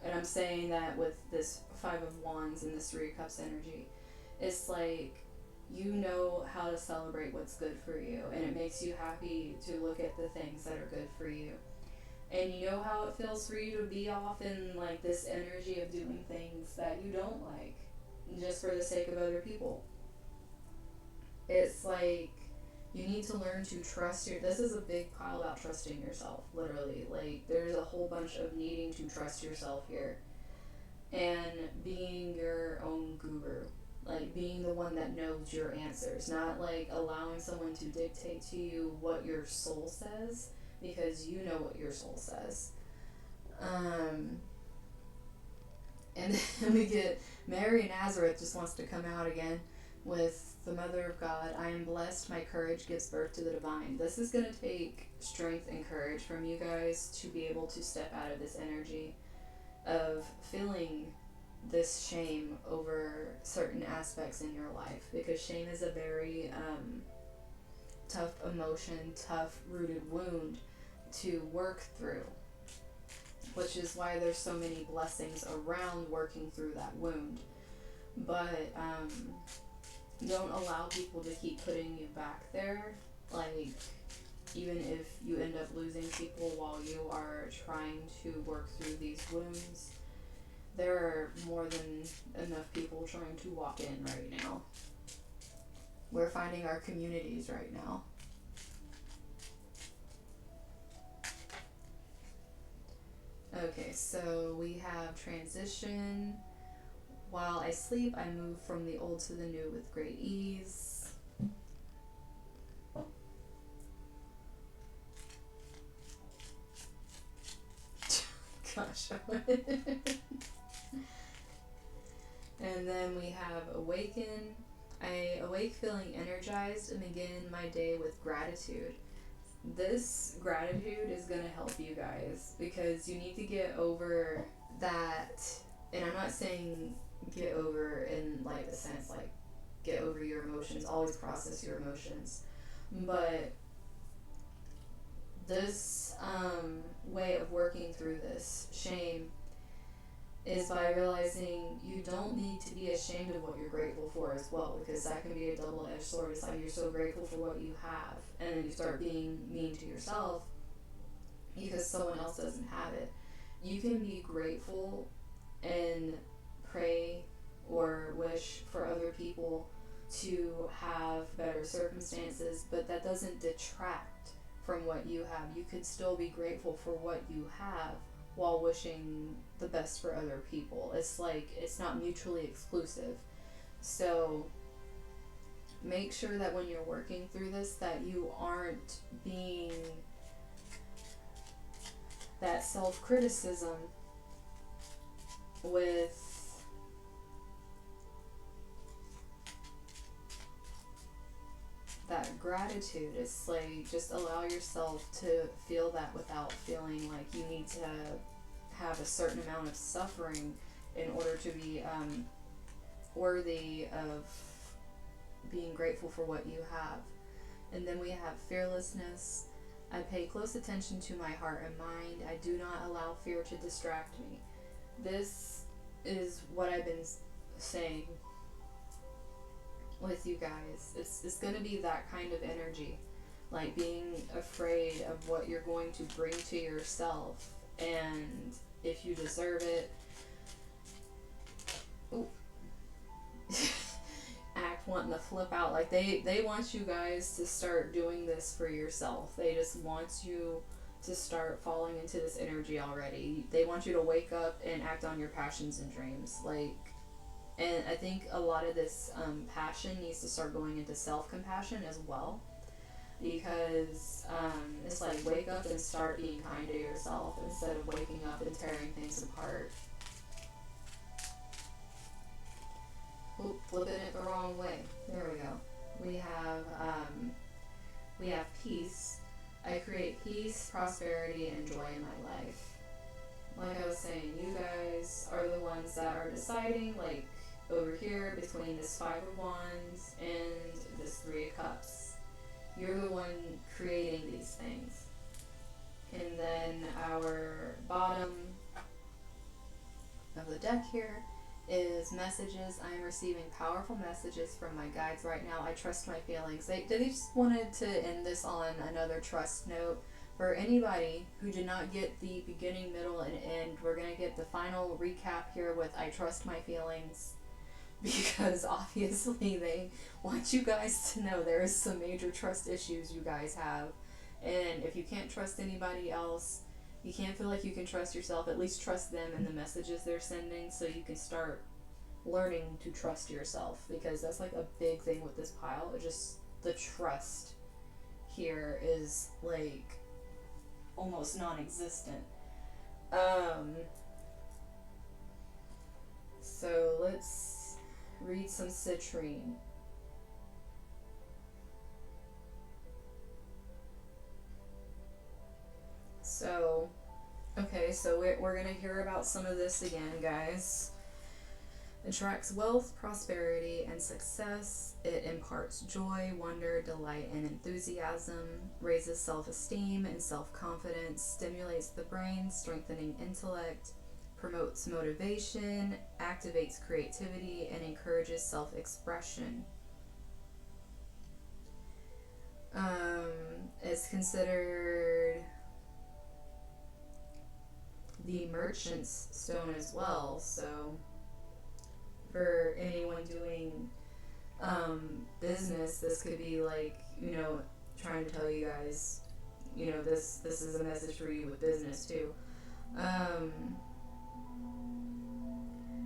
And I'm saying that with this Five of Wands and this Three of Cups energy. It's like, you know how to celebrate what's good for you, and it makes you happy to look at the things that are good for you. And you know how it feels for you to be off in like this energy of doing things that you don't like just for the sake of other people. It's like, you need to learn to trust this is a big pile about trusting yourself, literally. Like, there's a whole bunch of needing to trust yourself here. And being your own guru. Like, being the one that knows your answers. Not, like, allowing someone to dictate to you what your soul says, because you know what your soul says. And then we get Mary Nazareth just wants to come out again with the Mother of God. I am blessed, my courage gives birth to the divine. This is going to take strength and courage from you guys to be able to step out of this energy of feeling this shame over certain aspects in your life, because shame is a very tough emotion, tough rooted wound to work through, which is why there's so many blessings around working through that wound. But don't allow people to keep putting you back there. Like, even if you end up losing people while you are trying to work through these wounds, there are more than enough people trying to walk in right now. We're finding our communities right now. Okay, so we have transition. While I sleep, I move from the old to the new with great ease. Gosh. And then we have awaken. I awake feeling energized and begin my day with gratitude. This gratitude is going to help you guys, because you need to get over that. And I'm not saying get over in like the sense like get over your emotions, always process your emotions, but this way of working through this shame is by realizing you don't need to be ashamed of what you're grateful for as well, because that can be a double-edged sword. It's like you're so grateful for what you have, and then you start being mean to yourself because someone else doesn't have it. You can be grateful and pray or wish for other people to have better circumstances, but that doesn't detract from what you have. You could still be grateful for what you have while wishing the best for other people. It's like, it's not mutually exclusive. So make sure that when you're working through this, that you aren't being that self-criticism with that gratitude. It's like, just allow yourself to feel that without feeling like you need to have a certain amount of suffering in order to be worthy of being grateful for what you have. And then we have fearlessness. I pay close attention to my heart and mind. I do not allow fear to distract me. This is what I've been saying with you guys. It's gonna be that kind of energy, like being afraid of what you're going to bring to yourself, and if you deserve it. Ooh. Act wanting to flip out. Like they want you guys to start doing this for yourself. They just want you to start falling into this energy already. They want you to wake up and act on your passions and dreams. Like, and I think a lot of this passion needs to start going into self-compassion as well, because it's like wake up and start being kind to yourself instead of waking up and tearing things apart. Oop, flipping it the wrong way. There we go. We have peace. I create peace, prosperity, and joy in my life. Like I was saying, you guys are the ones that are deciding, like over here between this Five of Wands and this Three of Cups. You're the one creating these things. And then our bottom of the deck here is messages. I am receiving powerful messages from my guides right now. I trust my feelings. They just wanted to end this on another trust note. For anybody who did not get the beginning, middle, and end, we're going to get the final recap here with I trust my feelings, because obviously they want you guys to know there is some major trust issues you guys have. And if you can't trust anybody else, you can't feel like you can trust yourself, at least trust them and the messages they're sending, so you can start learning to trust yourself, because that's like a big thing with this pile. It just, the trust here is like almost non-existent. So let's read some citrine. So, okay, so we're going to hear about some of this again, guys. Attracts wealth, prosperity, and success. It imparts joy, wonder, delight, and enthusiasm. Raises self-esteem and self-confidence. Stimulates the brain, strengthening intellect. Promotes motivation. Activates creativity, and encourages self-expression. It's considered the merchant's stone as well, so for anyone doing business, this could be like, trying to tell you guys, this is a message for you with business too.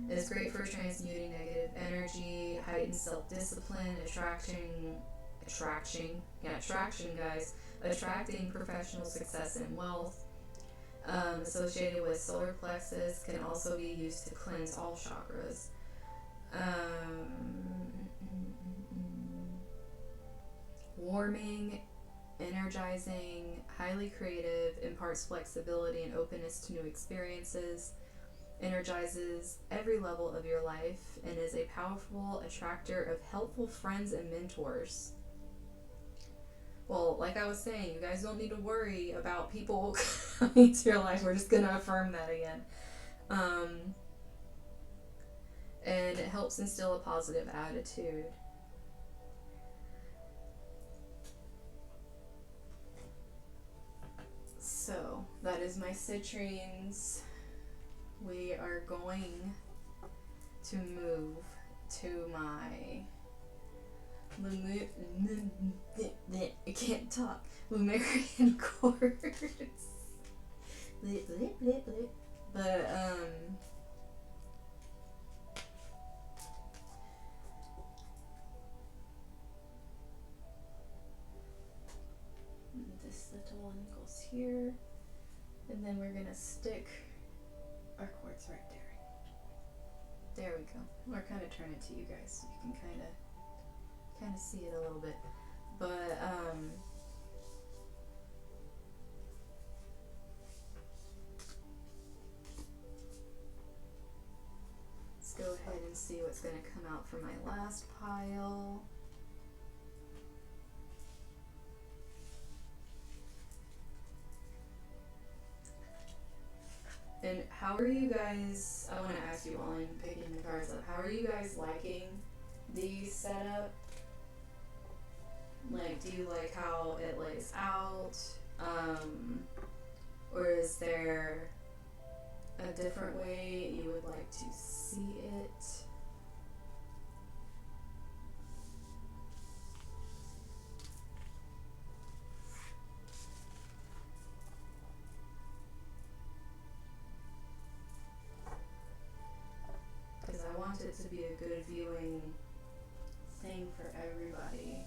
It's great for transmuting negative energy, heightened self-discipline, attraction, guys, attracting professional success and wealth. Associated with solar plexus, can also be used to cleanse all chakras. Warming, energizing, highly creative, imparts flexibility and openness to new experiences, energizes every level of your life, and is a powerful attractor of helpful friends and mentors. Well, like I was saying, you guys don't need to worry about people coming to your life. We're just going to affirm that again. And it helps instill a positive attitude. So, that is my citrines. We are going to move to my I can't talk. Lumerian quartz. But this little one goes here, and then we're gonna stick our quartz right there. There we go. Or kind of turn it to you guys so you can kind of see it a little bit. But let's go ahead and see what's going to come out from my last pile. And how are you guys, I want to ask you while I'm picking the cards up, how are you guys liking the setup? Like, do you like how it lays out? Or is there a different way you would like to see it? Because I want it to be a good viewing thing for everybody.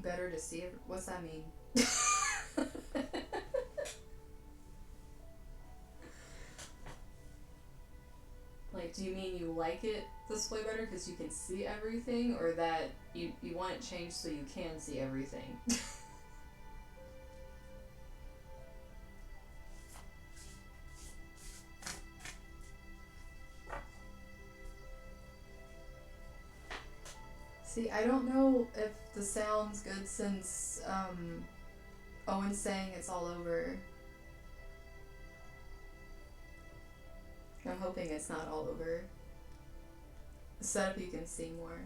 Better to see it. What's that mean? Like, do you mean you like it this way better because you can see everything, or that you want it changed so you can see everything? See, I don't know if the sound's good since Owen's saying it's all over. I'm hoping it's not all over. Set up you can see more.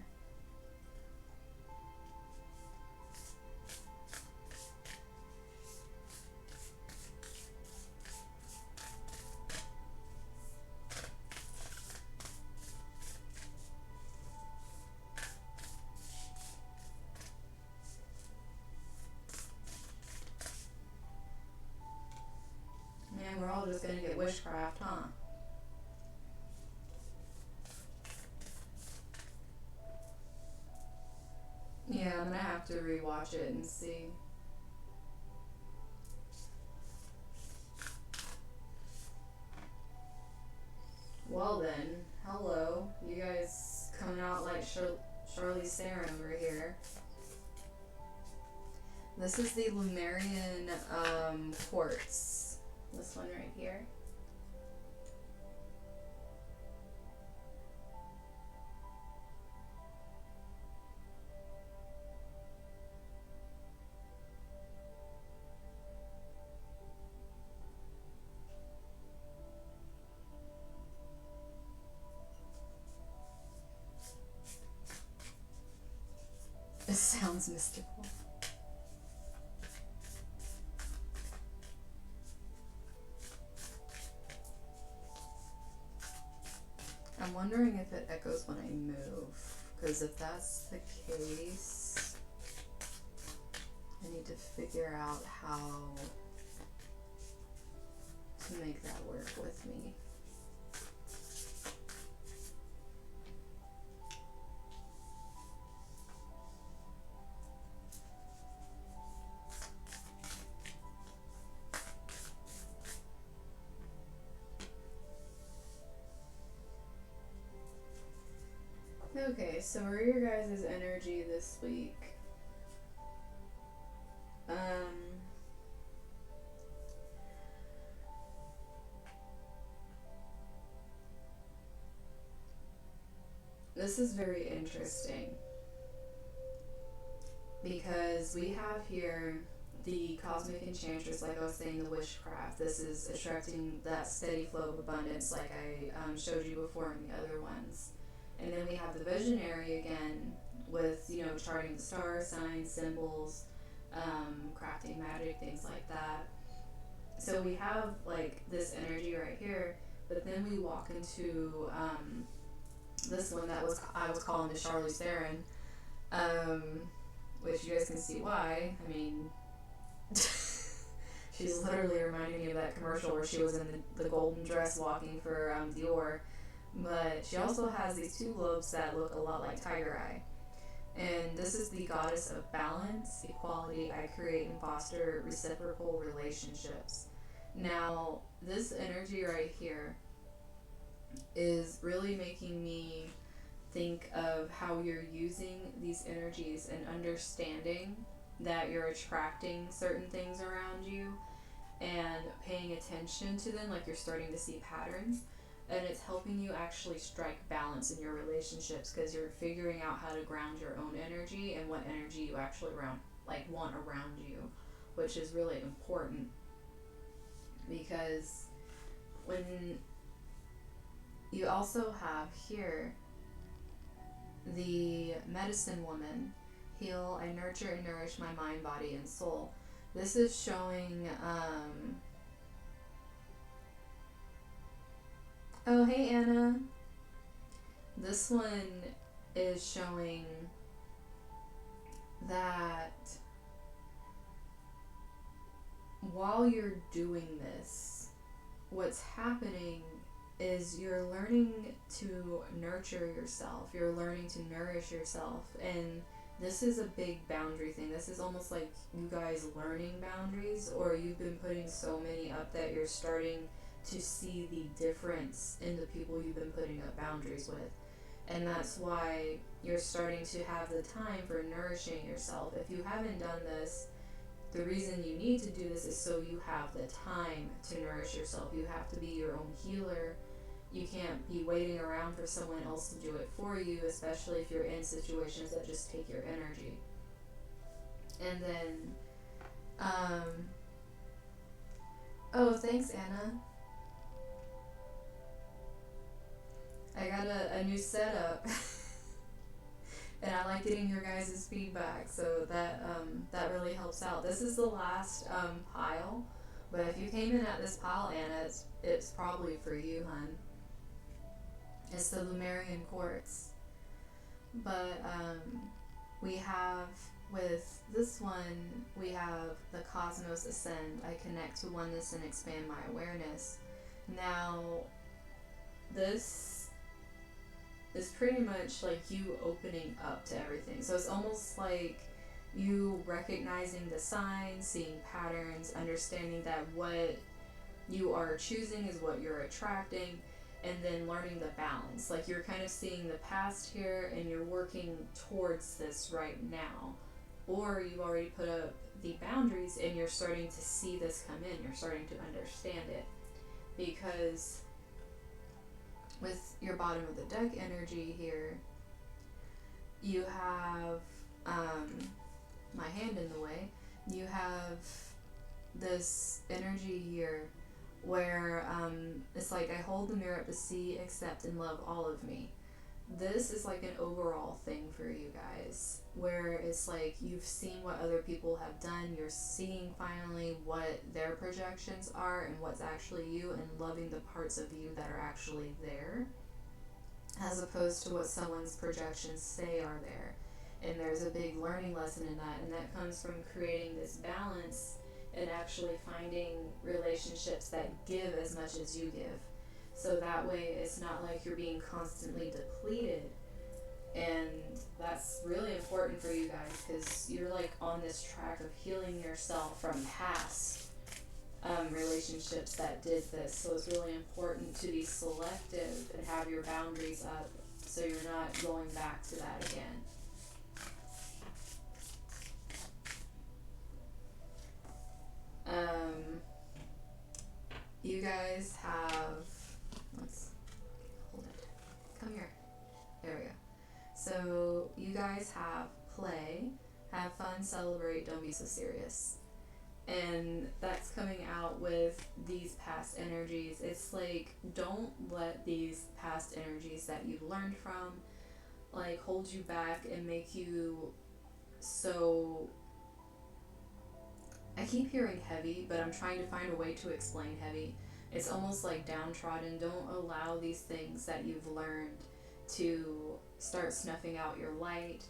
Man, we're all just gonna get witchcraft, huh? Yeah, I'm gonna have to rewatch it and see. Well then, hello. You guys coming out like Charlize Theron over here. This is the Lumerian quartz. This one right here. It sounds mystical. I'm wondering if it echoes when I move, because if that's the case, I need to figure out how to make that work with me. Okay, so where are your guys' energy this week? This is very interesting because we have here the cosmic enchantress, like I was saying, the witchcraft. This is attracting that steady flow of abundance, like I showed you before in the other ones. And then we have the visionary again with, charting the stars, signs, symbols, crafting magic, things like that. So we have like this energy right here, but then we walk into this one that I was calling the Charlize Theron, which you guys can see why. I mean, she's literally reminding me of that commercial where she was in the golden dress walking for Dior. But she also has these two lobes that look a lot like tiger eye. And this is the goddess of balance, equality. I create and foster reciprocal relationships. Now, this energy right here is really making me think of how you're using these energies and understanding that you're attracting certain things around you and paying attention to them, like you're starting to see patterns, and it's helping you actually strike balance in your relationships because you're figuring out how to ground your own energy and what energy you actually want around you, which is really important because when you also have here the medicine woman, heal, I nurture and nourish my mind, body, and soul. This is showing, oh, hey, Anna. This one is showing that while you're doing this, what's happening is you're learning to nurture yourself. You're learning to nourish yourself. And this is a big boundary thing. This is almost like you guys learning boundaries, or you've been putting so many up that you're starting to see the difference in the people you've been putting up boundaries with. And that's why you're starting to have the time for nourishing yourself. If you haven't done this, the reason you need to do this is so you have the time to nourish yourself. You have to be your own healer. You can't be waiting around for someone else to do it for you, especially if you're in situations that just take your energy. And then, oh, thanks, Anna. I got a new setup. And I like getting your guys' feedback, so that really helps out. This is the last pile, but if you came in at this pile, Anna, it's probably for you, hun. It's the Lumerian quartz. But we have, with this one, we have the Cosmos Ascend. I connect to oneness and expand my awareness. Now, this is pretty much like you opening up to everything. So it's almost like you recognizing the signs, seeing patterns, understanding that what you are choosing is what you're attracting, and then learning the balance. Like you're kind of seeing the past here and you're working towards this right now. Or you've already put up the boundaries and you're starting to see this come in. You're starting to understand it. Because with your bottom of the deck energy here, you have my hand in the way. You have this energy here where it's like I hold the mirror up to see, accept, and love all of me. This is like an overall thing for you guys, where it's like you've seen what other people have done, you're seeing finally what their projections are and what's actually you, and loving the parts of you that are actually there, as opposed to what someone's projections say are there. And there's a big learning lesson in that, and that comes from creating this balance and actually finding relationships that give as much as you give. So that way it's not like you're being constantly depleted. And that's really important for you guys because you're like on this track of healing yourself from past relationships that did this. So it's really important to be selective and have your boundaries up so you're not going back to that again. You guys have, let's hold it, come here, there we go. So you guys have play, have fun, celebrate, don't be so serious. And that's coming out with these past energies. It's like, don't let these past energies that you've learned from like hold you back and make you so, I keep hearing heavy, but I'm trying to find a way to explain heavy. It's almost like downtrodden. Don't allow these things that you've learned to start snuffing out your light.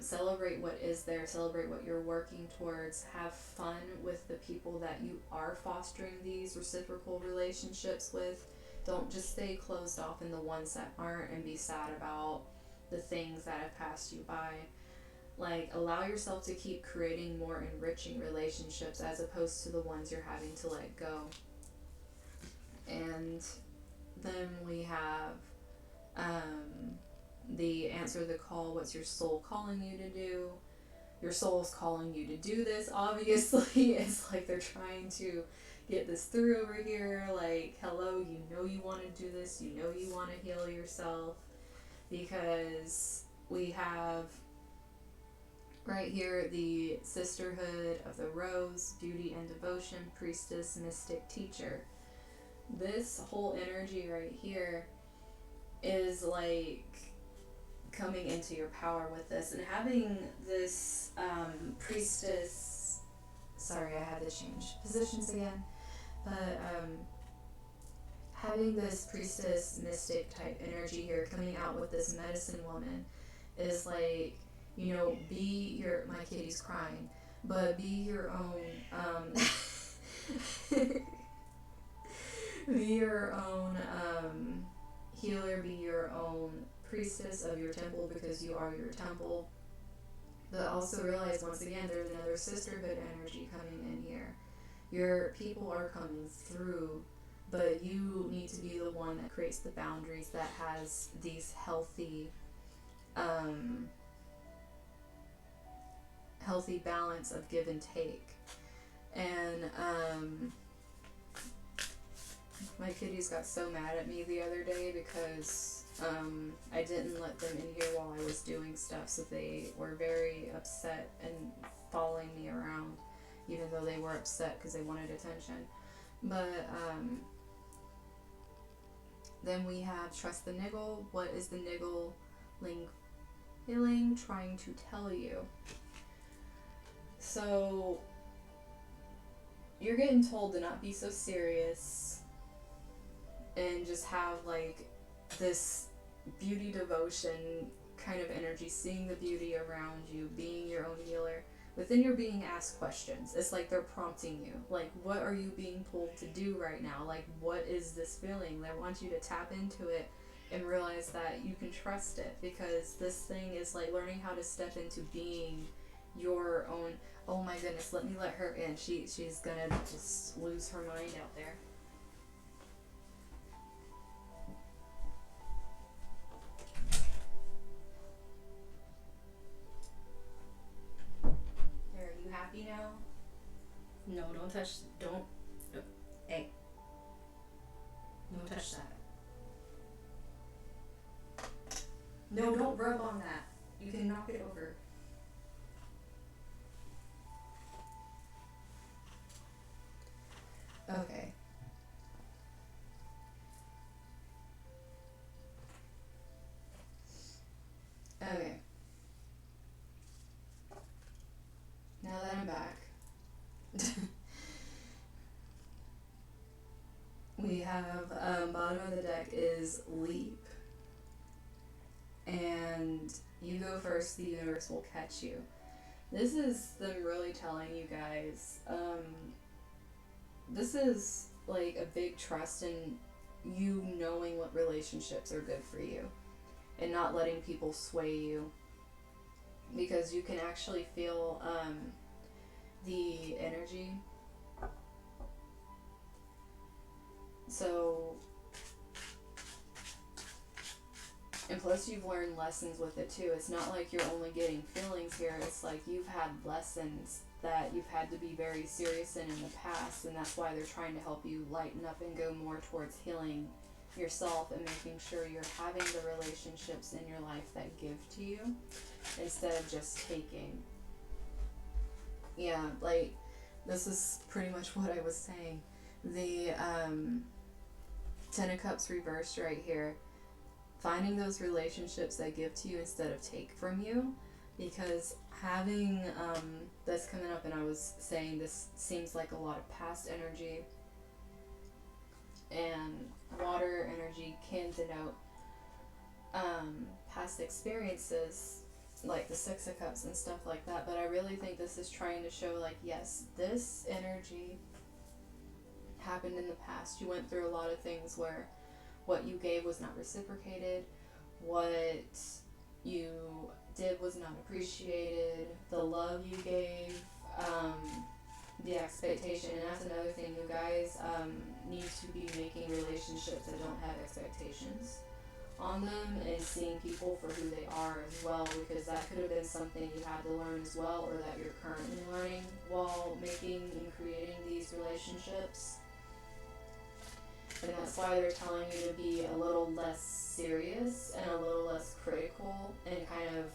Celebrate what is there, celebrate what you're working towards, have fun with the people that you are fostering these reciprocal relationships with. Don't just stay closed off in the ones that aren't and be sad about the things that have passed you by. Like, allow yourself to keep creating more enriching relationships as opposed to the ones you're having to let go. And then we have the answer the call. What's your soul calling you to do? Your soul's calling you to do this, obviously. It's like they're trying to get this through over here. Like, hello, you know you want to do this. You know you want to heal yourself. Because we have right here the Sisterhood of the Rose, Beauty and Devotion, Priestess, Mystic, Teacher. This whole energy right here is like coming into your power with this, and having this priestess, sorry, I had to change positions again, but having this priestess mystic type energy here coming out with this medicine woman is like, you know, be your, my kitty's crying, but be your own be your own healer, be your own priestess of your temple, because you are your temple. But also realize, once again, there's another sisterhood energy coming in here. Your people are coming through, but you need to be the one that creates the boundaries, that has these healthy healthy balance of give and take. And my kitties got so mad at me the other day because I didn't let them in here while I was doing stuff, so they were very upset and following me around, even though they were upset because they wanted attention. But then we have trust the niggle. What is the niggling feeling trying to tell you? So you're getting told to not be so serious and just have like this beauty devotion kind of energy, seeing the beauty around you, being your own healer. But then you're being asked questions. It's like they're prompting you. Like, what are you being pulled to do right now? Like, what is this feeling? They want you to tap into it and realize that you can trust it, because this thing is like learning how to step into being your own. Oh my goodness, let me let her in. She's gonna just lose her mind out there. Are you happy now? No, don't touch. Don't. Hey. Don't touch that. No, don't rub on that. You can knock it over. Okay. Okay. Now that I'm back, we have bottom of the deck is leap. And you go first, the universe will catch you. This is them really telling you guys, this is like a big trust in you knowing what relationships are good for you and not letting people sway you, because you can actually feel the energy. So, and plus you've learned lessons with it too. It's not like you're only getting feelings here. It's like you've had lessons that you've had to be very serious in the past, and that's why they're trying to help you lighten up and go more towards healing yourself and making sure you're having the relationships in your life that give to you instead of just taking. Yeah, like this is pretty much what I was saying. The Ten of Cups reversed right here. Finding those relationships that give to you instead of take from you, because having this coming up, and I was saying this seems like a lot of past energy, and water energy can denote past experiences like the Six of Cups and stuff like that. But I really think this is trying to show, like, yes, this energy happened in the past. You went through a lot of things where what you gave was not reciprocated. What did was not appreciated, the love you gave, the expectation. And that's another thing, you guys need to be making relationships that don't have expectations on them, and seeing people for who they are as well, because that could have been something you had to learn as well, or that you're currently learning while making and creating these relationships. And that's why they're telling you to be a little less serious and a little less critical, and kind of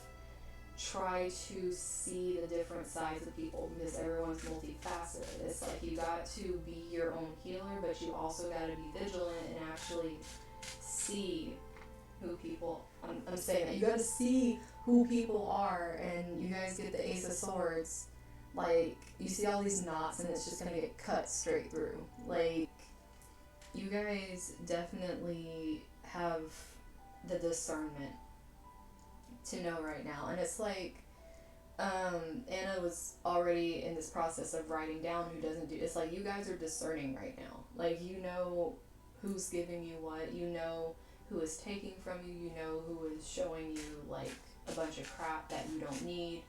try to see the different sides of people, because everyone's multifaceted. It's like you got to be your own healer, but you also got to be vigilant and actually see who people, I'm saying that you got to see who people are. And you guys get the Ace of Swords, like you see all these knots and it's just gonna get cut straight through. Like, you guys definitely have the discernment to know right now. And it's like, Anna was already in this process of writing down who doesn't do, it's like you guys are discerning right now. Like, you know who's giving you what, you know who is taking from you, you know who is showing you like a bunch of crap that you don't need,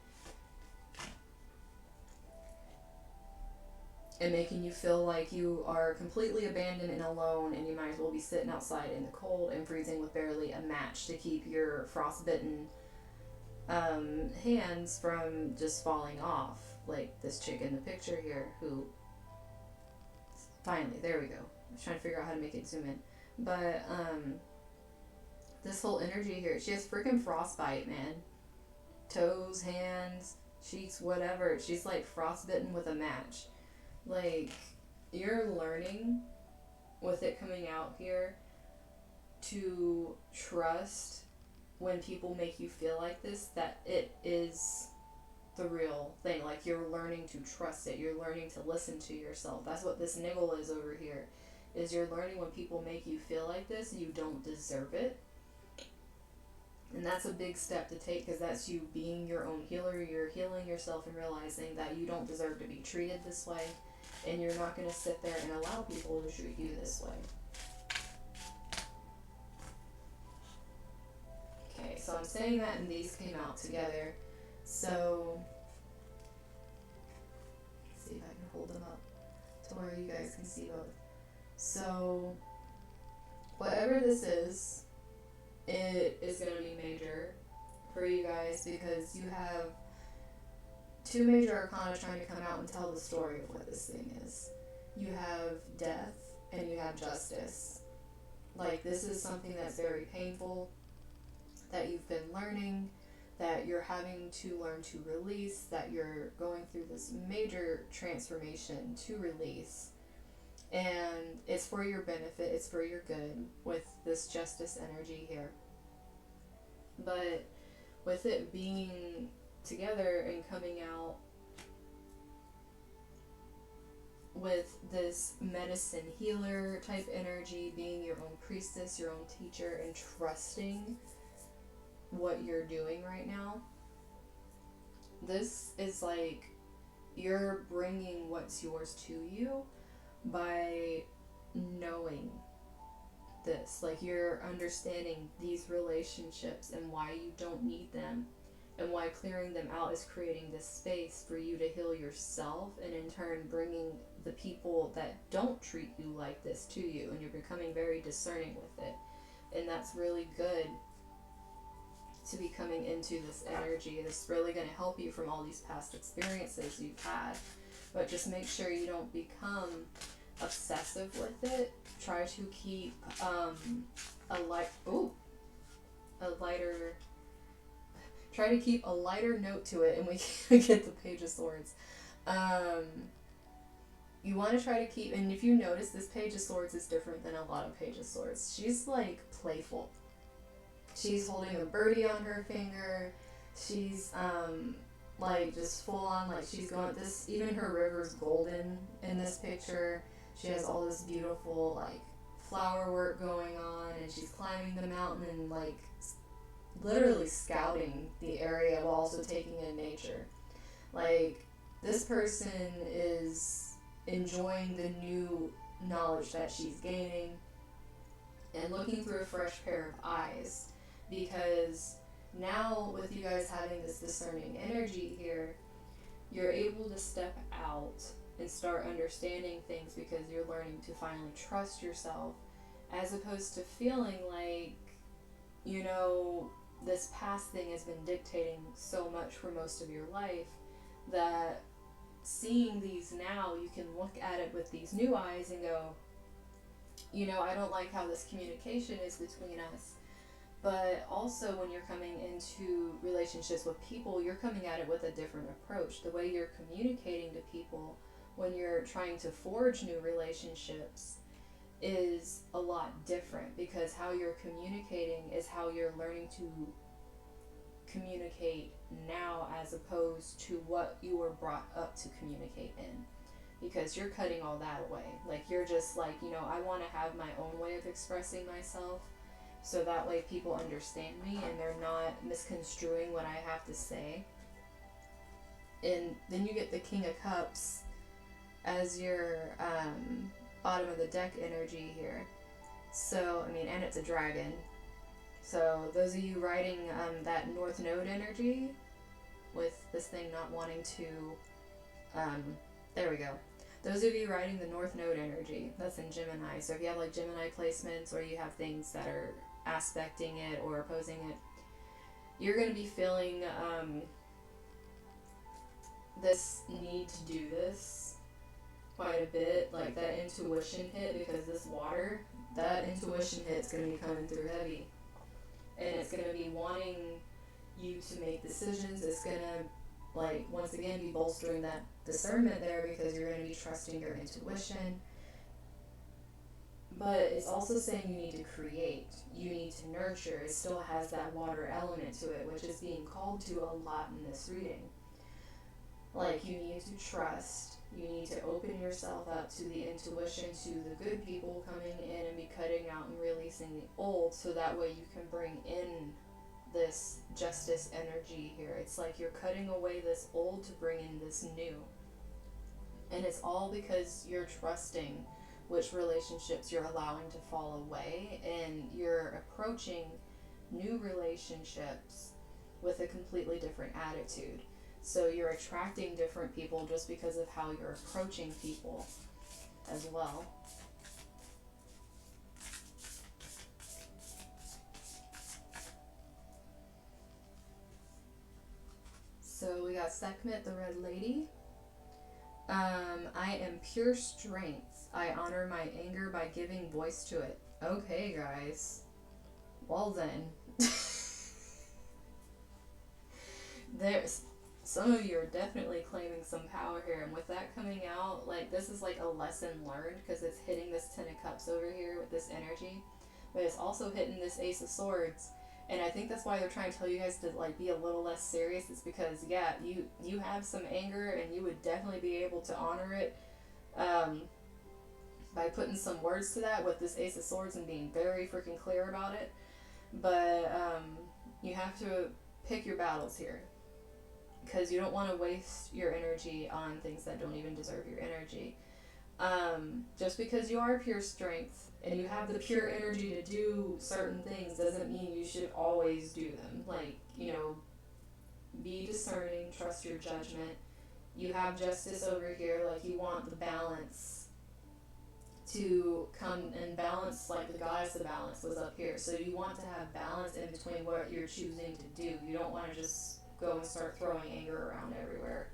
and making you feel like you are completely abandoned and alone, and you might as well be sitting outside in the cold and freezing with barely a match to keep your frostbitten hands from just falling off, like this chick in the picture here, who finally, there we go, I was trying to figure out how to make it zoom in, but this whole energy here, she has freaking frostbite, man. Toes, hands, cheeks, whatever. She's like frostbitten with a match. Like, you're learning with it coming out here to trust when people make you feel like this, that it is the real thing. Like, you're learning to trust it. You're learning to listen to yourself. That's what this niggle is over here. Is you're learning when people make you feel like this, you don't deserve it. And that's a big step to take, because that's you being your own healer. You're healing yourself and realizing that you don't deserve to be treated this way. And you're not going to sit there and allow people to treat you this way. Okay, so I'm saying that, and these came out together. So, let's see if I can hold them up to where you guys can see both. So, whatever this is, it is going to be major for you guys, because you have two major arcana trying to come out and tell the story of what this thing is. You have death and you have justice. Like, this is something that's very painful, that you've been learning, that you're having to learn to release, that you're going through this major transformation to release. And it's for your benefit, it's for your good with this justice energy here. But with it being together and coming out with this medicine healer type energy, being your own priestess, your own teacher, and trusting what you're doing right now, this is like you're bringing what's yours to you by knowing this. Like, you're understanding these relationships and why you don't need them, and why clearing them out is creating this space for you to heal yourself, and in turn bringing the people that don't treat you like this to you, and you're becoming very discerning with it. And that's really good to be coming into this energy. It's really going to help you from all these past experiences you've had. But just make sure you don't become obsessive with it. Try to keep try to keep a lighter note to it, and we can get the Page of Swords. You want to try to keep, and if you notice, this Page of Swords is different than a lot of Page of Swords. She's like playful. She's holding a birdie on her finger. She's like just full on, like she's going this, even her river's golden in this picture. She has all this beautiful like flower work going on, and she's climbing the mountain and like literally scouting the area while also taking in nature. Like, this person is enjoying the new knowledge that she's gaining and looking through a fresh pair of eyes, because Now, with you guys having this discerning energy here, you're able to step out and start understanding things because you're learning to finally trust yourself, as opposed to feeling like, you know, this past thing has been dictating so much for most of your life that seeing these now, you can look at it with these new eyes and go, you know, I don't like how this communication is between us. But also, when you're coming into relationships with people, you're coming at it with a different approach. The way you're communicating to people when you're trying to forge new relationships is a lot different, because how you're communicating is how you're learning to communicate now, as opposed to what you were brought up to communicate in. Because you're cutting all that away. Like, you're just like, you know, I want to have my own way of expressing myself, so that way people understand me and they're not misconstruing what I have to say. And then you get the King of Cups as your bottom of the deck energy here. So, I mean, and it's a dragon. So those of you riding that North Node energy, with this thing not wanting to, there we go. Those of you riding the North Node energy, that's in Gemini. So if you have like Gemini placements, or you have things that are aspecting it or opposing it, you're going to be feeling this need to do this quite a bit, like that intuition hit, because this water, that intuition hit's going to be coming through heavy, and it's going to be wanting you to make decisions. It's going to, like, once again, be bolstering that discernment there, because you're going to be trusting your intuition. But it's also saying you need to create, you need to nurture. It still has that water element to it, which is being called to a lot in this reading. Like, you need to trust, you need to open yourself up to the intuition, to the good people coming in and be cutting out and releasing the old, so that way you can bring in this justice energy here. It's like you're cutting away this old to bring in this new. And it's all because you're trusting which relationships you're allowing to fall away, and you're approaching new relationships with a completely different attitude. So you're attracting different people just because of how you're approaching people as well. So we got Sekhmet, the Red Lady. I am pure strength. I honor my anger by giving voice to it. Okay, guys. Well then. There's some of you are definitely claiming some power here, and with that coming out, like, this is like a lesson learned, because it's hitting this Ten of Cups over here with this energy, but it's also hitting this Ace of Swords. And I think that's why they're trying to tell you guys to, like, be a little less serious. It's because, yeah, you have some anger, and you would definitely be able to honor it by putting some words to that with this Ace of Swords and being very freaking clear about it. But you have to pick your battles here, because you don't want to waste your energy on things that don't even deserve your energy. Just because you are pure strength and you have the pure energy to do certain things doesn't mean you should always do them. Like, you know, be discerning, trust your judgment. You have justice over here, like, you want the balance to come and balance, like the goddess of balance was up here. So you want to have balance in between what you're choosing to do. You don't want to just go and start throwing anger around everywhere.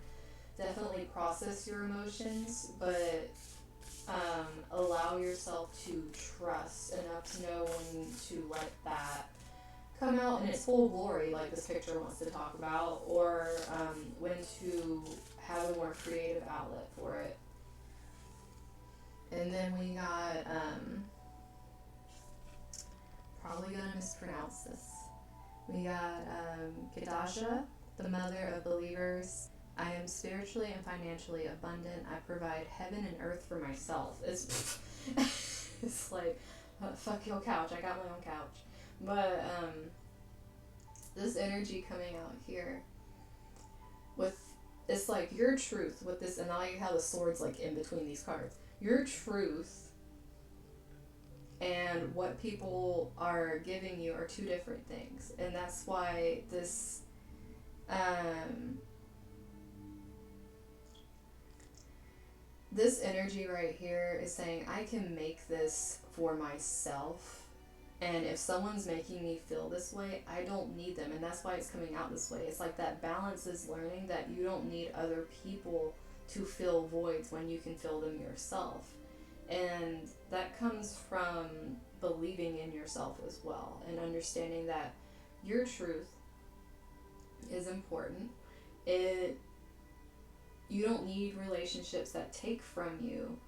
Definitely process your emotions, but allow yourself to trust enough to know when to let that come out in its full glory, like this picture wants to talk about, or when to have a more creative outlet for it. And then we got, probably gonna mispronounce this. We got Kadasha, the mother of believers. I am spiritually and financially abundant. I provide heaven and earth for myself. It's it's like, fuck your couch. I got my own couch. But this energy coming out here with, it's like your truth with this, and I like how the sword's like in between these cards. Your truth and what people are giving you are two different things. And that's why this energy right here is saying, I can make this for myself. And if someone's making me feel this way, I don't need them. And that's why it's coming out this way. It's like that balance is learning that you don't need other people to fill voids when you can fill them yourself. And that comes from believing in yourself as well, and understanding that your truth is important. You don't need relationships that take from you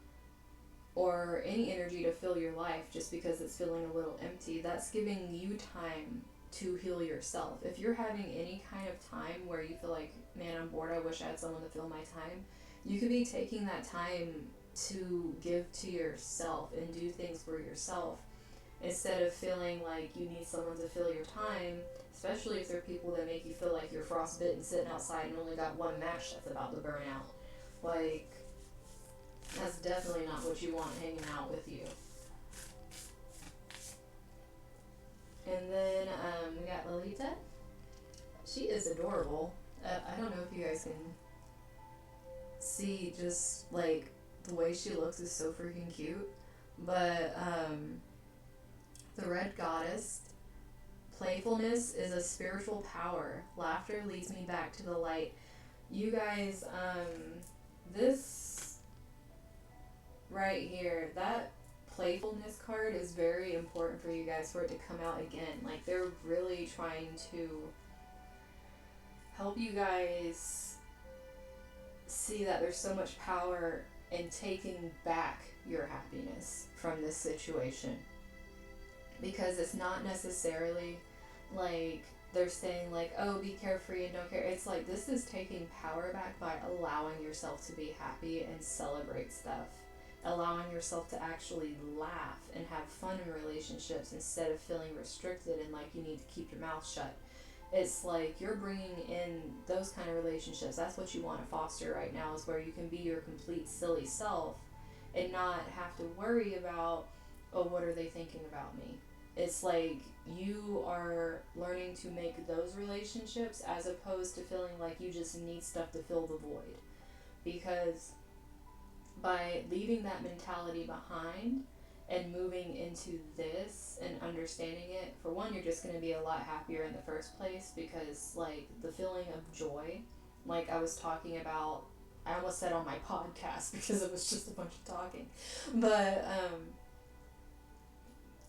or any energy to fill your life just because it's feeling a little empty. That's giving you time to heal yourself. If you're having any kind of time where you feel like, man, I'm bored, I wish I had someone to fill my time, you could be taking that time to give to yourself and do things for yourself, instead of feeling like you need someone to fill your time, especially if they're people that make you feel like you're frostbitten sitting outside and only got one match that's about to burn out. Like, that's definitely not what you want hanging out with you. And then we got Lolita. She is adorable. I don't know if you guys can see, just like the way she looks is so freaking cute. But the Red Goddess, playfulness is a spiritual power. Laughter leads me back to the light. You guys, this right here, that playfulness card is very important for you guys, for it to come out again. Like, they're really trying to help you guys see that there's so much power in taking back your happiness from this situation. Because it's not necessarily like they're saying like, oh, be carefree and don't care. It's like, this is taking power back by allowing yourself to be happy and celebrate stuff. Allowing yourself to actually laugh and have fun in relationships instead of feeling restricted and like you need to keep your mouth shut. It's like you're bringing in those kind of relationships. That's what you want to foster right now, is where you can be your complete silly self and not have to worry about, oh, what are they thinking about me? It's like you are learning to make those relationships as opposed to feeling like you just need stuff to fill the void. Because by leaving that mentality behind and moving into this and understanding it, for one, you're just going to be a lot happier in the first place, because like the feeling of joy, like I was talking about, I almost said on my podcast because it was just a bunch of talking, but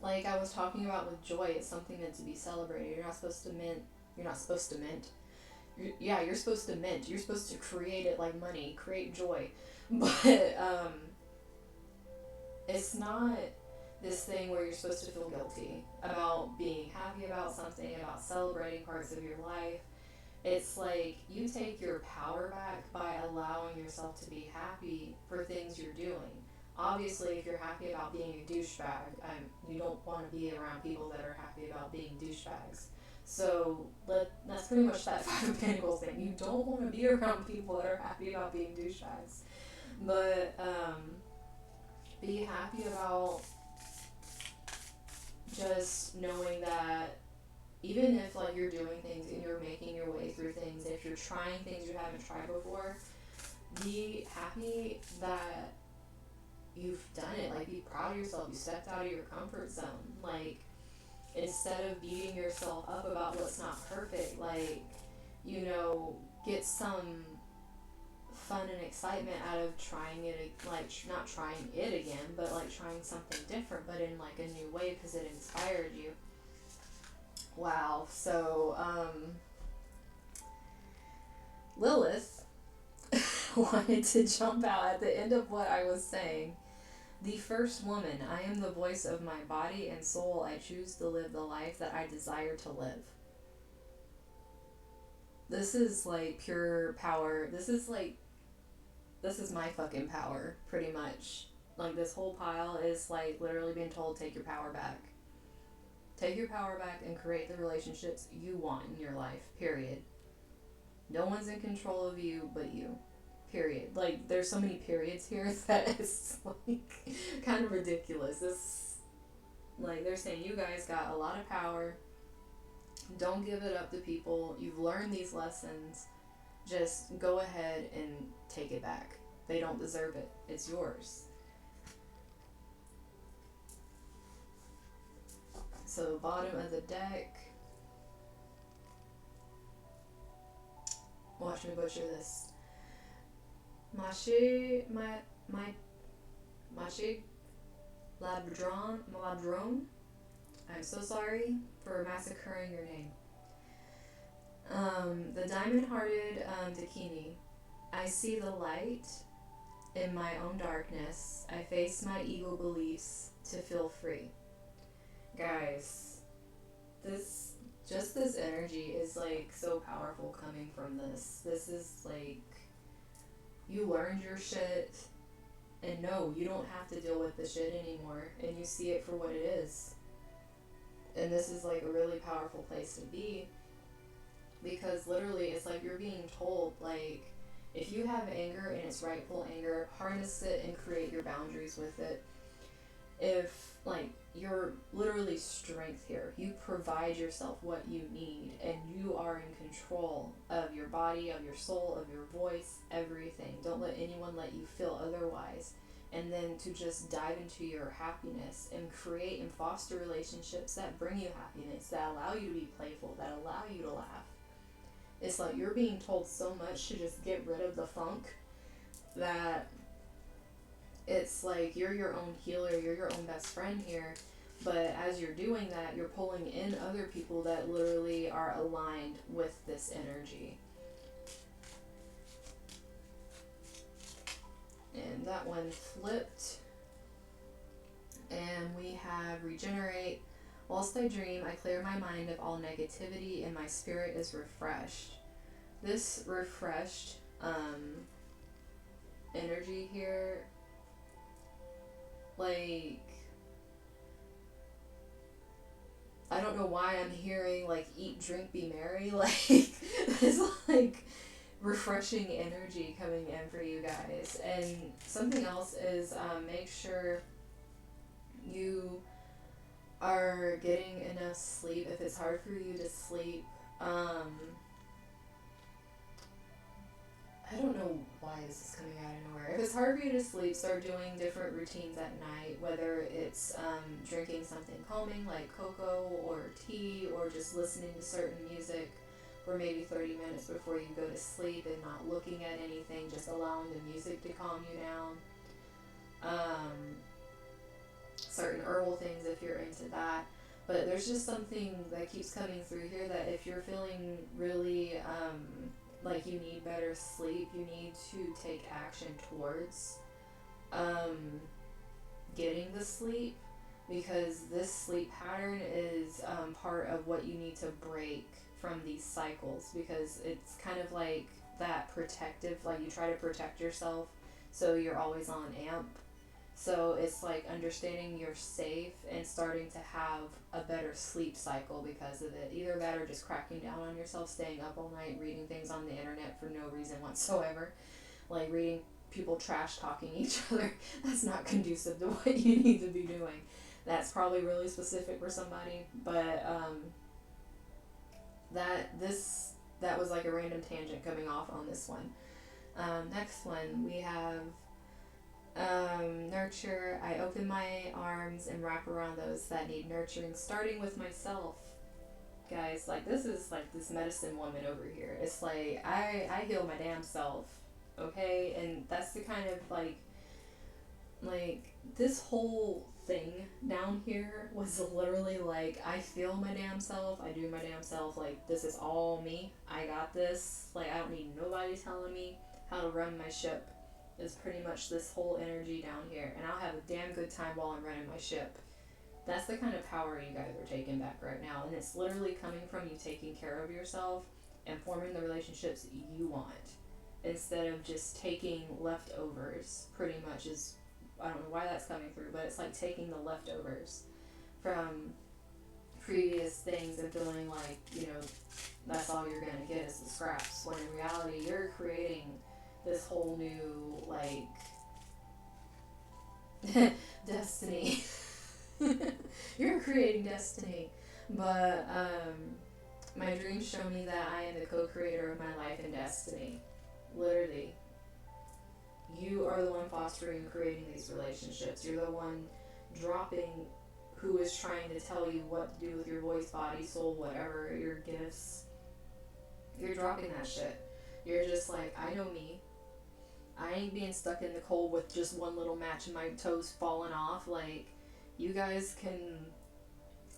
like I was talking about with joy, it's something meant to be celebrated. You're supposed to mint. You're supposed to mint. You're supposed to create it like money, create joy. But it's not this thing where you're supposed to feel guilty about being happy about something, about celebrating parts of your life. It's like you take your power back by allowing yourself to be happy for things you're doing. Obviously, if you're happy about being a douchebag, you don't want to be around people that are happy about being douchebags. So that's pretty much that Five of Pentacles thing. You don't want to be around people that are happy about being douchebags. But be happy about just knowing that even if like you're doing things and you're making your way through things, if you're trying things you haven't tried before, be happy that you've done it. Like, be proud of yourself. You stepped out of your comfort zone. Like, instead of beating yourself up about what's not perfect, like, you know, get some fun and excitement out of trying it, like, not trying it again, but like trying something different, but in like a new way, because it inspired you. Wow. So Lilith wanted to jump out at the end of what I was saying. The first woman. I am the voice of my body and soul. I choose to live the life that I desire to live. This is like pure power. This is my fucking power, pretty much. Like, this whole pile is like literally being told, take your power back. Take your power back and create the relationships you want in your life, period. No one's in control of you but you. Period. Like, there's so many periods here that it's like kind of ridiculous. Like, they're saying you guys got a lot of power. Don't give it up to people. You've learned these lessons. Just go ahead and take it back. They don't deserve it. It's yours. So, bottom of the deck. Watch me butcher this. Mache Ladrone. I'm so sorry for massacring your name. The diamond-hearted Dakini. I see the light in my own darkness. I face my ego beliefs to feel free. Guys, this energy is like so powerful coming from this. This is like, you learned your shit, and no, you don't have to deal with the shit anymore, and you see it for what it is. And this is like a really powerful place to be, because literally it's like you're being told, like, if you have anger and it's rightful anger, harness it and create your boundaries with it. If, like, you're literally strength here, you provide yourself what you need, and you are in control of your body, of your soul, of your voice, everything. Don't let anyone let you feel otherwise. And then to just dive into your happiness and create and foster relationships that bring you happiness, that allow you to be playful, that allow you to laugh. It's like you're being told so much to just get rid of the funk, that it's like you're your own healer, you're your own best friend here. But as you're doing that, you're pulling in other people that literally are aligned with this energy. And that one flipped. And we have regenerate. Whilst I dream, I clear my mind of all negativity and my spirit is refreshed. This refreshed energy here, like, I don't know why I'm hearing like eat, drink, be merry. Like, it's like refreshing energy coming in for you guys. And something else is make sure you are getting enough sleep. If it's hard for you to sleep, I don't know why this is coming out of nowhere. If it's hard for you to sleep, start doing different routines at night, whether it's drinking something calming like cocoa or tea, or just listening to certain music for maybe 30 minutes before you go to sleep and not looking at anything, just allowing the music to calm you down. Certain herbal things if you're into that. But there's just something that keeps coming through here, that if you're feeling really like you need better sleep, you need to take action towards getting the sleep, because this sleep pattern is part of what you need to break from these cycles, because it's kind of like that protective, like you try to protect yourself so you're always on amp. So it's like understanding you're safe and starting to have a better sleep cycle because of it. Either that or just cracking down on yourself, staying up all night, reading things on the internet for no reason whatsoever. Like reading people trash talking each other. That's not conducive to what you need to be doing. That's probably really specific for somebody. But that was like a random tangent coming off on this one. Next one, we have nurture. I open my arms and wrap around those that need nurturing, starting with myself. Guys, like, this is like this medicine woman over here. It's like I heal my damn self, okay? And that's the kind of like this whole thing down here was literally like, I feel my damn self, I do my damn self, like, this is all me, I got this, like, I don't need nobody telling me how to run my ship. Is pretty much this whole energy down here, and I'll have a damn good time while I'm running my ship. That's the kind of power you guys are taking back right now, and it's literally coming from you taking care of yourself and forming the relationships you want, instead of just taking leftovers. Pretty much is, I don't know why that's coming through, but it's like taking the leftovers from previous things and feeling like, you know, that's all you're gonna get is the scraps, when in reality you're creating this whole new, like, destiny You're creating destiny. But my dreams show me that I am the co-creator of my life and destiny. Literally. You are the one fostering and creating these relationships. You're the one dropping who is trying to tell you what to do with your voice, body, soul, whatever, your gifts. You're dropping that shit. You're just like, I know me. I ain't being stuck in the cold with just one little match and my toes falling off. Like, you guys can,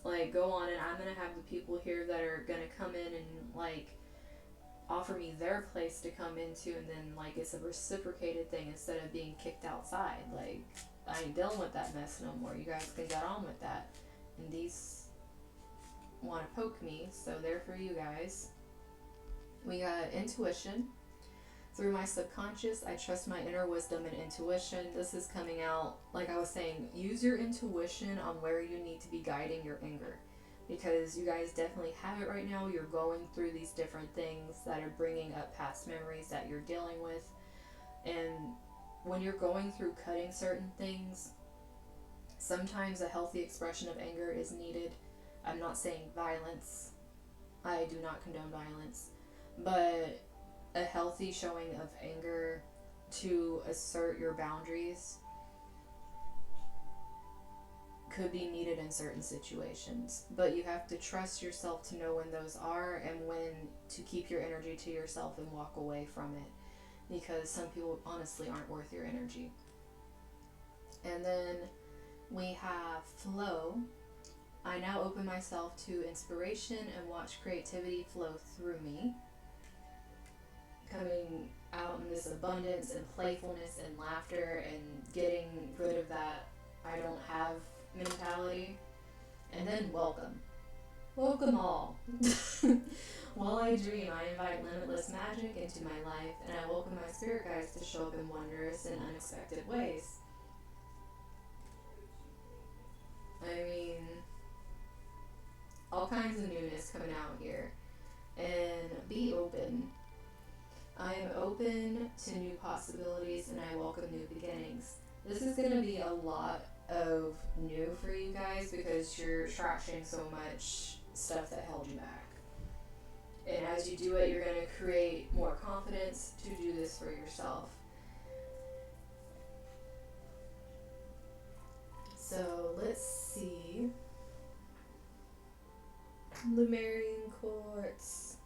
like, go on, and I'm gonna have the people here that are gonna come in and, like, offer me their place to come into, and then, like, it's a reciprocated thing instead of being kicked outside. Like, I ain't dealing with that mess no more. You guys can get on with that. And these want to poke me, so they're for you guys. We got intuition. Through my subconscious, I trust my inner wisdom and intuition. This is coming out, like I was saying, use your intuition on where you need to be guiding your anger. Because you guys definitely have it right now. You're going through these different things that are bringing up past memories that you're dealing with. And when you're going through cutting certain things, sometimes a healthy expression of anger is needed. I'm not saying violence. I do not condone violence. But a healthy showing of anger to assert your boundaries could be needed in certain situations. But you have to trust yourself to know when those are and when to keep your energy to yourself and walk away from it. Because some people honestly aren't worth your energy. And then we have flow. I now open myself to inspiration and watch creativity flow through me. Coming out in this abundance and playfulness and laughter and getting rid of that I don't have mentality. And then welcome. Welcome all. While I dream, I invite limitless magic into my life, and I welcome my spirit guides to show up in wondrous and unexpected ways. I mean, all kinds of newness coming out here. And be open. I am open to new possibilities, and I welcome new beginnings. This is going to be a lot of new for you guys because you're trashing so much stuff that held you back. And as you do it, you're going to create more confidence to do this for yourself. So let's see. Lemurian quartz.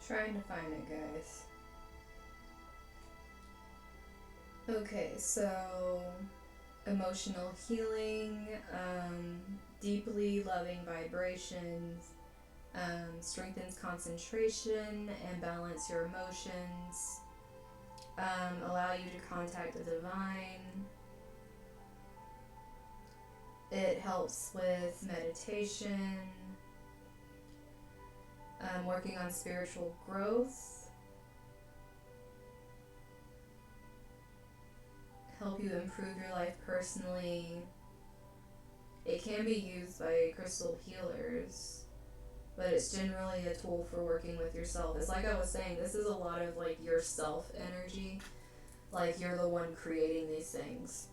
Trying to find it, guys. Okay, so emotional healing, deeply loving vibrations, strengthens concentration and balance your emotions, allow you to contact the divine. It helps with meditation, working on spiritual growth, help you improve your life personally. It can be used by crystal healers, but it's generally a tool for working with yourself. It's like I was saying, this is a lot of like your self energy, like you're the one creating these things.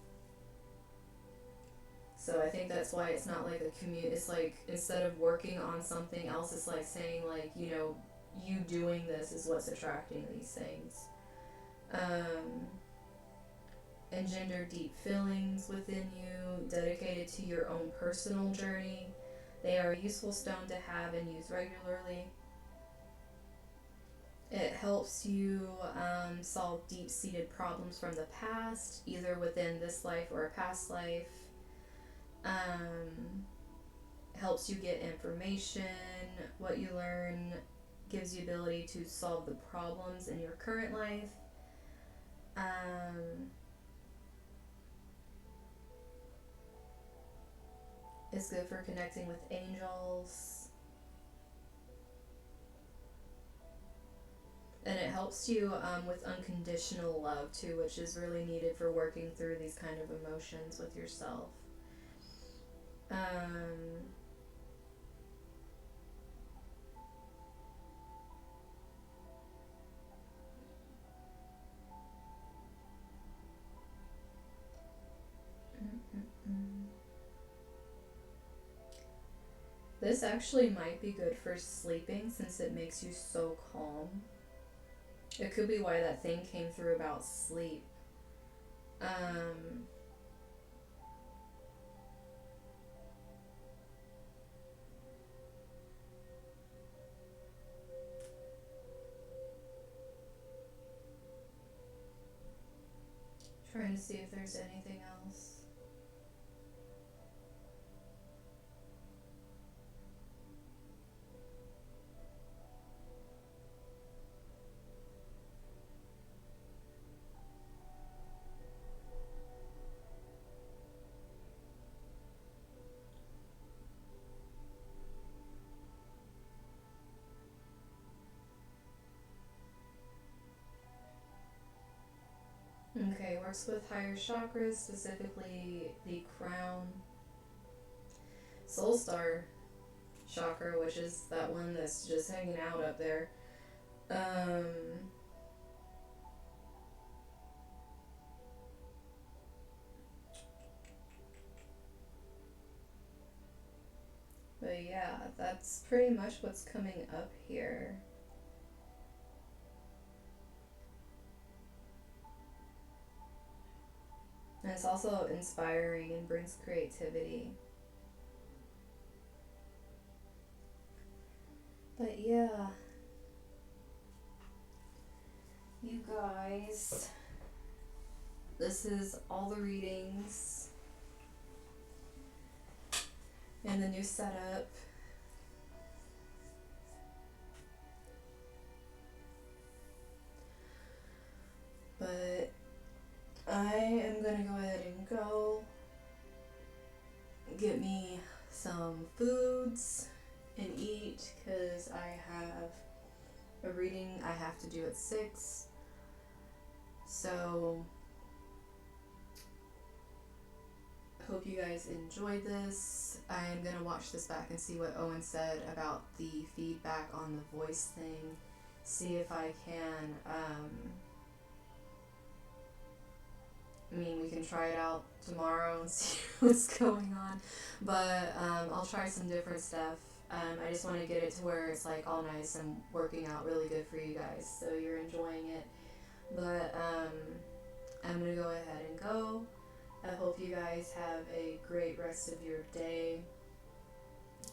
So I think that's why it's not like a community. It's like instead of working on something else, it's like saying like, you know, you doing this is what's attracting these things. Engender deep feelings within you, dedicated to your own personal journey. They are a useful stone to have and use regularly. It helps you solve deep-seated problems from the past, either within this life or a past life. Um, Helps you get information. What you learn gives you ability to solve the problems in your current life. Um, it's good for connecting with angels. And it helps you with unconditional love too, which is really needed for working through these kind of emotions with yourself. Um, this actually might be good for sleeping since it makes you so calm. It could be why that thing came through about sleep. Um, Trying to see if there's anything else. Okay, works with higher chakras, specifically the crown, soul star chakra, which is that one that's just hanging out up there. Um, but yeah, that's pretty much what's coming up here. And it's also inspiring and brings creativity. But yeah, you guys, this is all the readings and the new setup. But I am gonna go ahead and go get me some foods and eat because I have a reading I have to do at 6. So, hope you guys enjoyed this. I am going to watch this back and see what Owen said about the feedback on the voice thing. See if I can, we can try it out tomorrow and see what's going on. But I'll try some different stuff. I just want to get it to where it's like all nice and working out really good for you guys, so you're enjoying it. But I'm gonna go ahead and go. I hope you guys have a great rest of your day,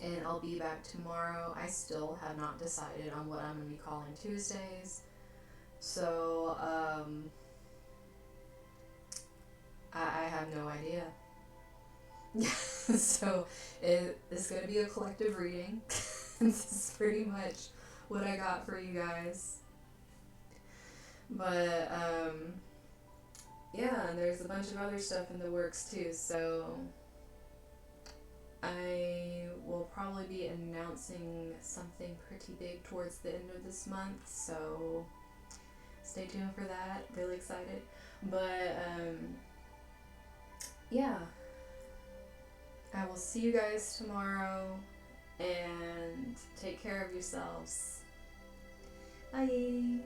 and I'll be back tomorrow. I still have not decided on what I'm gonna be calling Tuesdays, so I have no idea. So it's going to be a collective reading. This is pretty much what I got for you guys. But yeah, and there's a bunch of other stuff in the works too. So I will probably be announcing something pretty big towards the end of this month. So stay tuned for that. Really excited. But yeah. I will see you guys tomorrow, and take care of yourselves. Bye.